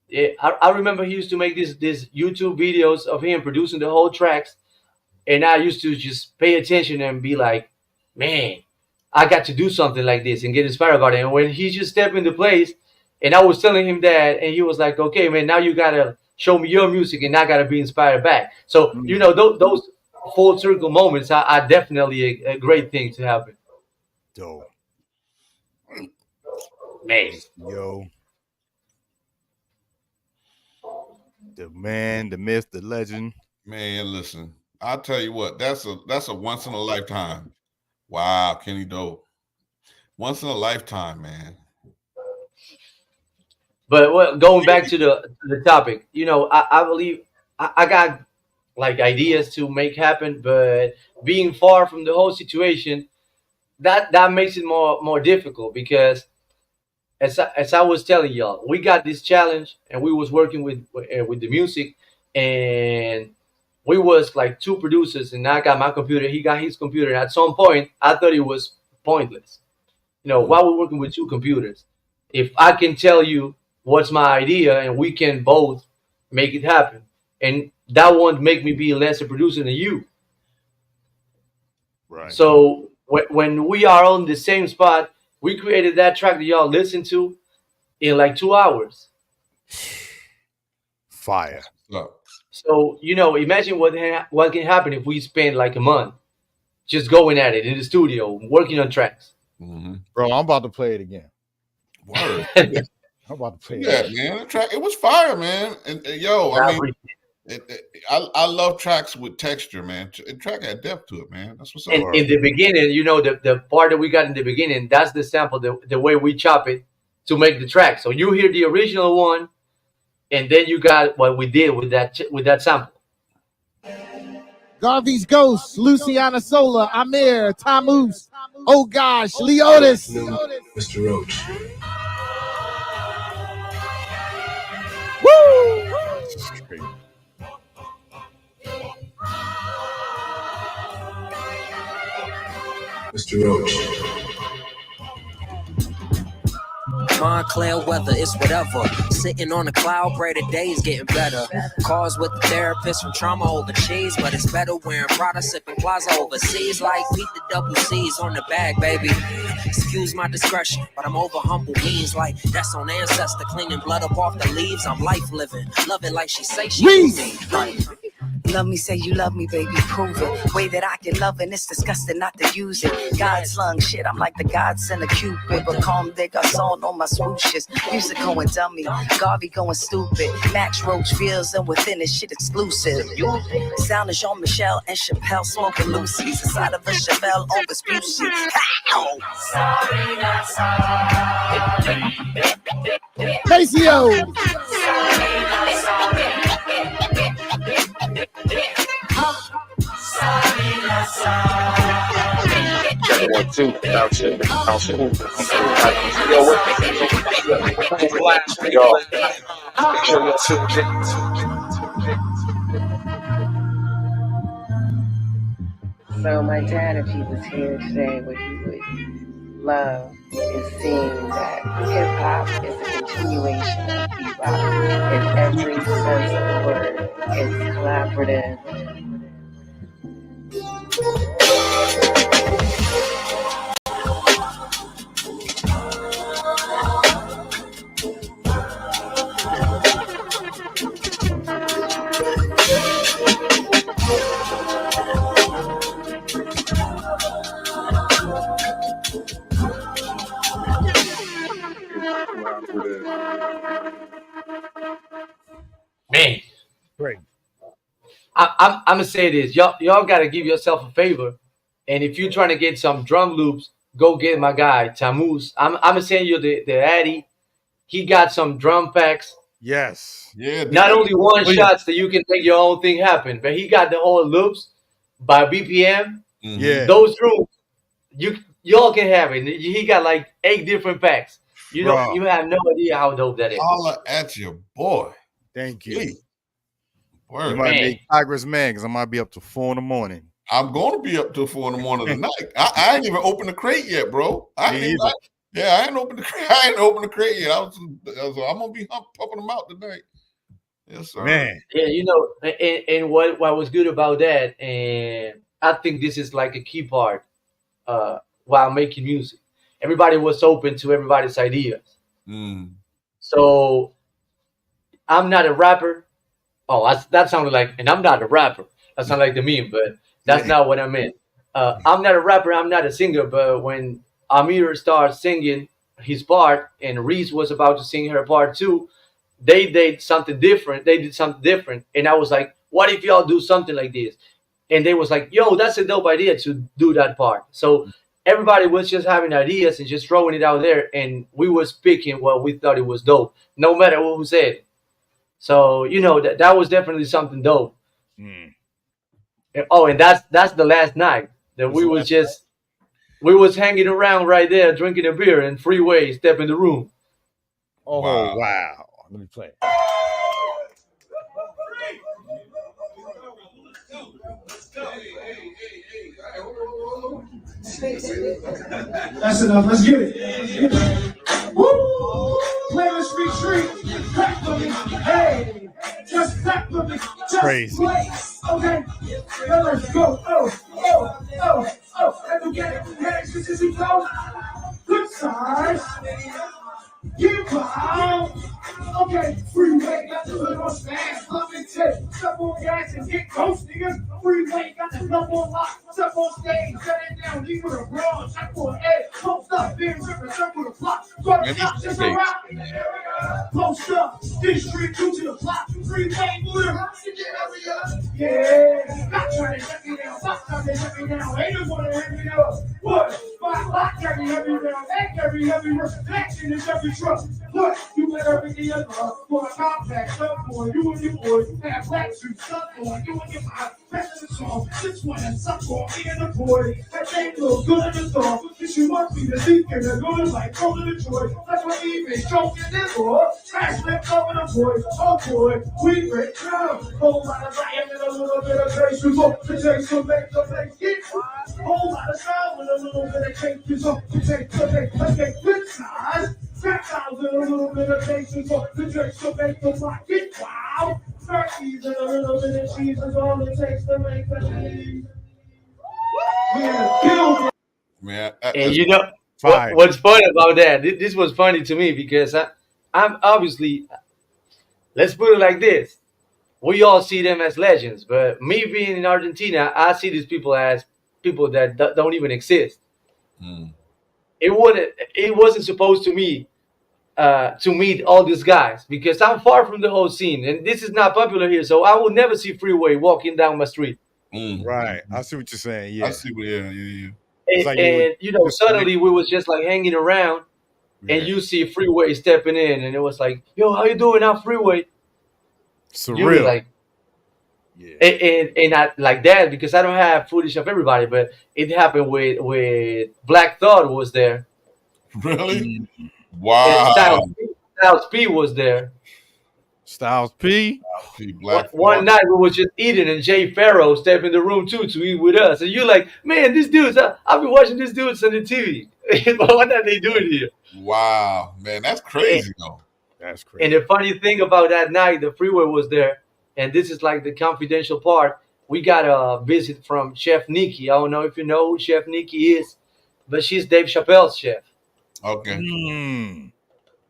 Yeah, I remember he used to make this YouTube videos of him producing the whole tracks, and I used to just pay attention and be like, man, I got to do something like this and get inspired about it. And when he just stepped into place, and I was telling him that, and he was like, okay, man, now you gotta show me your music, and I gotta be inspired back. So those full circle moments are definitely a great thing to happen. Dope. Man. Yo. The man, the myth, the legend. Man, listen, I'll tell you what, that's a once in a lifetime. Wow, Kenny Dope. Once in a lifetime, man. But going back to the topic, I believe I got like ideas to make happen, but being far from the whole situation, that makes it more difficult, because as I was telling y'all, we got this challenge and we was working with the music, and we was like two producers, and I got my computer, he got his computer, and at some point I thought it was pointless. Why we're working with two computers? If I can tell you what's my idea and we can both make it happen, and that won't make me be less a producer than you. Right. So when we are on the same spot, we created that track that y'all listen to in like 2 hours. Fire. So imagine what can happen if we spend like a month just going at it in the studio, working on tracks. Bro, I'm about to play it again. Word. I'm about to play Yeah, that. man. The track, it was fire, man. And yo, I mean, I love tracks with texture, man. The track had depth to it, man. That's what's up. And in the beginning, the part that we got in the beginning, that's the sample, the way we chop it to make the track. So you hear the original one, and then you got what we did with that sample. Garvey's Ghost, Luciano Sola, Amir, Tamus, oh gosh, Leotis. Mr. Roach. Woo! Mr. Roach. Montclair weather, it's whatever. Sitting on a cloud, pray the day's getting better. Calls with the therapist from trauma over cheese, but it's better wearing Prada, sipping Plaza overseas. Like Pete the double C's on the bag, baby. Excuse my discretion, but I'm over humble means like that's on ancestor cleaning blood up off the leaves. I'm life living, love it like she say she me. Right. Love me, say you love me, baby, prove it. Way that I can love and it's disgusting not to use it. God's lung shit, I'm like the godsend of Cupid. But calm they got salt on my swooshes. Music going dummy, Garvey going stupid. Max Roach feels and within it shit exclusive. Sound is Jean-Michel and Chappelle smoking Lucy's. Inside of a Chevelle on Vespucci. Sorry, not sorry. Maceo. Check 1, 2, bounce it. So my dad, if he was here today, what he would love is seeing that hip-hop is a continuation of bebop in every sense of the word. It's collaborative. Man, great. I'm gonna say this. Y'all gotta give yourself a favor, and if you're trying to get some drum loops, go get my guy Tamus. I'm gonna send you the Addy. He got some drum packs. Yes. Yeah. Not only one shots that you can make your own thing happen, but he got the whole loops by BPM. Yeah. Those rooms, y'all can have it. He got like 8 different packs. You have no idea how dope that is. Holla at your boy. Thank you. Hey. Word. You might make Tiger's man because I might be up to 4 in the morning. I'm going to be up till 4 in the morning tonight. I ain't even opened the crate yet, bro. I ain't opened the crate. I ain't opened the crate yet. I'm gonna be pumping them out tonight. Yes, sir. Man. Yeah, and what was good about that, and I think this is like a key part while making music. Everybody was open to everybody's ideas. So I'm not a rapper. Oh, that sounded like, and I'm not a rapper. That sounded like the meme, but that's not what I meant. I'm not a rapper. I'm not a singer. But when Amir started singing his part and Reese was about to sing her part too, they did something different. And I was like, what if y'all do something like this? And they was like, yo, that's a dope idea to do that part. So everybody was just having ideas and just throwing it out there. And we was picking what we thought it was dope, no matter who said it. So, that was definitely something dope. And that's the last night that we was hanging around right there, drinking a beer and Freeway step in the room. Oh, wow. Let me play. That's enough. Let's get it. Woo! Playlist retreat. Clap for me. Hey, just clap for me. Just crazy. Play. Okay. Now let's go. Oh. And we get it. Hands, switches, and go. Good size. Get wild. Okay, Freeway got the little fast, love and tip. Step on gas and get close, niggas. Freeway got the club on lock. Step on stage, shut it down, leave with a brawl. Check for an egg. Don't stop, being ripping, circle the block. Go to stop, just a rock. post up, district 2 to the block, freeway, move the rocks and get every up. Yeah, stop trying to let me down, stop trying to let me down, haters wanna let me down. What? My lock every heavy round, act every heavy reflection is every truck. What? You better be the other for a compact up boy, you and your boys, have black suits up on, you and your mom, rest of the song, this one and suck on me and the boy, that ain't look good in the song, if you want me to think in the good like rolling the joy, that's what even joking this boy, trash left over the boy, oh boy, we break down, whole lot of riot and a little bit of grace, we go to take some make the place get, whole lot of sound with a little bit of cake, we go to take good size, crack out with a little bit of cake, we go to take some make the block get wow, turkeys and a little bit of cheese is all it takes to make the cheese. Yeah, Man, And you know what's funny about that? This was funny to me because I'm obviously, let's put it like this: we all see them as legends, but me being in Argentina, I see these people as people that don't even exist. It wasn't supposed to me to meet all these guys because I'm far from the whole scene, and this is not popular here, so I will never see Freeway walking down my street. Right. I see what you're saying. Yeah. I see what. Yeah. And you know, suddenly we was just like hanging around, and you see Freeway stepping in, and it was like, "Yo, how you doing now, Freeway?" Surreal. You were like, and I like that because I don't have footage of everybody, but it happened with Black Thought was there. Really? Wow. Styles P was there. Styles P. One night we was just eating, and Jay Farrow stepped in the room too to eat with us. And you're like, man, these dudes, I've been watching these dudes on the TV. But what are they doing here? Wow, man, that's crazy though. That's crazy. And the funny thing about that night, the Freeway was there, and this is like the confidential part. We got a visit from Chef Nikki. I don't know if you know who Chef Nikki is, but she's Dave Chappelle's chef. Okay.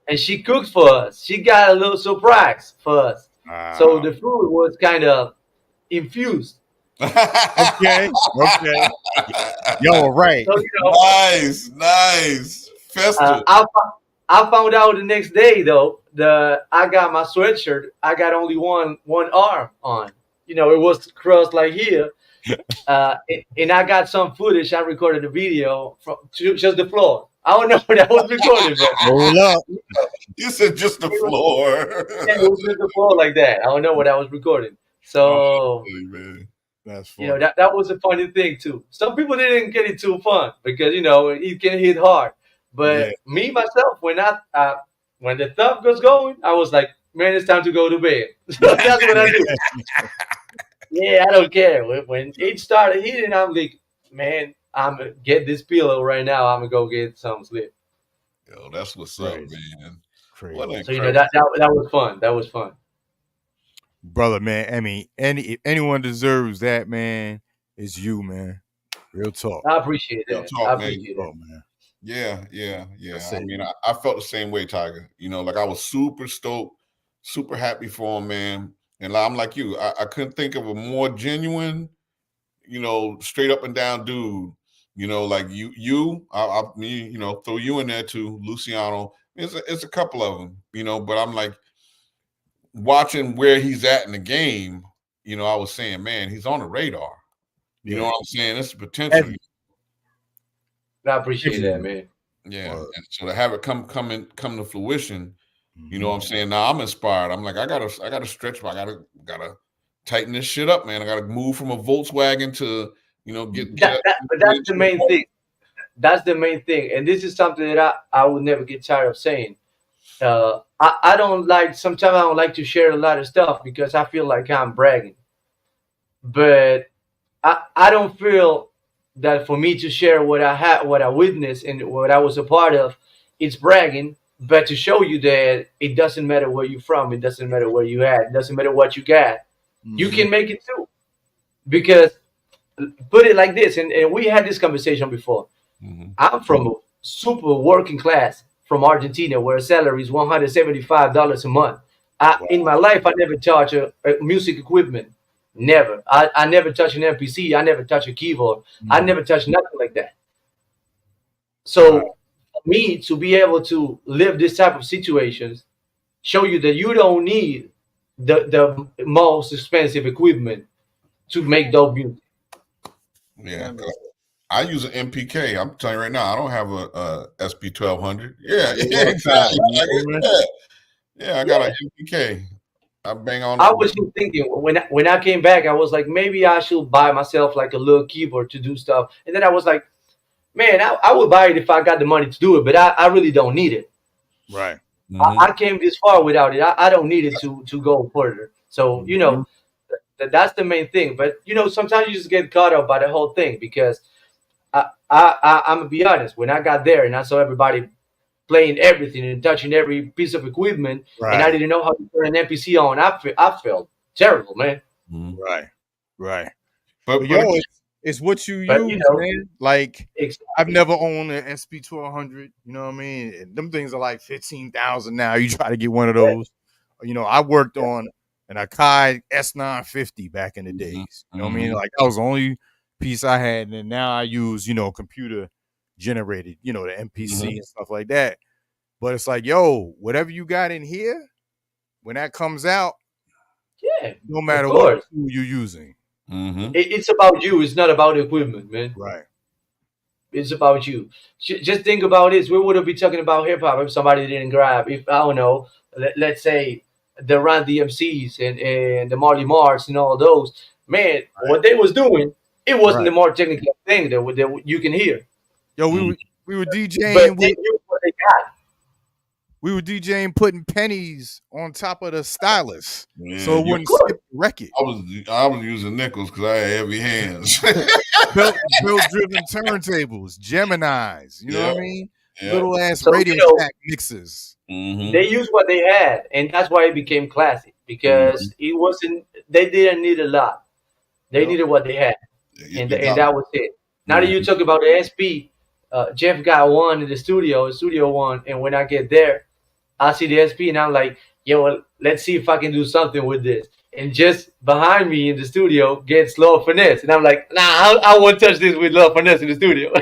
And she cooked for us. She got a little surprise for us. So the food was kind of infused. Okay. Yo, right. So, you know, Nice. Festive. I found out the next day though. I got my sweatshirt. I got only one arm on. You know, it was crossed like here. And I got some footage. I recorded a video from just the floor. I don't know what that was recorded, but hold up. You said just the floor. Yeah, it was just the floor like that. I don't know what I was recording. So that's funny. you know that was a funny thing too. Some people didn't get it too fun because you know it can hit hard. But me myself, when the thump was going, I was like, man, it's time to go to bed. So that's what I do. Yeah, I don't care. When it started hitting, I'm like, man, I'm gonna get this pillow right now. I'm gonna go get some sleep. Yo, that's what's up, man. Crazy. So you know that was fun. That was fun, brother, man. I mean, if anyone deserves that, man, it's you, man. Real talk. I appreciate that. Talk, I appreciate man. that. Yeah. I mean, I felt the same way, Tiger. You know, like I was super stoked, super happy for him, man. And I'm like you, I couldn't think of a more genuine, you know, straight up and down dude. You know, like me, you know, throw you in there too, Luciano. It's a couple of them, you know, but I'm like watching where he's at in the game. You know, I was saying, man, he's on the radar. You know what I'm saying? It's potential. I appreciate that, man. Yeah, and so to have it come to fruition, you know what I'm saying? Now I'm inspired. I'm like, I gotta stretch. I gotta tighten this shit up, man. I gotta move from a Volkswagen to, you know, get. But that's the main thing. That's the main thing, and this is something that I would never get tired of saying. I don't like. Sometimes I don't like to share a lot of stuff because I feel like I'm bragging. But I don't feel that for me to share what I had, what I witnessed, and what I was a part of, it's bragging. But to show you that it doesn't matter where you're from, it doesn't matter where you at, it doesn't matter what you got, you can make it too. Because put it like this, and we had this conversation before. I'm from a super working class from Argentina, where salary is $175 a month. In my life, I never touched a music equipment. Never. I never touched an MPC. I never touched a keyboard. I never touched nothing like that. So for me to be able to live this type of situations show you that you don't need the most expensive equipment to make dope music. Yeah, I use an MPK. I'm telling you right now, I don't have a SP 1200. Yeah, exactly. Yeah, I got an MPK. I bang on. I was just thinking when I came back, I was like, maybe I should buy myself like a little keyboard to do stuff. And then I was like, man, I would buy it if I got the money to do it, but I really don't need it. Right. I came this far without it. I don't need it to go further. So that's the main thing. But sometimes you just get caught up by the whole thing because I'm gonna be honest. When I got there and I saw everybody playing everything and touching every piece of equipment, and I didn't know how to turn an MPC on, I felt terrible, man. Right. But yo, it's what you use, man. Like I've never owned an SP 1200. You know what I mean? And them things are like 15,000 now. You try to get one of those. I worked on an Akai S950 back in the days. You know what I mean? Like that was the only piece I had, and then now I use computer generated, the MPC and stuff like that. But it's like, yo, whatever you got in here, when that comes out, no matter what tool you're using. It's about you. It's not about the equipment, man. Right. It's about you. Just think about this. We wouldn't be talking about hip hop if somebody didn't grab. If I don't know, let's say the Run DMCs and the Marley Marks and all those. Man, what they was doing, it wasn't the more technical thing that you can hear. Yo, we were DJing. But they knew what they got. We were DJing putting pennies on top of the stylus, so it you wouldn't skip the record. I was using nickels because I had heavy hands. Belt-driven turntables, Geminis. You know what I mean? Little ass radio shack mixes. They used what they had, and that's why it became classic because it wasn't. They didn't need a lot. They needed what they had, and that was it. Now that you talk about the SP, Jeff got one in the studio one, and when I get there, I see the SP and I'm like, yo, let's see if I can do something with this. And just behind me in the studio gets Lord Finesse. And I'm like, nah, I won't touch this with Lord Finesse in the studio.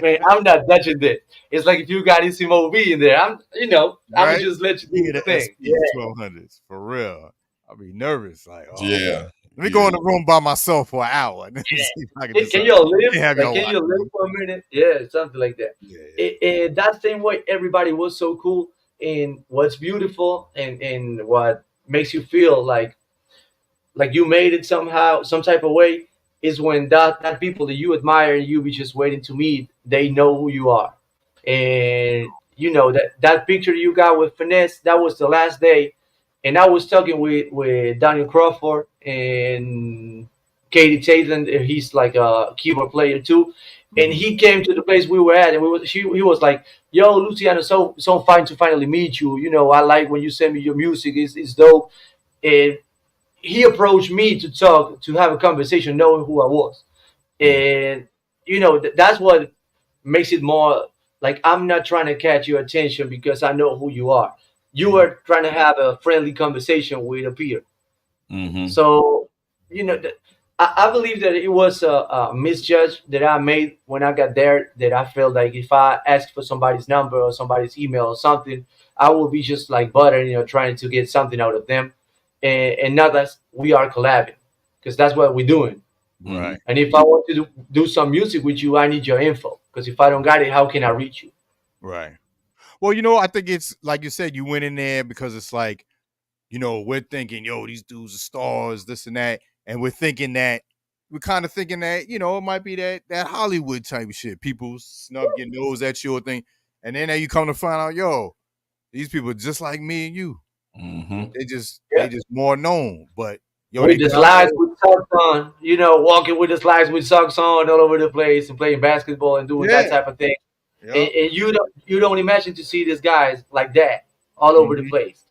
Man, I'm not touching this. It's like if you got Isimo B in there, I'm gonna just let you do the thing. SP 1200s for real. I'll be nervous. Like, yeah. Let me go in the room by myself for an hour. Can you live? Can you live for a minute? Yeah, something like that. And that same way, everybody was so cool. And what's beautiful and what makes you feel like you made it somehow, some type of way, is when that people that you admire and you be just waiting to meet, they know who you are. And that picture you got with Finesse, that was the last day. And I was talking with Daniel Crawford and Katie Taylor. He's like a keyboard player too. And he came to the place we were at, and he was like, "Yo, Luciano, so fine to finally meet you. I like when you send me your music. It's dope." And he approached me to have a conversation, knowing who I was. And that's what makes it more like I'm not trying to catch your attention because I know who you are. You are trying to have a friendly conversation with a peer. So, I believe that it was a misjudge that I made when I got there, that I felt like if I asked for somebody's number or somebody's email or something, I would be just like butter, trying to get something out of them. And not that we are collabing, because that's what we're doing. Right. And if I want to do some music with you, I need your info, because if I don't got it, how can I reach you? Right. Well, I think it's like you said, you went in there because it's like, we're thinking, yo, these dudes are stars, this and that. And we're kind of thinking that, it might be that Hollywood type of shit. People snub your nose at your thing. And then you come to find out, yo, these people are just like me and you. They just more known. But with the slides with socks on, walking with the slides with socks on all over the place and playing basketball and doing that type of thing. Yep. And you don't imagine to see these guys like that all over the place.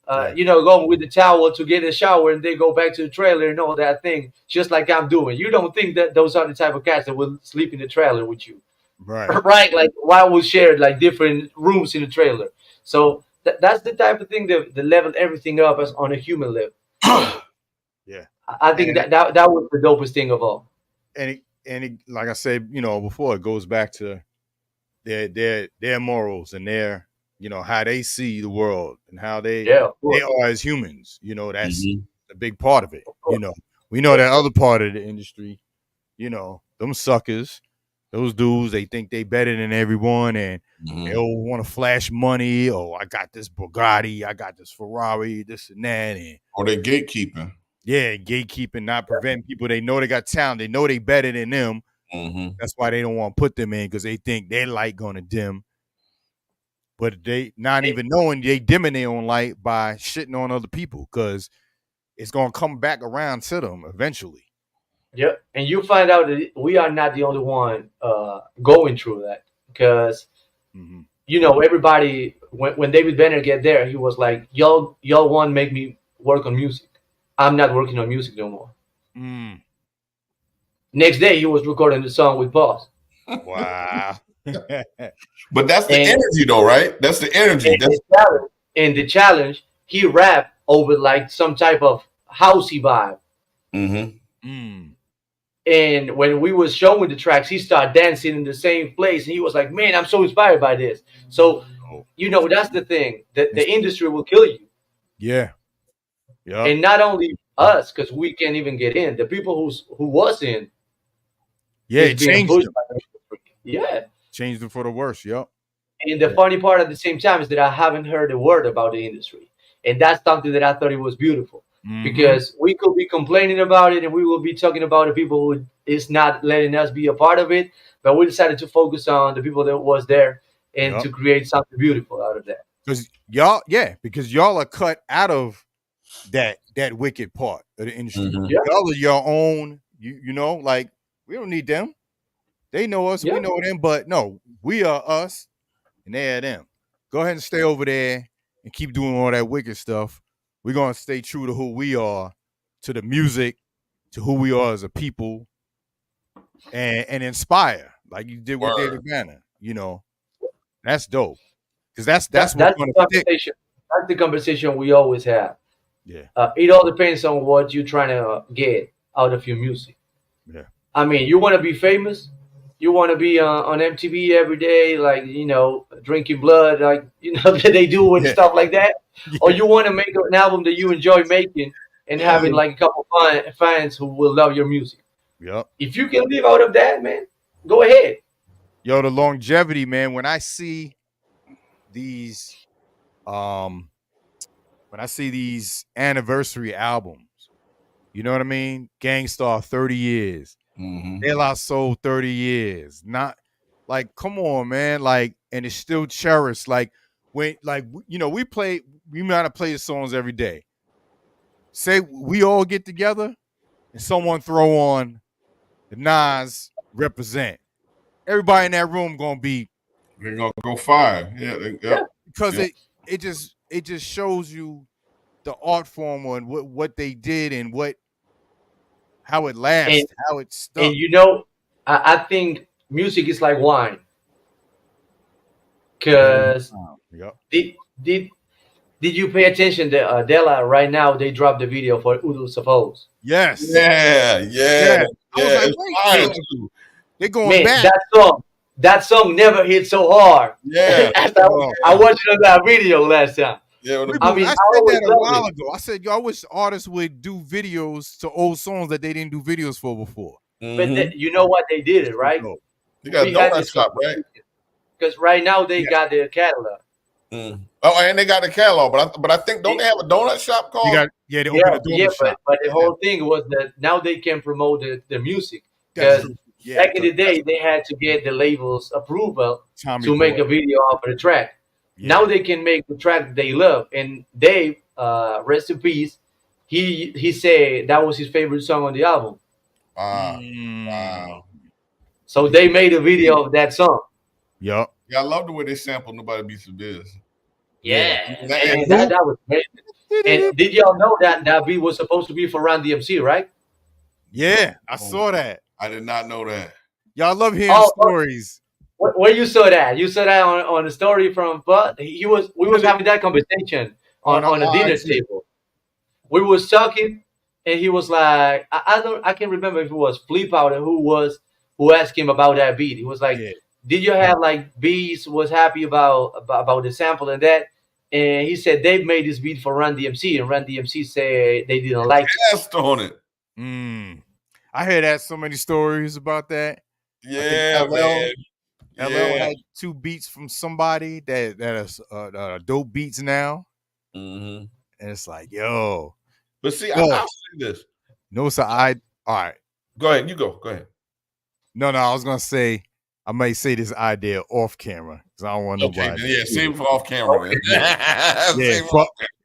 Going with the towel to get a shower and then go back to the trailer and all that thing, just like I'm doing. You don't think that those are the type of cats that will sleep in the trailer with you. Right. Right? Like, why we shared like different rooms in the trailer. So that's the type of thing that leveled everything up as on a human level. Yeah. I think that was the dopest thing of all. And it, like I said, before, it goes back to their morals and their you know, how they see the world and how they of they course. are as humans. You know, that's Mhm. a big part of it. You know, we know that other part of the industry, you know, them suckers, those dudes, they think they better than everyone and they all want to flash money. Oh, I got this Bugatti, I got this Ferrari, this and that. And Or they gatekeeping. yeah, gatekeeping, not preventing people. They know they got talent. They know they better than them. That's why they don't want to put them in because they think their light gonna dim. But they not even knowing they dimming their own light by shitting on other people because it's gonna come back around to them eventually. Yeah, and you find out that we are not the only one going through that because you know everybody when David Banner get there, he was like, y'all want to make me work on music. I'm not working on music no more. Next day, he was recording the song with Boss. Wow. But that's the energy, though, right? That's the energy. And the challenge, he rapped over like some type of housey vibe. And when we was showing the tracks, he started dancing in the same place, and he was like, "Man, I'm so inspired by this." So, you know, that's the thing that the industry will kill you. Yeah. Yeah. And not only us, because we can't even get in. The people who was in, yeah, is it being changed pushed them. by the industry. Yeah. Changed them for the worse. Yep. And the funny part at the same time is that I haven't heard a word about the industry. And that's something that I thought it was beautiful. Because we could be complaining about it and we will be talking about the people who is not letting us be a part of it. But we decided to focus on the people that was there and to create something beautiful out of that. Because y'all are cut out of that wicked part of the industry. Yeah. Y'all are your own, you know, like we don't need them. They know us, we know them, but no, we are us and they are them. Go ahead and stay over there and keep doing all that wicked stuff. We're gonna stay true to who we are, to the music, to who we are as a people, and inspire like you did with David Banner. You know, that's dope because that's what's That's gonna the stick. conversation. That's the conversation we always have. Yeah. It all depends on what you're trying to get out of your music. Yeah. I mean, you want to be famous, you want to be on MTV every day, like, you know, drinking blood, like, you know, that they do and stuff like that. Or you want to make an album that you enjoy making and having like a couple fans who will love your music. Yep. If you can live out of that, man, go ahead. Yo, the longevity, man. When I see these, anniversary albums, you know what I mean? Gangstar 30 years, De La Soul 30 years. Not like, come on, man. Like, and it's still cherished. Like when, like you know, we might have played songs every day. Say we all get together and someone throw on the Nas Represent. Everybody in that room gonna be. They're gonna go fire. Yeah. Because it just shows you the art form and what they did and how it lasts, how it stuck. And you know, I think music is like wine. Because did you pay attention to Della right now? They dropped the video for Udo Suppose. Yes. Yeah. I was like, wait, they're going back. That song never hit so hard. Yeah. I watched it on that video last time. Yeah, I mean, I said that a while ago. I said, yo, I wish artists would do videos to old songs that they didn't do videos for before. But you know what? They did it, right? You got a donut shop, right? Because right now they got their catalog. Oh, and they got the catalog, but I think don't they have a donut shop called? They opened a donut shop. But the whole thing was that now they can promote the music. Because back in the day, they had to get the label's approval to make a video off of the track. Now they can make the track they love. And Dave, rest in peace, he said that was his favorite song on the album. Wow. So they made a video of that song. Yep. Yeah, I love the way they sample Nobody Beats the Biz. Yeah. And that was great. And did y'all know that beat was supposed to be for Run DMC, right? Yeah, I saw that. I did not know that. Y'all love hearing stories. Where you saw that? You saw that on the story from Bud. We was having that conversation on a dinner table. We was talking, and he was like, I can't remember if it was Flip Out who asked him about that beat. He was like, did you have like Beats was happy about the sample and that? And he said they made this beat for Run DMC, and Run DMC said they didn't like it. Passed on it. I heard that so many stories about that. I think Yeah, man. LL Yeah. had 2 beats from somebody that is dope beats now, Mm-hmm. and it's like, yo. But see, yo, I'll say this. No, so all right. Go ahead. You go. Go ahead. No, I was gonna say I might say this idea off camera because I don't want nobody. Okay, yeah, save it for off camera. Yeah,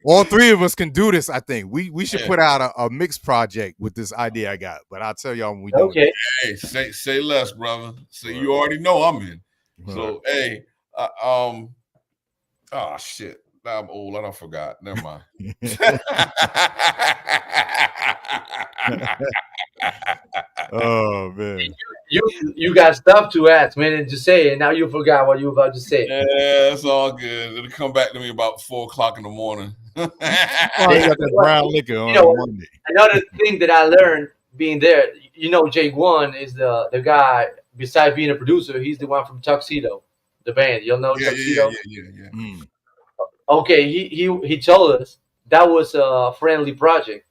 all 3 of us can do this. I think we should put out a mixed project with this idea I got. But I'll tell y'all when we do. Okay. Hey, say less, brother. So you already know I'm in. So hey, oh shit, I'm old. I don't forgot. Never mind. Oh man, you got stuff to ask, man, and just say it. Now you forgot what you were about to say. Yeah, it's all good. It'll come back to me about 4:00 in the morning. Oh, you got that brown liquor on Monday. Another thing that I learned being there, Jake One is the guy. Besides being a producer, he's the one from Tuxedo, the band. You'll know Tuxedo. Yeah. Okay, he told us that was a friendly project.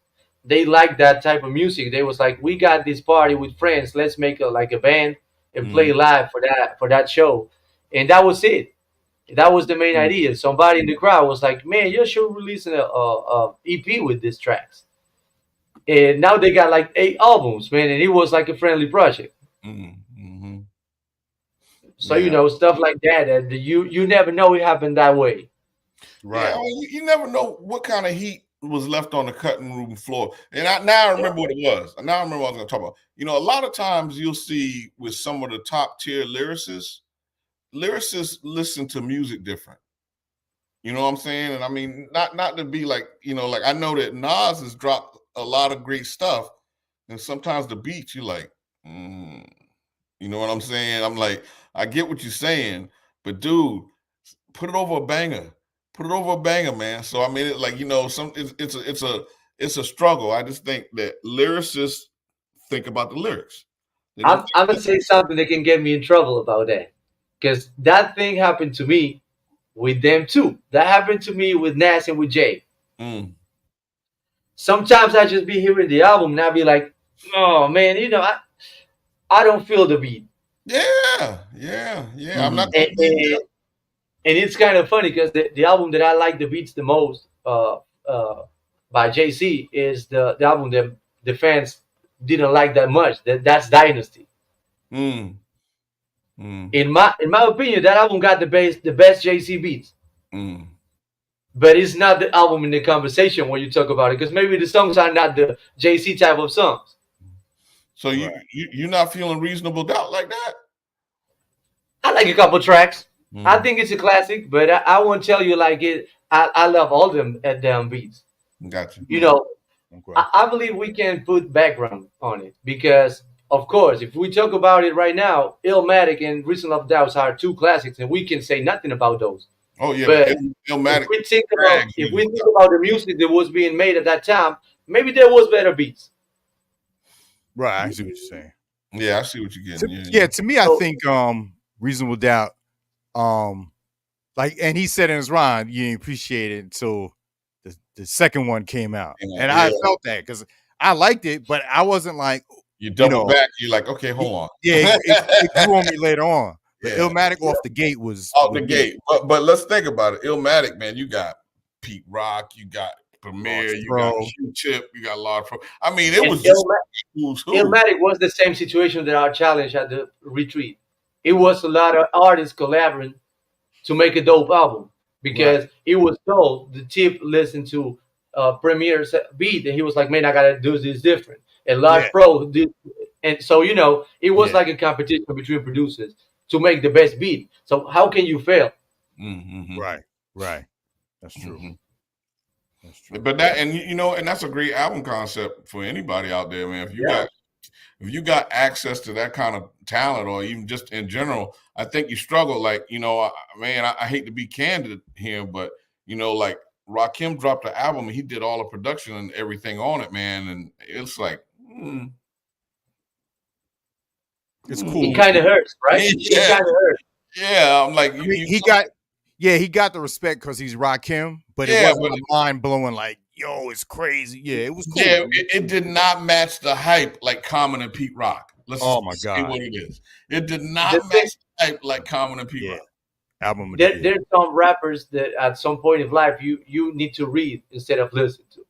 They liked that type of music. They was like, we got this party with friends. Let's make a band and play live for that show. And that was it. That was the main idea. Somebody in the crowd was like, man, you should release an EP with these tracks. And now they got like 8 albums, man. And it was like a friendly project. Mm-hmm. So, stuff like that you never know it happened that way. Right. Yeah, you never know what kind of heat was left on the cutting room floor. And I remember what it was. Now I remember what I was going to talk about. A lot of times you'll see with some of the top tier lyricists listen to music different. You know what I'm saying? And I mean, not to be like, like I know that Nas has dropped a lot of great stuff. And sometimes the beats you like, you know what I'm saying? I'm like, I get what you're saying, but dude, put it over a banger. Put it over a banger, man. So I mean, it's a struggle. I just think that lyricists think about the lyrics. I'm gonna say something that can get me in trouble about that, because that thing happened to me with them too. That happened to me with Nas and with Jay. Sometimes I just be hearing the album and I be like, oh man, I don't feel the beat. Yeah. I'm not. And it's kind of funny because the album that I like the beats the most by JC is the album that the fans didn't like that much. That's Dynasty. In my opinion, that album got the best JC beats. But it's not the album in the conversation when you talk about it, because maybe the songs are not the JC type of songs. So you're not feeling Reasonable Doubt like that? I like a couple tracks. I think it's a classic, but I won't tell you like it. I love all them damn beats. Gotcha. I believe we can put background on it because, of course, if we talk about it right now, Illmatic and Reason of Doubts are 2 classics, and we can say nothing about those. Oh yeah, but Illmatic. If we think about the music that was being made at that time, maybe there was better beats. Right, I see what you're saying. Yeah, I see what you're getting. To me, I think Reasonable Doubt. And he said in his rhyme, you didn't appreciate it until the second one came out, and I felt that because I liked it, but I wasn't like you double back. You're like, okay, hold on. Yeah, it grew on me later on. But Illmatic off the gate was off the gate. But let's think about it. Illmatic, man, you got Pete Rock, you got Premier, you got Q-Tip, you got Large Pro. I mean, it was just Illmatic was the same situation that our challenge at the retreat. It was a lot of artists collaborating to make a dope album because it was told the Tip listened to Premier's beat and he was like, man, I gotta do this different. And Large Pro did, and so it was like a competition between producers to make the best beat. So how can you fail? Right. That's true. That's true. But that and that's a great album concept for anybody out there, man. If you got access to that kind of talent, or even just in general, I think you struggle. Like, I hate to be candid here, but like Rakim dropped the album and he did all the production and everything on it, man. And it's like, It's cool. It kind of hurts, right? It Yeah, kind of hurts. yeah. I'm like, I mean, he got the respect because he's Rakim, but it yeah, wasn't but a mind blowing like, yo, it's crazy. Yeah, it was cool. yeah, it did not match the hype like Common and Pete Rock. Let's Oh just my say God. what it is. It did The not thing, match the hype like Common and Pete Rock. Album of the year. there's some rappers that at some point in life you need to read instead of listen to,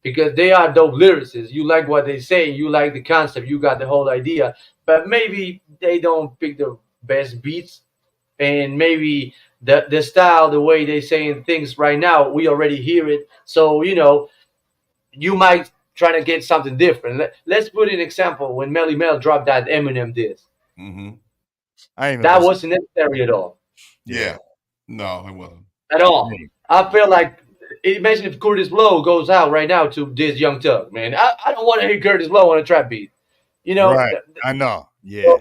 because they are dope lyricists. You like what they say, you like the concept, you got the whole idea, but maybe they don't pick the best beats, and maybe the style, the way they saying things right now, we already hear it. So you might try to get something different. Let's put an example. When Melly Mel dropped that Eminem disc, Mm-hmm. I ain't even that listen. wasn't necessary at all. Yeah. No, it wasn't. At all. I feel like, imagine if Curtis Blow goes out right now to this Young Thug, man. I don't want to hear Curtis Blow on a trap beat. Right. I know. Yeah.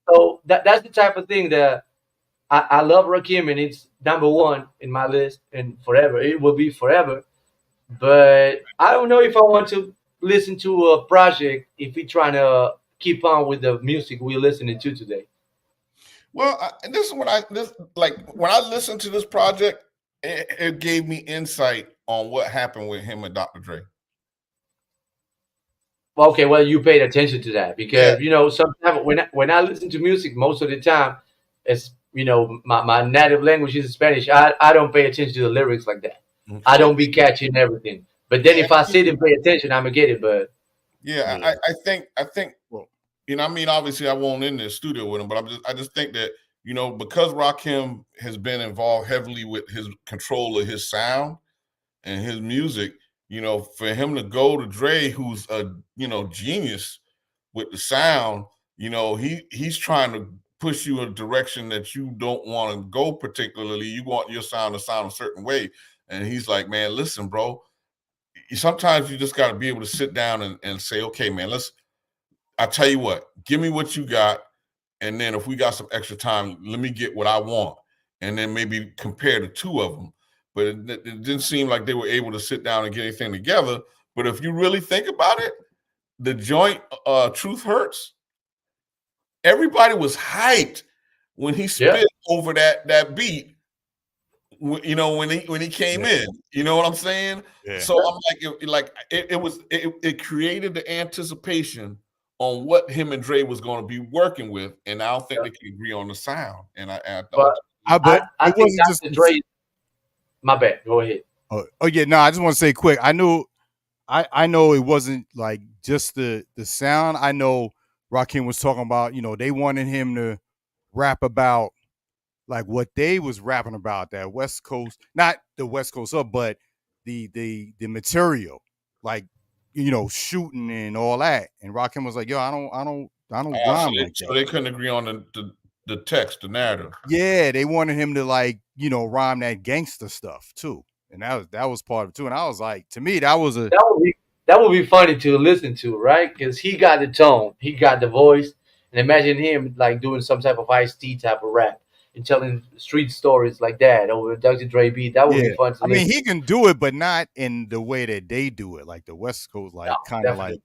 So that's the type of thing that I love Rakim, and it's number one in my list, and forever. It will be forever. But I don't know if I want to listen to a project if we trying to keep on with the music we're listening to today. Well, this is what like when I listened to this project, it gave me insight on what happened with him and Dr. Dre. Okay, well, you paid attention to that because sometimes when I listen to music, most of the time, it's my native language is Spanish. I don't pay attention to the lyrics like that. I don't be catching everything. But then if I sit and pay attention, I'm gonna get it. But I think well, I mean, obviously I won't in the studio with him, but I just think that because Rakim has been involved heavily with his control of his sound and his music, for him to go to Dre, who's a genius with the sound, he's trying to push you in a direction that you don't want to go particularly. You want your sound to sound a certain way. And he's like, man, listen, bro, sometimes you just got to be able to sit down and say, okay, man, I tell you what, give me what you got. And then if we got some extra time, let me get what I want. And then maybe compare the two of them. But it didn't seem like they were able to sit down and get anything together. But if you really think about it, the joint Truth Hurts, everybody was hyped when he spit over that beat. When he came in, you know what I'm saying? Yeah. So I'm it created the anticipation on what him and Dre was going to be working with, and I don't think they could agree on the sound. And I think that's the Dre. My bad. Go ahead. Oh yeah, no, I just want to say quick. I know it wasn't like just the sound. I know Rakim was talking about, they wanted him to rap about like what they was rapping about, that West Coast, not the West Coast up, but the material, like shooting and all that. And Rakim was like, yo, I don't rhyme like that. So they couldn't agree on the text, the narrative. Yeah, they wanted him to rhyme that gangster stuff too. And that was part of it too. And I was like, to me, that would be funny to listen to, right? Because he got the tone, he got the voice, and imagine him like doing some type of Ice-T type of rap and telling street stories like that over Dr. Dre beat. That would be fun to listen. I mean, he can do it, but not in the way that they do it, like the West Coast, kind of like.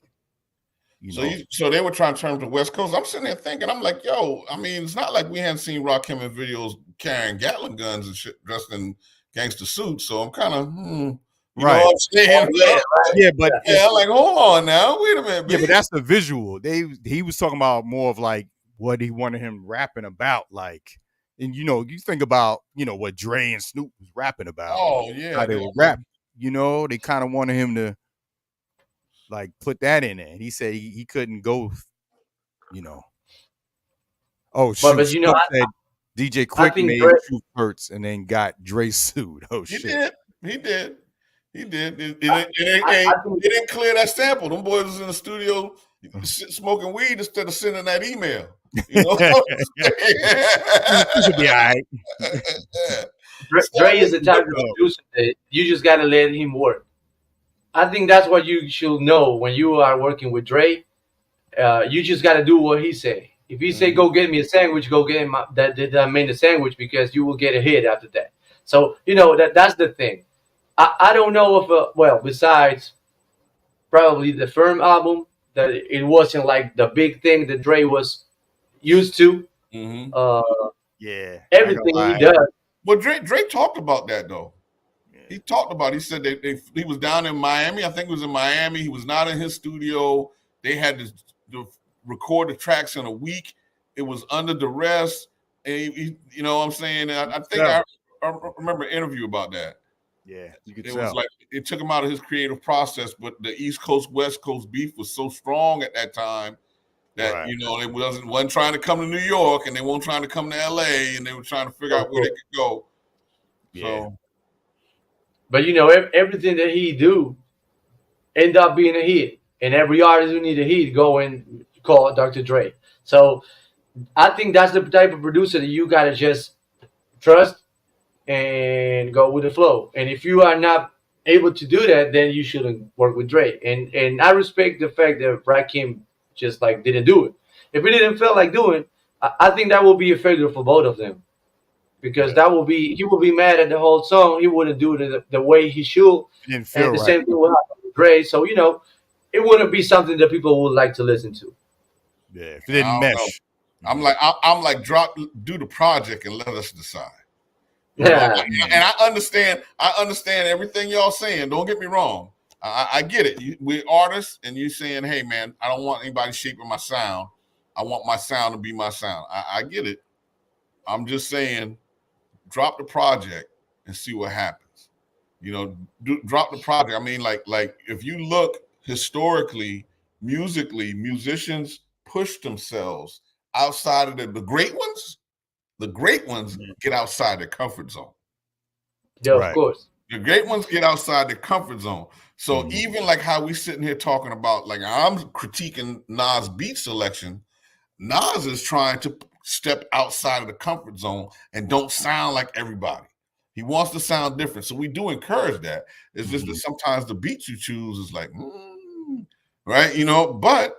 So they were trying to turn to the West Coast. I'm sitting there thinking, I'm like, yo, I mean, it's not like we hadn't seen Rakim in videos carrying Gatling guns and shit, dressed in gangster suits. So I'm kind of, you know what I'm saying? I'm like, hold on now, wait a minute, baby. Yeah, but that's the visual. He was talking about more of like what he wanted him rapping about, like. And you think about what Dre and Snoop was rapping about. Oh yeah, how they would rap. They kind of wanted him to like put that in there. And he said he couldn't go. Oh shoot! But Snoop said DJ Quick made Truth Hurts and then got Dre sued. Oh shit! He did. It didn't clear that sample. Them boys was in the studio smoking weed instead of sending that email. You know what I'm should be all right. Dre is the type of producer that you just got to let him work. I think that's what you should know when you are working with Dre. You just got to do what he say. If he say, go get me a sandwich, go get him that made the sandwich, because you will get a hit after that. So, that's the thing. I don't know if, besides probably the Firm album, that it wasn't like the big thing that Dre was used to. Mm-hmm. Everything he does. Well, Drake talked about that though. He talked about. He said he was down in Miami. I think it was in Miami. He was not in his studio. They had to record the tracks in a week. It was under duress. And you know what I'm saying? And I think I remember an interview about that. Yeah, you could it tell. was like it took him out of his creative process, but the East Coast West Coast beef was so strong at that time that you know it wasn't trying to come to New York, and they weren't trying to come to LA, and they were trying to figure out where they could go. So, but you know, everything that he do end up being a hit, and every artist who need a hit go and call Dr. Dre. So I think that's the type of producer that you gotta just trust and go with the flow. And if you are not able to do that, then you shouldn't work with Dre. And I respect the fact that Rakim just like didn't do it. If he didn't feel like doing, I think that will be a failure for both of them, because that will be he will be mad at the whole song. He wouldn't do it the way he should. Didn't feel and the right. same thing with Dre. So you know, it wouldn't be something that people would like to listen to. Yeah, if it didn't mesh. I'm like do the project and let us decide. Yeah. And I understand everything y'all saying. Don't get me wrong. I get it. We're artists, and you're saying, hey, man, I don't want anybody shaping my sound. I want my sound to be my sound. I get it. I'm just saying, drop the project and see what happens. You know, drop the project. I mean, like if you look historically, musically, musicians push themselves outside of the great ones. The great ones get outside their comfort zone. Yeah, of course. The great ones get outside their comfort zone. So even like how we sitting here talking about, like I'm critiquing Nas' beat selection, Nas is trying to step outside of the comfort zone and don't sound like everybody. He wants to sound different. So we do encourage that. It's just that sometimes the beats you choose is like, right? You know, but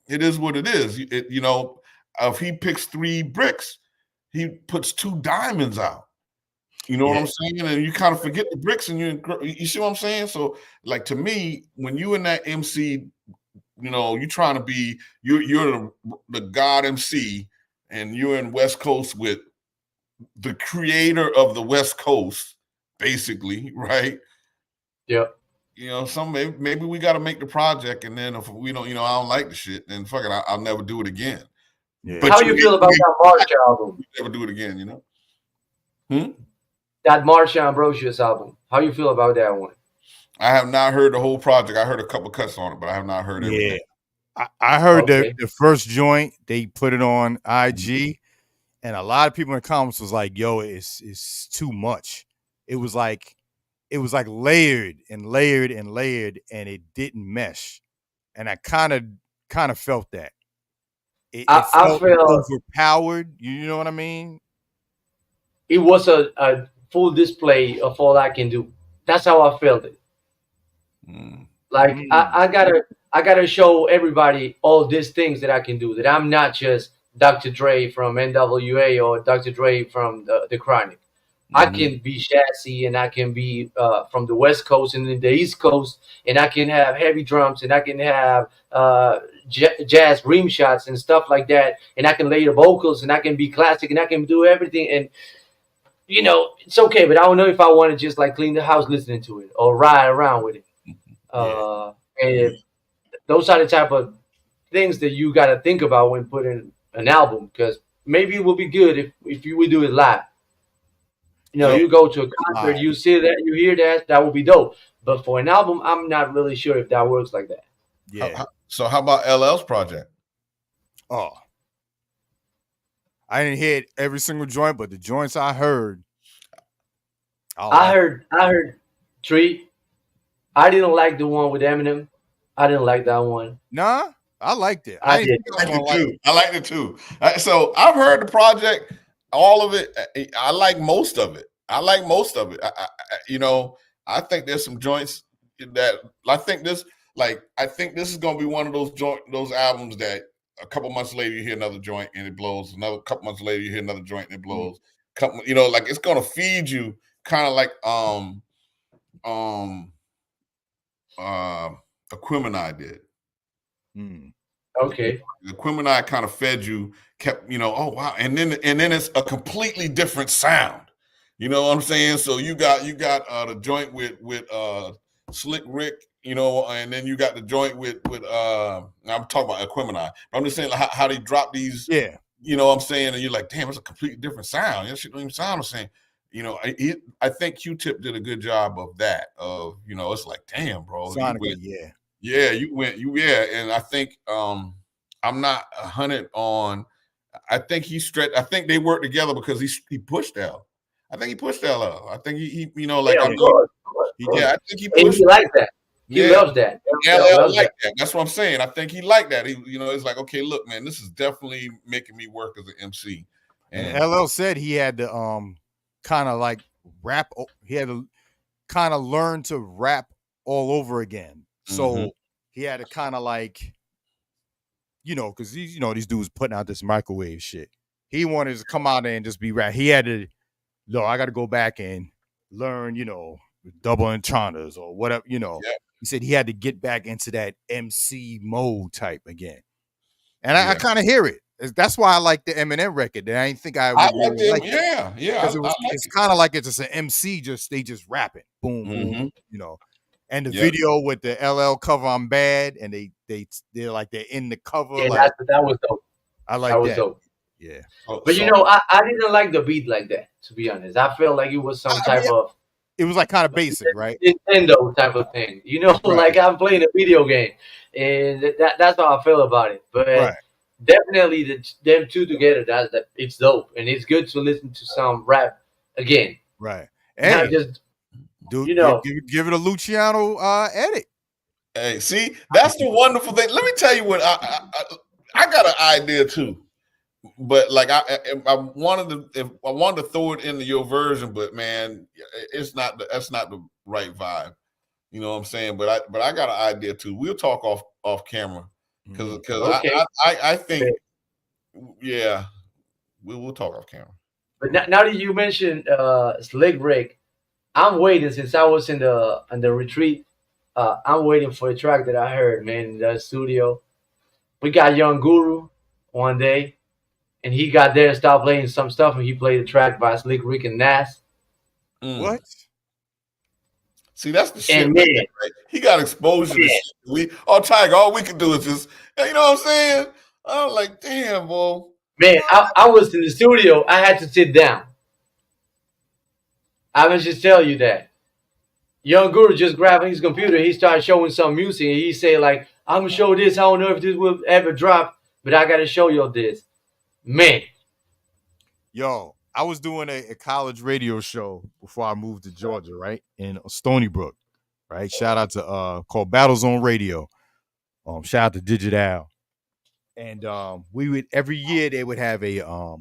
it is what it is. You know, if he picks 3 bricks, he puts 2 diamonds out. You know what I'm saying? And you kind of forget the bricks, and you see what I'm saying? So, like, to me, when you in that MC, you know, you're trying to be, you're the God MC, and you're in West Coast with the creator of the West Coast, basically, right? Yeah. You know, maybe we got to make the project, and then if we don't, you know, I don't like the shit, then fuck it, I'll never do it again. Yeah. But how you feel about that March album? Never do it again, you know. That March Ambrosius album. How you feel about that one? I have not heard the whole project. I heard a couple cuts on it, but I have not heard everything. I heard the first joint. They put it on IG, and a lot of people in the comments was like, "Yo, it's too much." It was like layered and layered and layered, and it didn't mesh. And I kind of felt that. It felt overpowered. You know what I mean? It was a full display of all I can do. That's how I felt it. Like I gotta show everybody all these things that I can do. That I'm not just Dr. Dre from NWA or Dr. Dre from the Chronic. I can be chassis, and I can be from the West Coast and the East Coast, and I can have heavy drums, and I can have jazz rim shots and stuff like that, and I can lay the vocals, and I can be classic, and I can do everything. And you know, it's okay, but I don't know if I want to just like clean the house listening to it or ride around with it. And those are the type of things that you got to think about when putting an album, because maybe it will be good if you would do it live. You know, you go to a concert, you see that, you hear that would be dope. But for an album, I'm not really sure if that works like that. Yeah. So how about LL's project? Oh, I didn't hear every single joint, but the joints I heard. I heard 3. I didn't like the one with Eminem. I didn't like that one. Nah, I liked it. I did. I liked it too. So I've heard the project, all of it. I like most of it. You know, I think there's some joints that I think this is gonna be one of those albums that a couple months later you hear another joint and it blows. Another couple months later you hear another joint and it blows. You know, like it's gonna feed you, kind of like Aquemini did. Okay. The Aquemini kind of fed you, kept, oh wow, and then it's a completely different sound. You know what I'm saying? So you got the joint with Slick Rick, and then you got the joint with I'm talking about Aquemini. I'm just saying how they drop these. Yeah. You know what I'm saying? And you're like, damn, it's a completely different sound. That shit don't even sound the same. I think Q-Tip did a good job of that. It's like, damn, bro. Sonically, yeah. Yeah, and I think I'm not 100 on. I think he stretched. I think they worked together because he pushed L. I think he pushed L out. I think he Yeah, of course. I think he And pushed. he likes that. He loves that. LL loves like that. That's what I'm saying. I think he liked that. It's like, okay, look, man, this is definitely making me work as an MC. And LL said he had to kind of like rap. He had to kind of learn to rap all over again. So he had to kind of like, because these dudes putting out this microwave shit. He wanted to come out there and just be rap. He had to, I got to go back and learn, double entendres or whatever, He said he had to get back into that MC mode type again. And I kind of hear it. That's why I like the Eminem record. I didn't think I would really like it. Yeah. It's kind of like it's just an MC, they just rapping. Boom, boom, And the video with the LL cover, I'm bad, and they're like they're in the cover. Yeah, like, that was dope. I like that. Was dope. Yeah. But I didn't like the beat like that, to be honest. I felt like it was some type of. It was like kind of basic, right? Nintendo type of thing. Like I'm playing a video game. And that's how I feel about it. But definitely them two together, it's dope. And it's good to listen to some rap again. Right. Not Hey, just dude, give it a Luciano edit. Hey, see, that's the wonderful thing. Let me tell you what I got an idea too. But like I wanted to throw it into your version, but man, that's not the right vibe. You know what I'm saying? But I got an idea too. We'll talk off camera because I think we'll talk off camera. But now that you mentioned Slick Rick, I'm waiting since I was in the retreat. I'm waiting for a track that I heard, man, in the studio. We got Young Guru one day, and he got there and started playing some stuff, and he played a track by Slick Rick and Nas. What? See, that's the shit. And man, right? He got exposure to shit. Tiger, all we can do is just, you know what I'm saying? I was like, damn, boy. Man, I was in the studio. I had to sit down. I will just tell you that. Young Guru just grabbed his computer. He started showing some music. And he said, like, I'm going to show this. I don't know if this will ever drop, but I got to show you this. Man. Yo, I was doing a college radio show before I moved to Georgia, right? In Stony Brook, right? Shout out to called Battle Zone Radio. Shout out to Djaytiger. And we would every year they would have a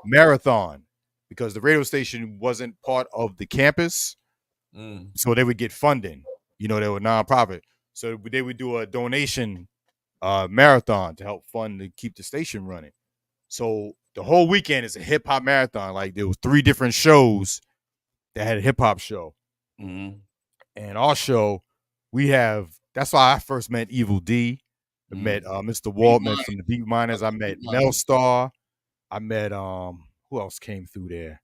marathon because the radio station wasn't part of the campus. So they would get funding. They were nonprofit. So they would do a donation marathon to help fund to keep the station running. So the whole weekend is a hip hop marathon. Like there was 3 different shows that had a hip hop show. And our show, that's why I first met Evil D. I met Mr. Waldman from the Beat Miners. I met Mel Star. I met who else came through there?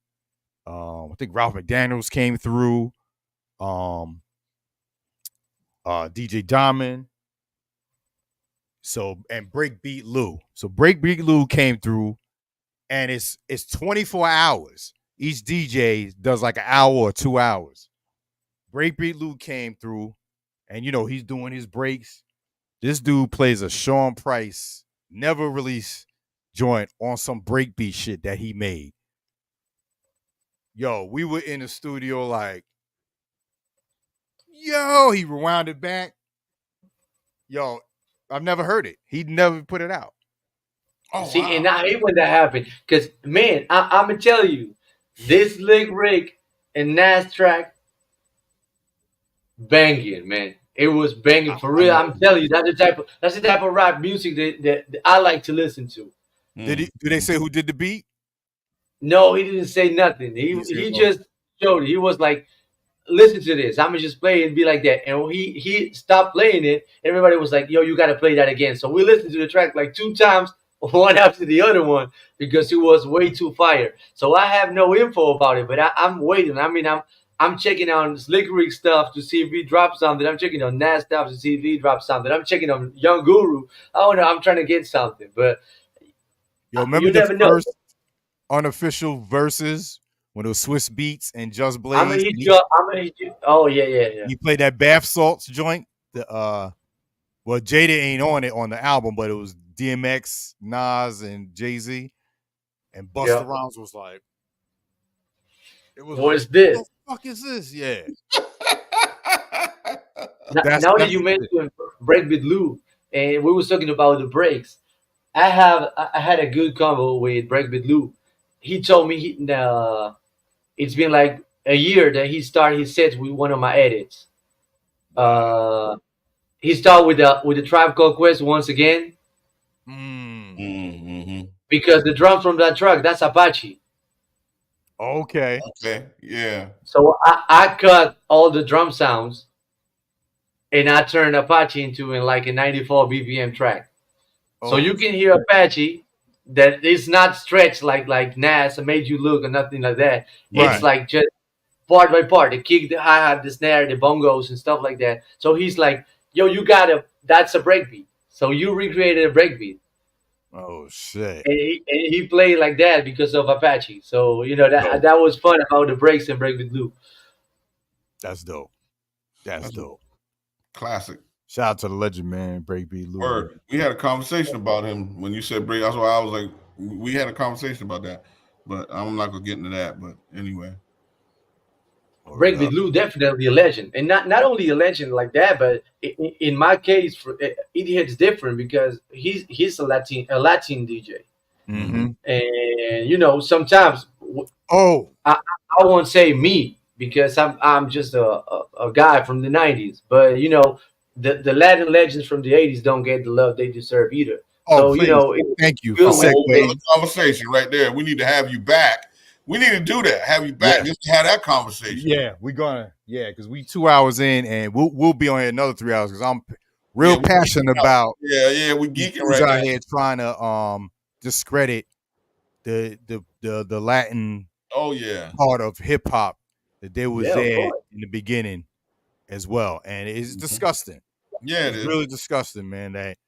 I think Ralph McDaniels came through. DJ Diamond. So and Breakbeat Lou. So Breakbeat Lou came through, and it's 24 hours. Each DJ does like an hour or 2 hours. Breakbeat Lou came through, and he's doing his breaks. This dude plays a Sean Price never released joint on some breakbeat shit that he made. Yo, we were in the studio like, yo, he rewound it back. Yo, I've never heard it. He never put it out. See, wow. And I hate when that happened. Because, man, I'm going to tell you, this Slick Rick and Nas track, banging, man. It was banging for real. I'm telling you, that's the type of rap music that I like to listen to. Did they say who did the beat? No, he didn't say nothing. He just showed it. He was like, listen to this. I'm gonna just play it and be like that. And he stopped playing it. Everybody was like, yo, you gotta play that again. So we listened to the track like 2 times, one after the other one, because it was way too fire. So I have no info about it, but I'm waiting. I mean, I'm checking on Slick Rick stuff to see if he drops something. I'm checking on Nas stuff to see if he drops something. I'm checking on Young Guru. I don't know. I'm trying to get something, but Yo, remember you the never know. first unofficial verses when it was Swiss Beats and Just I'm gonna Blaze? hit you up. I'm gonna hit you. Oh yeah. He played that Bath Salts joint. The well, Jada ain't on it on the album, but it was DMX, Nas, and Jay-Z. And Busta Rhymes was like, it was What is like, this? what the fuck is this? Yeah. Now that you mentioned break with Lou, and we was talking about the breaks, I had a good convo with break with Lou. He told me it's been like a year that he started his sets with one of my edits. He started with the Tribe Called Quest once again because the drums from that track, that's Apache. Okay. Okay. Yeah. So I cut all the drum sounds and I turned Apache into like a 94 BPM track. So you can hear Apache that is not stretched like Nas and made you look or nothing like that. Right. It's like just part by part, the kick, the hi-hat, the snare, the bongos and stuff like that. So he's like, yo, that's a breakbeat. So you recreated a breakbeat. Oh shit. And he played like that because of Apache. So, that was fun about the breaks and break with Lou. That's dope. That's dope. Classic. Shout out to the legend, man, Breakbeat Lou. Word. We had a conversation about him when you said break. That's why I was like, we had a conversation about that. But I'm not gonna get into that. But anyway. Break with Lou, definitely a legend, and not only a legend like that, but in my case, it hits different because he's a Latin DJ, and sometimes I won't say me because I'm just a guy from the '90s, but the Latin legends from the '80s don't get the love they deserve either. Oh, so thank you for segueing. Conversation right there. We need to have you back. We need to do that. Have you back just to have that conversation. Yeah, we're gonna. Yeah, because we 2 hours in, and we'll be on here another 3 hours because I'm real passionate about. Yeah, we geeking right out now. here trying to discredit the Latin. Part of hip hop that there was there in the beginning as well, and it's disgusting. Yeah, it's really disgusting, man. That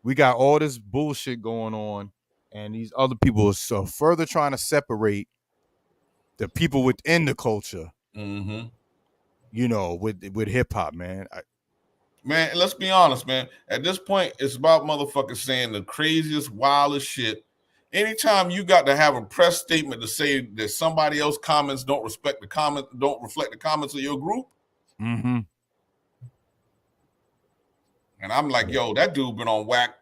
we got all this bullshit going on, and these other people are so further trying to separate the people within the culture, with hip hop, man. Man, let's be honest, man. At this point, it's about motherfuckers saying the craziest, wildest shit. Anytime you got to have a press statement to say that somebody else's comments don't reflect the comments of your group. Mm-hmm. And I'm like, yo, that dude been on whack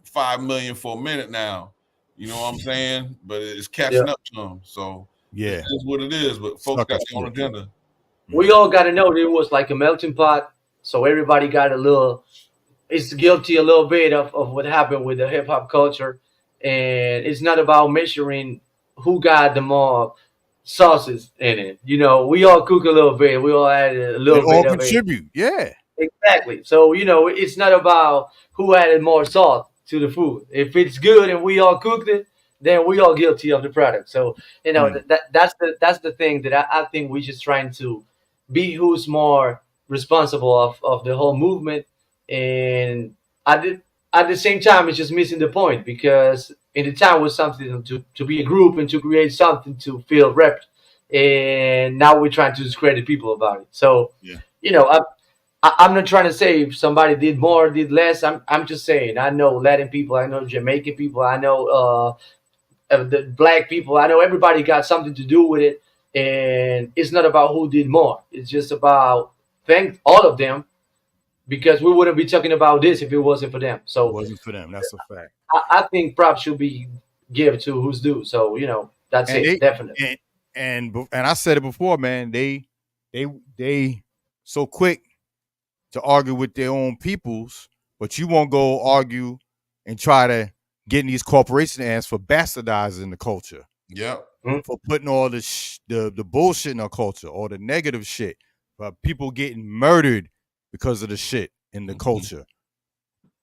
5 million for a minute now. You know what I'm saying? But it's catching up to him. So it is what it is. But folks got their own agenda. We all got to know that it was like a melting pot. So everybody got is guilty a little bit of what happened with the hip hop culture. And it's not about measuring who got the more sauces in it. We all cook a little bit. We all add a little bit of contribute. Yeah. Exactly. So, it's not about who added more salt to the food. If it's good and we all cooked it, then we all guilty of the product. So, that's the thing that I think we're just trying to be who's more responsible of the whole movement. And at the same time, it's just missing the point because in the time was something to be a group and to create something to feel rep. And now we're trying to discredit people about it. So, I'm not trying to say if somebody did more, did less. I'm just saying I know Latin people, I know Jamaican people, I know the black people. I know everybody got something to do with it, and it's not about who did more. It's just about thank all of them because we wouldn't be talking about this if it wasn't for them. So it wasn't for them. That's a fact. I think props should be given to who's due. So that's it, definitely. And I said it before, man. They so quick to argue with their own peoples, but you won't go argue and try to get in these corporation ass for bastardizing the culture. Yep. For putting all the bullshit in our culture or the negative shit, but people getting murdered because of the shit in the culture.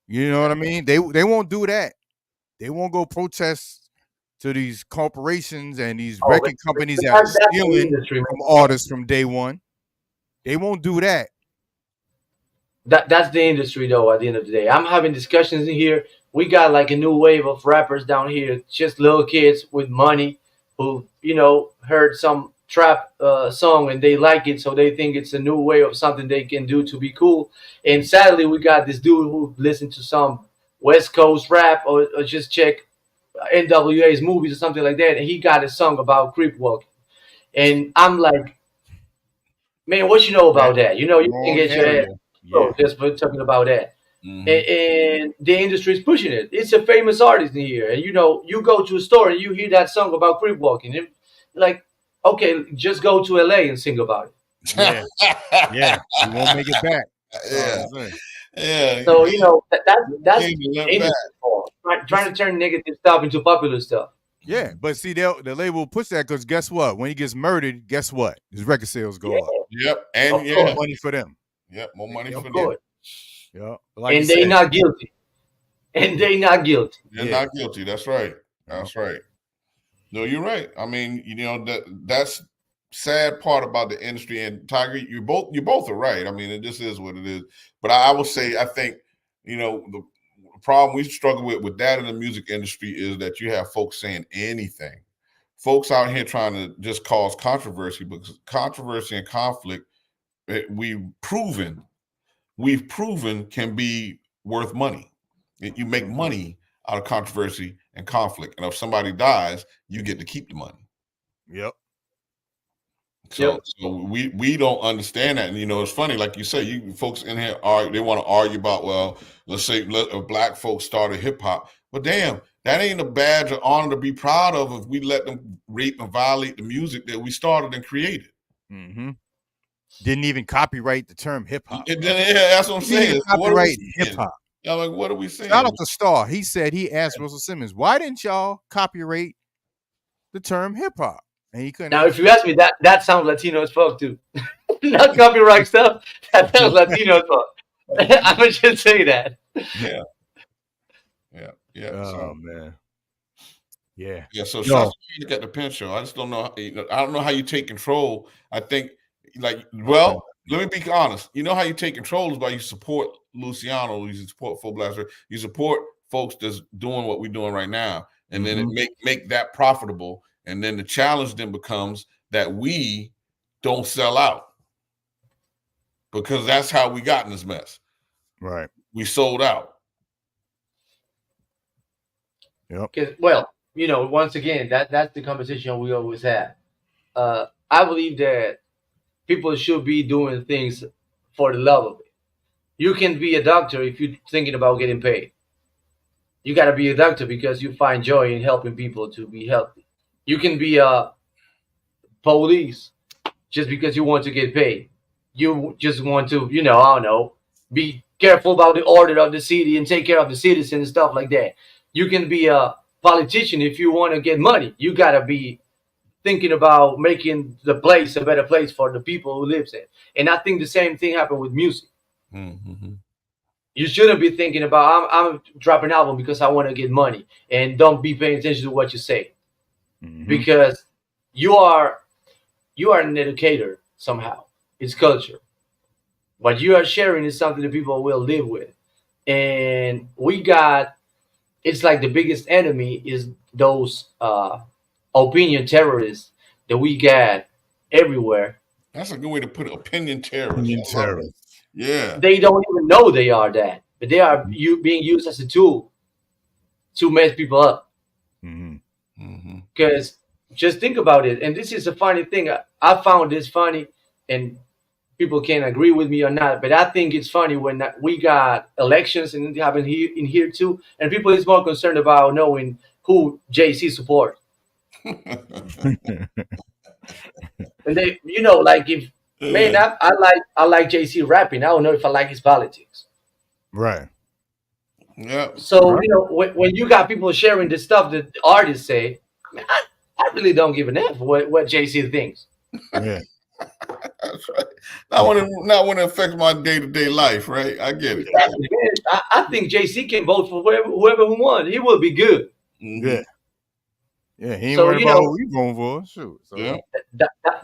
You know what I mean? They won't do that. They won't go protest to these corporations and these record companies that are stealing from artists from day one. They won't do that. That's the industry, though. At the end of the day, I'm having discussions in here. We got like a new wave of rappers down here, just little kids with money who heard some trap song and they like it, so they think it's a new way of something they can do to be cool. And sadly, we got this dude who listened to some West Coast rap or just check NWA's movies or something like that, and he got a song about creep walking. And I'm like, man, what you know about that? You can get your head just for talking about that. And the industry is pushing it. It's a famous artist in here, and you go to a store and you hear that song about creep walking. And like, okay, just go to LA and sing about it. Yeah, you won't make it back. Yeah. So that's trying to turn negative stuff into popular stuff. Yeah, but see, the label will push that because guess what? When he gets murdered, guess what? His record sales go up. Yep, and more money for them. Yep, more money for them. Yeah, and they not guilty. And they not guilty. They're not guilty. That's right. That's right. No, you're right. I mean, that's sad part about the industry. And Tiger, you both are right. I mean, it just is what it is. But I will say, I think, the problem we struggle with that in the music industry is that you have folks saying anything. Folks out here trying to just cause controversy, because controversy and conflict, we've proven can be worth money. You make money out of controversy and conflict. And if somebody dies, you get to keep the money. Yep. So we don't understand that. And, it's funny, like you say, you folks in here they want to argue about, well, let's say black folks started hip hop. But damn, that ain't a badge of honor to be proud of if we let them rape and violate the music that we started and created. Mm-hmm. Didn't even copyright the term hip hop. Yeah, that's what I'm saying. Copyright hip hop. I'm like, what are we saying? Shout out to Star. He said he asked Russell Simmons, why didn't y'all copyright the term hip hop? And he couldn't. Now, if you ask me, that sounds Latino as fuck too. Not copyright stuff. That sounds Latino as fuck. I would just say that. Yeah. Oh man. Yeah. So shout out at the Pen Show. I just don't know. I don't know how you take control. I think, let me be honest. You know how you take control is by you support Luciano. You support Full Blast. You support folks that's doing what we're doing right now, and then it make that profitable. And then the challenge then becomes that we don't sell out, because that's how we got in this mess. Right. We sold out. Yep. Well, once again, that's the conversation we always have. I believe that people should be doing things for the love of it. You can be a doctor if you're thinking about getting paid. You got to be a doctor because you find joy in helping people to be healthy. You can be a police just because you want to get paid. You just want to, I don't know, be careful about the order of the city and take care of the citizens and stuff like that. You can be a politician if you want to get money. You got to be thinking about making the place a better place for the people who lives in. And I think the same thing happened with music. Mm-hmm. You shouldn't be thinking about, I'm dropping an album because I want to get money, and don't be paying attention to what you say. Because you are an educator somehow. It's culture. What you are sharing is something that people will live with. And it's like the biggest enemy is those opinion terrorists that we got everywhere. That's a good way to put it. Opinion terrorists. Yeah. They don't even know they are that, but they are being used as a tool to mess people up. Because just think about it, and this is a funny thing. I found this funny, and people can agree with me or not, but I think it's funny when we got elections and it happened in here too, and people is more concerned about knowing who JC support. And they, if man, I like JC rapping. I don't know if I like his politics. Right. Yeah. So when you got people sharing the stuff that the artists say, I really don't give an F what JC thinks. Yeah. That's right. Not when it affects my day-to-day life, right? I get it. Exactly, man. I think JC can vote for whoever who won. He will be good. Yeah. Yeah, he ain't So worried about who he voting for. Shoot. So Yeah.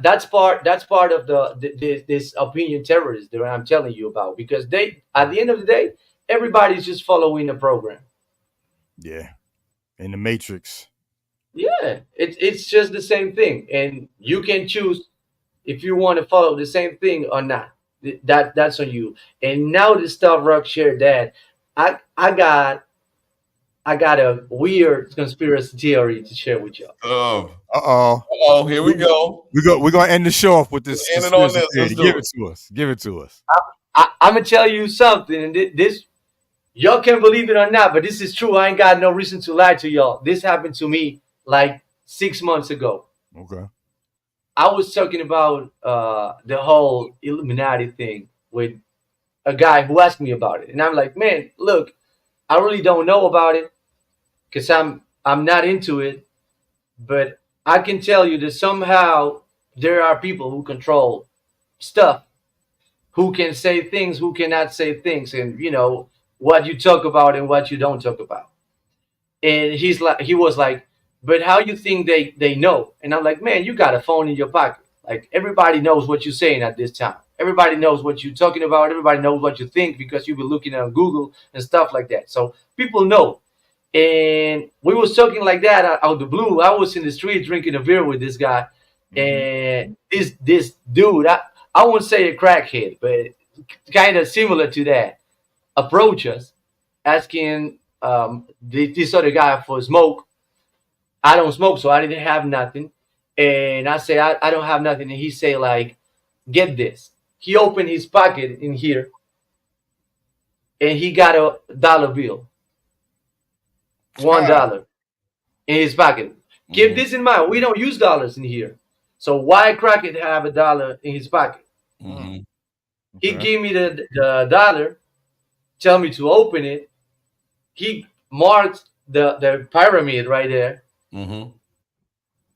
that's part of this opinion terrorist that I'm telling you about, because they, at the end of the day, everybody's just following the program. yeah. In the Matrix. Yeah, it's just the same thing, and you can choose if you want to follow the same thing or not. That's on you. And now the stuff Rock shared, that I got a weird conspiracy theory to share with y'all. Oh, here we go. We're gonna end the show off with this. End it on this. Let's give it to us. Give it to us. I'm gonna tell you something, and this, y'all can believe it or not, but this is true. I ain't got no reason to lie to y'all. This happened to me like 6 months ago. Okay. I was talking about the whole Illuminati thing with a guy who asked me about it, and I'm like, man, look, I really don't know about it because I'm not into it, but I can tell you that somehow there are people who control stuff, who can say things, who cannot say things, and what you talk about and what you don't talk about. And he was like, but how you think they know? And I'm like, man, you got a phone in your pocket. Like, everybody knows what you're saying at this time. Everybody knows what you're talking about. Everybody knows what you think because you've been looking on Google and stuff like that. So people know. And we was talking like that out of the blue. I was in the street drinking a beer with this guy, and this dude, I won't say a crackhead, but kind of similar to that, approach us asking this other guy for smoke. I don't smoke, so I didn't have nothing. And I say, I don't have nothing. And he say, like, get this. He opened his pocket in here, and he got a dollar bill. $1 in his pocket. Keep this in mind. We don't use dollars in here. So why crackhead have $1 in his pocket? He gave me the dollar, tell me to open it. He marked the pyramid right there. And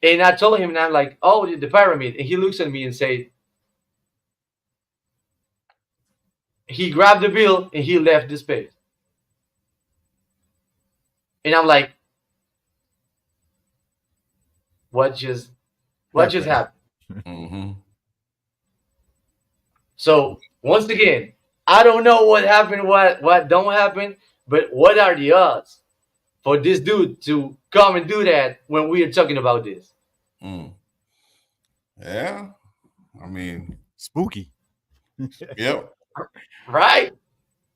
I told him, and I'm like, oh, the pyramid. And he looks at me and said, he grabbed the bill and he left the space. And I'm like, what just happened? So once again, I don't know what happened, what don't happen, but what are the odds for this dude to come and do that when we are talking about this? Yeah, I mean, spooky. Yep. Right?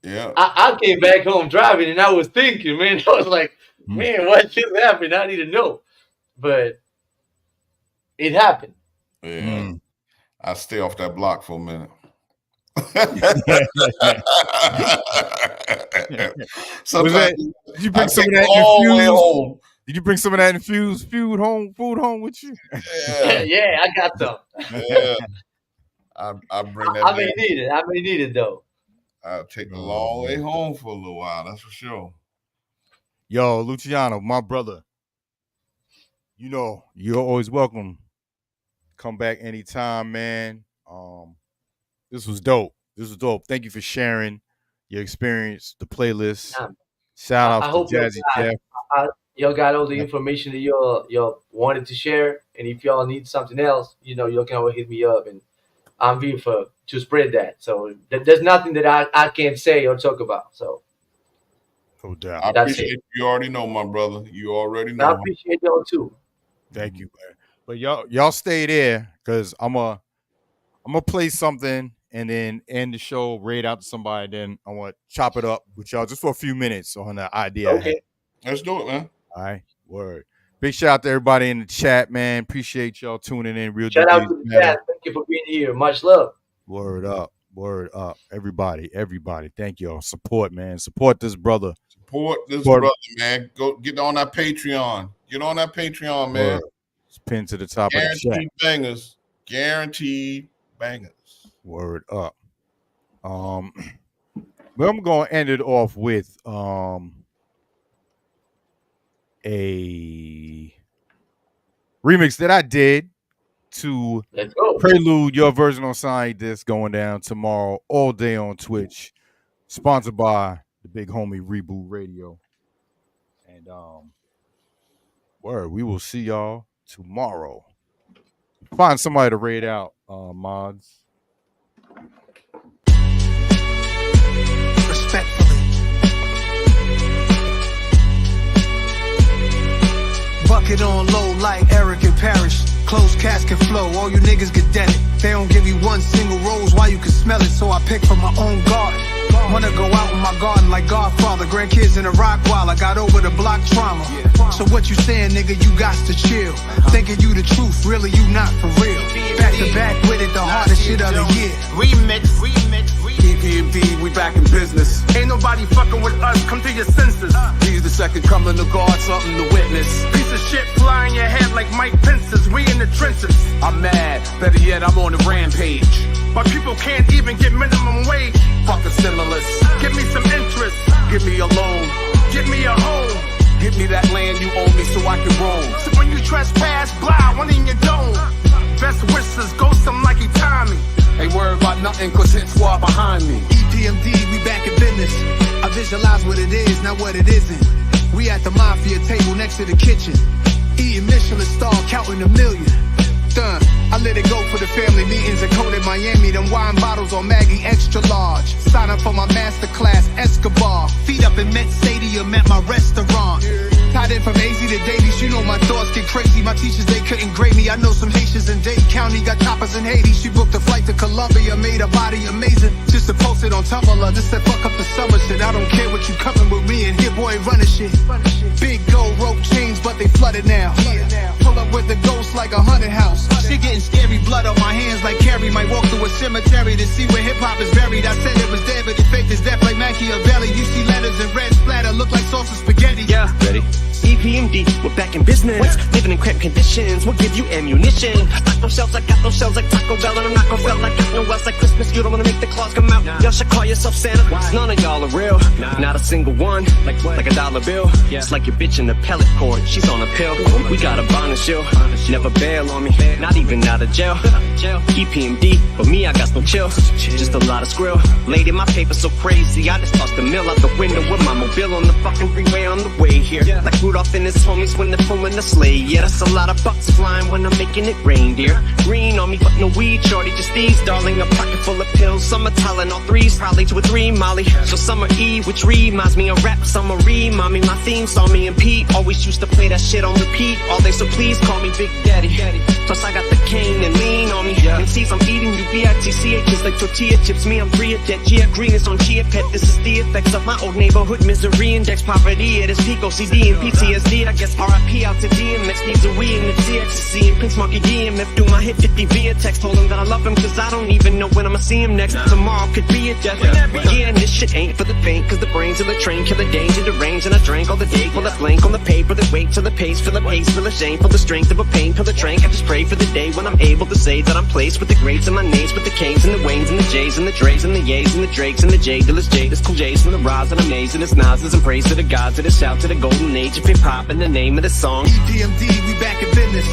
Yeah. I came back home driving, and I was thinking, man, I was like, man, what just happened? I need to know. But it happened. Yeah. I stay off that block for a minute. Sometimes did you bring some of that infused? Did you bring some of that infused food home with you? Yeah, I got some. Yeah. I bring that. I may need it though. I'll take the long way home for a little while. That's for sure. Yo, Luciano, my brother. You're always welcome. Come back anytime, man. This was dope. Thank you for sharing your experience, the playlist. Shout out to Jazzy Jeff. Y'all got all the information that y'all wanted to share, and if y'all need something else, y'all can always hit me up, and I'm here to spread that. So there's nothing that I can't say or talk about. So no doubt. I appreciate it. You already know, my brother. You already know. I appreciate y'all too. Thank you, man. But y'all stay there, because I'm gonna play something and then end the show, raid out to somebody. Then I want to chop it up with y'all just for a few minutes on the idea. Okay, let's do it, man. All right, word. Big shout out to everybody in the chat, man. Appreciate y'all tuning in. Shout out to the chat. Thank you for being here. Much love. Word up. Everybody. Thank y'all. Support, man. Support this brother. Support this brother, man. Go get on that Patreon. Get on that Patreon, man. Word. It's pinned to the top of the chat. Bangers. Guaranteed bangers. Word up. But I'm gonna end it off with a remix that I did to Prelude, your version on Side Disc, going down tomorrow all day on Twitch. Sponsored by the big homie Reboot Radio. And we will see y'all tomorrow. Find somebody to raid out, mods. Respectfully. Bucket on low like Eric and Parrish. Closed casket flow, all you niggas get deaded. They don't give you one single rose, why you can smell it, so I pick from my own garden. Wanna go out in my garden like Godfather. Grandkids in a rock while I got over the block trauma. So what you saying, nigga, you got to chill. Thinking you the truth, really you not for real. Back to back with it, the hardest shit of the year. Remix. EPMD, we back in business. Ain't nobody fucking with us, come to your senses. He's the second coming of God, something to witness. Piece of shit fly in your head like Mike Pence's. We in the trenches. I'm mad, better yet, I'm on the rampage. But people can't even get minimum wage. Fuck a stimulus. Give me some interest. Give me a loan. Give me a home. Give me that land you owe me so I can roam. So when you trespass, blah, one in your dome. Best wishes, go some like he Tommy. Ain't worried about nothing cause hit squad behind me. EPMD, we back in business. I visualize what it is, not what it isn't. We at the mafia table next to the kitchen. Eating Michelin star, counting $1 million. Done. I let it go for the family meetings in Code in Miami. Them wine bottles on Maggie extra large. Sign up for my masterclass, Escobar. Feet up in Met Stadium at my restaurant. Tied in from AZ to Davies, you know my thoughts get crazy. My teachers, they couldn't grade me. I know some Haitians in Dade County, got choppers in Haiti. She booked a flight to Colombia, made her body amazing. Just to post it on Tumblr, just said fuck up the summer shit. I don't care what you coming with me and Hit Boy running shit. Big gold rope chains, but they flooded now. Pull up with the ghost like a haunted house. She getting scary, blood on my hands like Carrie. Might walk through a cemetery to see where hip-hop is buried. I said it was dead, but the faith is death like Machiavelli. You see letters in red splatter, look like sauce and spaghetti. Yeah, ready? EPMD, we're back in business. Living in cramped conditions, we'll give you ammunition. Lock those shelves, I got those shells like Taco Bell. And I'm not gon' fail like got no else like Christmas. You don't wanna make the claws come out. Y'all should call yourself Santa. None of y'all are real, not a single one. Like a dollar bill. It's like your bitch in the pellet cord, she's on a pill. We got a bond and shield, never bail on me. Not even out of jail. EPMD, but me I got no chill. Just a lot of skrill. Laid in my paper so crazy, I just tossed the mill out the window with my mobile on the fucking freeway on the way here. Like Rudolph and his homies when they're pulling the sleigh. Yeah, that's a lot of bucks flying when I'm making it rain, dear. Green on me, but no weed, shorty, just these. Darling, a pocket full of pills. Some are Tylenol 3s, probably 2 or 3 Molly. So summer Eve, which reminds me of rap. Summer mommy, my theme song, me and Pete always used to play that shit on repeat all day. So please call me Big Daddy. Plus I got the cane and lean on me. And sees I'm eating you BITCHs like tortilla chips. Me, I'm free of debt. Gia Green is on Chia Pet. This is the effects of my old neighborhood misery. Index poverty at its peak. OCD and PTSD. I guess RIP out to DMX. Needs a we and it's ecstasy. And Prince Monkey DMF do my hit 50 via text. Told him that I love him cause I don't even know when I'ma see him next. Tomorrow could be a death. Yeah, and this shit ain't for the faint. Cause the brains of the train kill the danger, the range. And I drank all the day. While I blank on the paper. The weight to the pace. Feel the pace. Feel the shame. Feel the strength of a pain. Feel the trank. I just pray for the day when I'm able to say that I'm placed with the greats and my names. With the K's and the Waynes and the J's and the Dre's and the Ye's and the Drakes and the J. Dillis J. This cool J's and the Roz and Amaze and the Snazes and praise to the gods and the shout to the golden age of hip hop and the name of the song. EPMD, we back in business.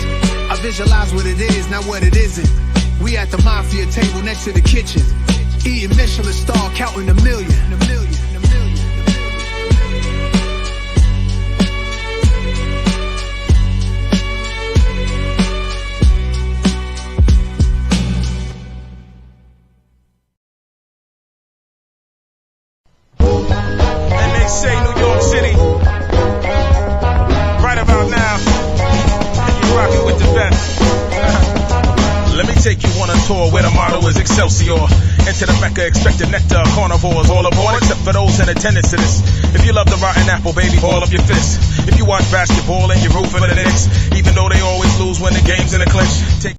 I visualize what it is, not what it isn't. We at the mafia table next to the kitchen. Eating Michelin star, counting $1 million. And they say New York City, right about now, you rockin' with the best. Let me take you on a tour where the motto is Excelsior. Enter the Mecca, expecting nectar, carnivores all aboard, except for those in attendance to this. If you love the rotten apple, baby, ball up your fist. If you watch basketball and you're rooting for the Knicks, even though they always lose when the game's in the clinch, take